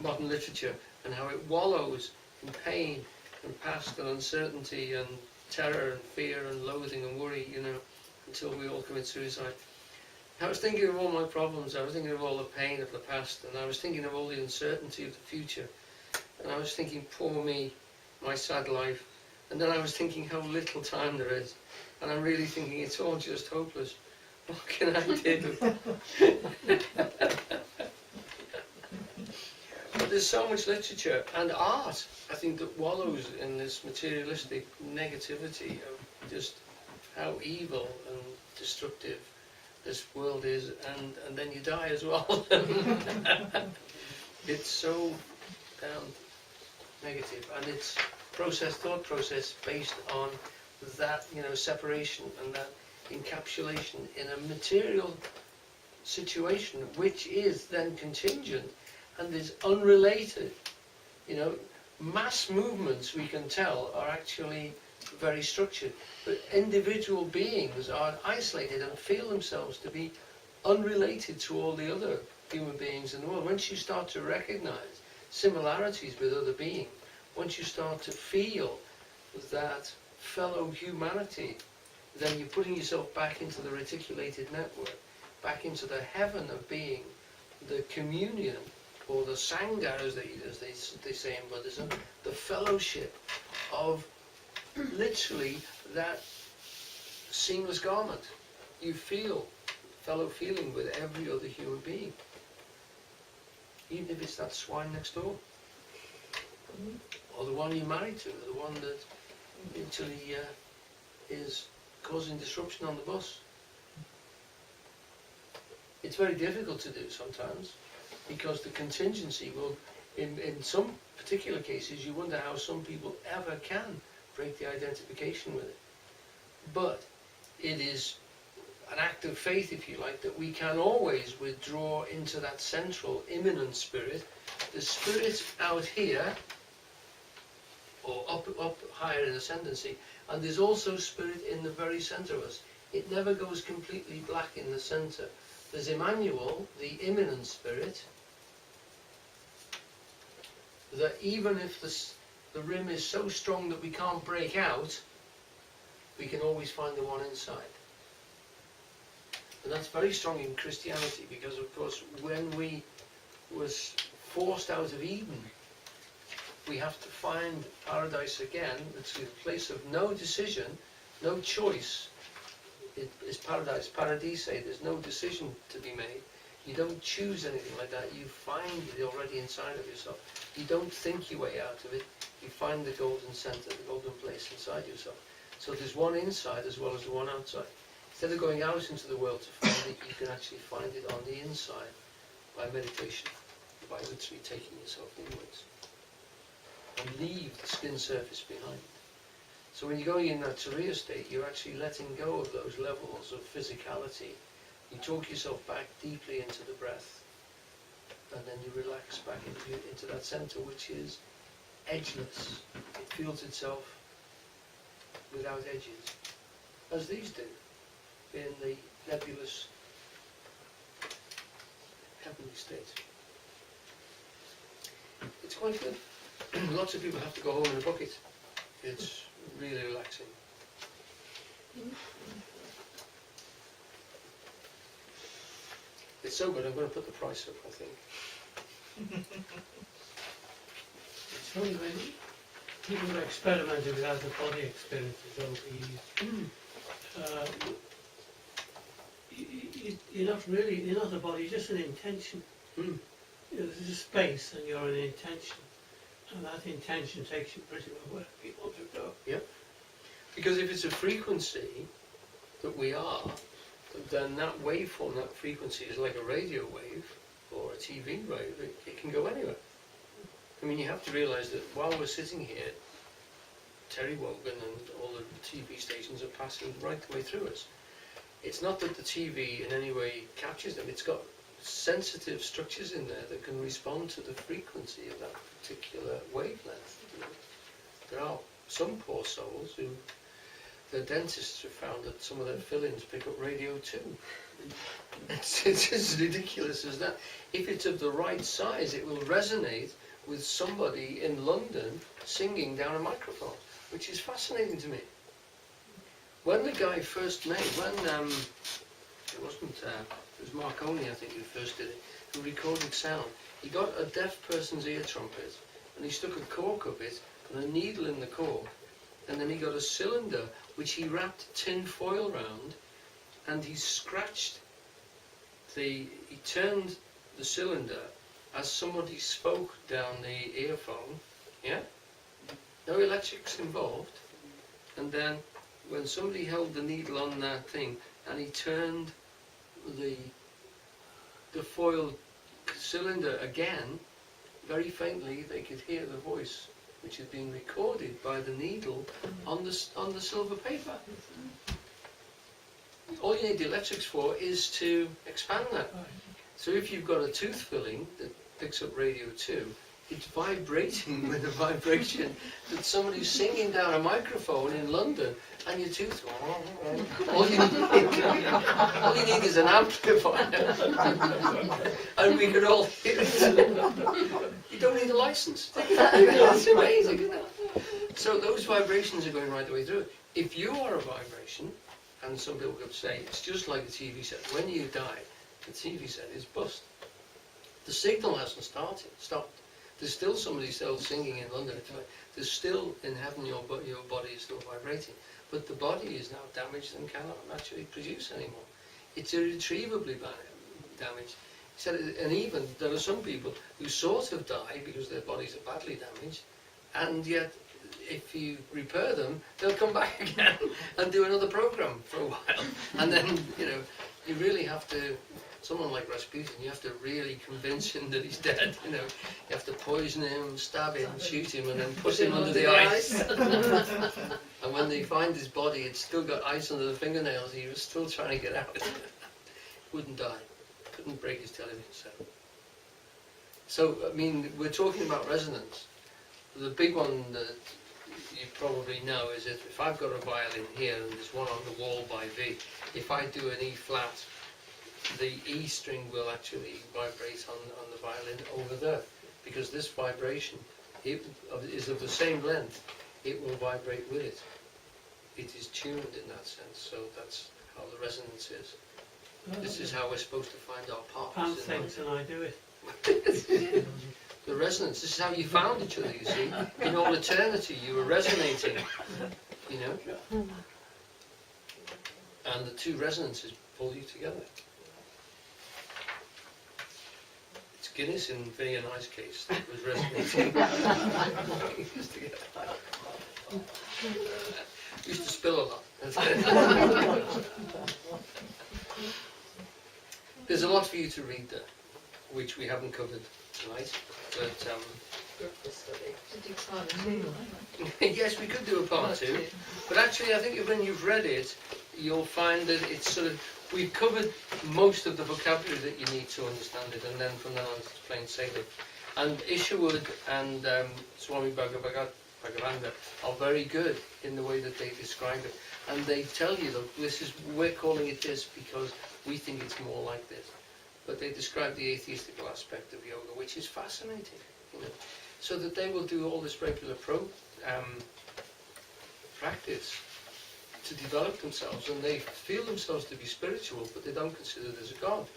modern literature and how it wallows in pain and past and uncertainty and terror and fear and loathing and worry, you know, until we all commit suicide. I was thinking of all my problems, I was thinking of all the pain of the past, and I was thinking of all the uncertainty of the future, and I was thinking, poor me, my sad life, and then I was thinking how little time there is, and I'm really thinking it's all just hopeless. What can I do? But there's so much literature and art, I think, that wallows in this materialistic negativity of just how evil and destructive this world is, and then you die as well. It's so negative, and it's thought process based on that, you know, separation and that encapsulation in a material situation which is then contingent and is unrelated. You know, mass movements, we can tell, are actually very structured, but individual beings are isolated and feel themselves to be unrelated to all the other human beings in the world. Once you start to recognize similarities with other beings, once you start to feel that fellow humanity, then you're putting yourself back into the reticulated network, back into the heaven of being, the communion, or the sangha, as they say in Buddhism, the fellowship of literally that seamless garment. You feel fellow feeling with every other human being, even if it's that swine next door, or the one you're married to, or the one that literally is causing disruption on the bus. It's very difficult to do sometimes, because the contingency will, in some particular cases, you wonder how some people ever can break the identification with it. But it is an act of faith, if you like, that we can always withdraw into that central immanent spirit, the spirit out here, or up higher in ascendancy, and there's also spirit in the very center of us. It never goes completely black in the center. There's Emmanuel, the immanent spirit, that even if the rim is so strong that we can't break out, we can always find the one inside. And that's very strong in Christianity, because of course when we was forced out of Eden, we have to find paradise again. It's a place of no decision, no choice. It is paradise, paradise, there's no decision to be made. You don't choose anything like that, you find it already inside of yourself. You don't think your way out of it, you find the golden center, the golden place inside yourself. So there's one inside as well as the one outside. Instead of going out into the world to find it, you can actually find it on the inside by meditation, by literally taking yourself inwards and leave the skin surface behind. So when you're going in that Turiya state, you're actually letting go of those levels of physicality. You talk yourself back deeply into the breath, and then you relax back into that center, which is edgeless. It feels itself without edges, as these do in the nebulous heavenly state. It's quite good. Lots of people have to go home in a bucket. It's really relaxing. It's so good, I'm going to put the price up, I think. It's funny when people have experimented with out-of-body experiences over the years. You're not a body, you're just an intention. Mm. You know, there's a space and you're an intention. And that intention takes you pretty well where you want to go. Because if it's a frequency that we are, then that waveform, that frequency is like a radio wave or a TV wave. It can go anywhere. I mean, you have to realise that while we're sitting here, Terry Wogan and all the TV stations are passing right the way through us. It's not that the TV in any way captures them. It's got sensitive structures in there that can respond to the frequency of that particular wavelength. You know. There are some poor souls who, the dentists have found that some of their fillings pick up radio too. It's as ridiculous as that. If it's of the right size, it will resonate with somebody in London singing down a microphone, which is fascinating to me. When the guy first made, it was Marconi, I think, who first did it, who recorded sound. He got a deaf person's ear trumpet, and he stuck a cork up it, and a needle in the cork, and then he got a cylinder, which he wrapped tin foil round, and he turned the cylinder as somebody spoke down the earphone, yeah? No electrics involved. And then when somebody held the needle on that thing and he turned the foil cylinder again, very faintly they could hear the voice which had been recorded by the needle on the silver paper. All you need the electrics for is to expand that. So if you've got a tooth filling that picks up radio too, it's vibrating with a vibration that somebody's singing down a microphone in London, and your tooth. All you need is an amplifier, and we could all hear it. You don't need a license. It's amazing, isn't it? So those vibrations are going right the way through. If you are a vibration, and some people could say it's just like a TV set. When you die, the TV set is bust. The signal hasn't stopped. There's still somebody still singing in London. There's still in heaven your body is still vibrating, but the body is now damaged and cannot actually produce anymore. It's irretrievably damaged. He said, and even there are some people who sort of die because their bodies are badly damaged, and yet if you repair them, they'll come back again and do another program for a while. And then, you really have to, someone like Rasputin, you have to really convince him that he's dead, You have to poison him, stab him, shoot him, and then put him under the ice. And when they find his body, it's still got ice under the fingernails, he was still trying to get out. Wouldn't die. Couldn't break his television set. So, I mean, we're talking about resonance. The big one that you probably know is that if I've got a violin here and there's one on the wall by V, if I do an E flat, the E string will actually vibrate on the violin over there, because this vibration is of the same length. It will vibrate with it. It is tuned in that sense, so that's how the resonance is. This is how we're supposed to find our parts. Pam thinks and I do it. The resonance, this is how you found each other, you see. In all eternity you were resonating, And the two resonances pull you together. It's Guinness in Vinny and I's case that was resonating. Used to spill a lot. There's a lot for you to read there, which we haven't covered tonight, but yes, we could do a part two, but actually I think when you've read it, you'll find that it's sort of, we've covered most of the vocabulary that you need to understand it, and then from then on it's plain sailing. And Isherwood and Swami Bhagavananda are very good in the way that they describe it, and they tell you that we're calling it this because we think it's more like this. But they describe the atheistical aspect of yoga, which is fascinating, So that they will do all this regular practice to develop themselves, and they feel themselves to be spiritual, but they don't consider there's a God.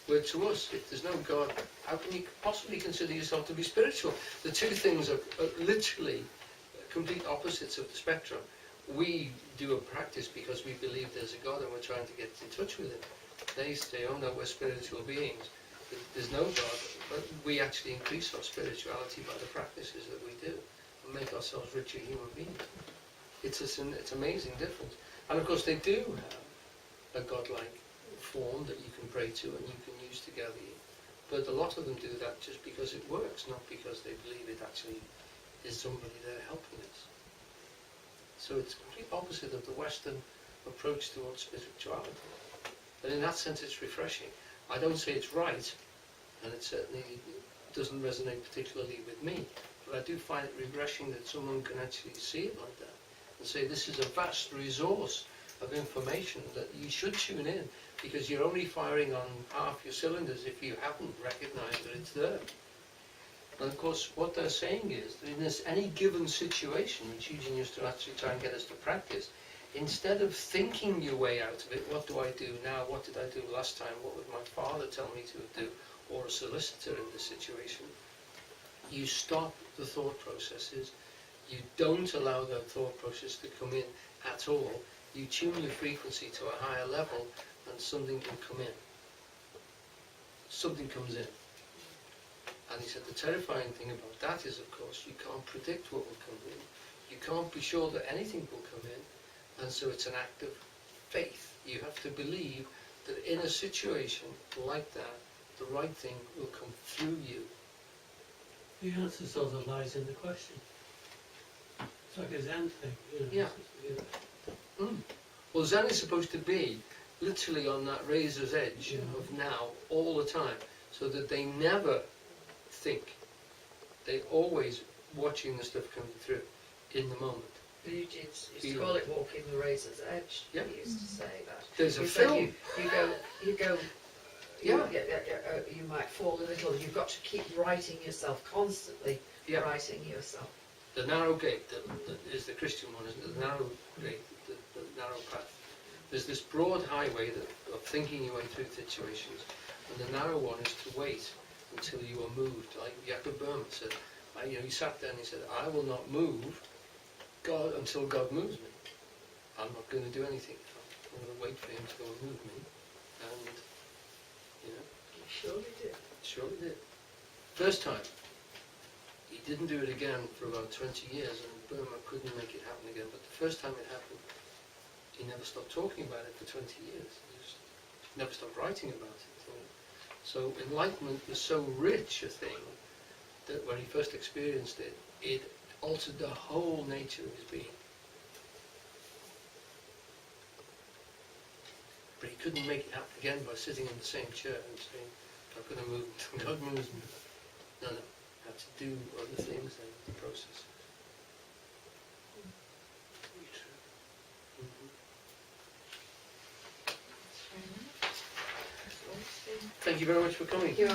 Where to us, if there's no God, how can you possibly consider yourself to be spiritual? The two things are literally complete opposites of the spectrum. We do a practice because we believe there's a God and we're trying to get in touch with Him. They say, oh no, we're spiritual beings. There's no God, but we actually increase our spirituality by the practices that we do and make ourselves richer human beings. It's amazing difference. And of course they do have a godlike form that you can pray to and you can use to gather you. But a lot of them do that just because it works, not because they believe it actually is somebody there helping us. So it's the complete opposite of the Western approach towards spirituality. But in that sense it's refreshing. I don't say it's right, and it certainly doesn't resonate particularly with me, but I do find it refreshing that someone can actually see it like that and say this is a vast resource of information that you should tune in, because you're only firing on half your cylinders if you haven't recognised that it's there. And of course what they're saying is that in this any given situation, which Eugene used to actually try and get us to practice, instead of thinking your way out of it, what do I do now, what did I do last time, what would my father tell me to do, or a solicitor in this situation, you stop the thought processes, you don't allow the thought process to come in at all, you tune your frequency to a higher level and something can come in. Something comes in. And he said the terrifying thing about that is, of course, you can't predict what will come in. You can't be sure that anything will come in, and so it's an act of faith. You have to believe that in a situation like that, the right thing will come through you. The answer sort of lies in the question. It's like a Zen thing, you know. Yeah. You know. Well, Zen is supposed to be literally on that razor's edge Yeah. of now all the time, so that they never think. They're always watching the stuff coming through in the moment. Eugene's used to call it walking the razor's edge. Yeah. He used to say that. There's a He said film. you go, Yeah. you might fall a little. You've got to keep writing yourself constantly, Yeah. writing yourself. The narrow gate that is the Christian one, isn't it? The narrow gate, the narrow path. There's this broad highway of thinking your way through situations, and the narrow one is to wait until you are moved. Like Jacob Berman said, he sat there and he said, I will not move God until God moves me. I'm not going to do anything. I'm going to wait for him to go and move me. And, He surely did. surely did. First time. He didn't do it again for about 20 years, and Burma couldn't make it happen again. But the first time it happened, he never stopped talking about it for 20 years. He just never stopped writing about it. So enlightenment was so rich a thing that when he first experienced it, it altered the whole nature of his being. But he couldn't make it happen again by sitting in the same chair and saying, I'm going to move until God moves me. No. Had to do other things in the process. Very true. That's very nice. That's always been- Thank you very much for coming. You are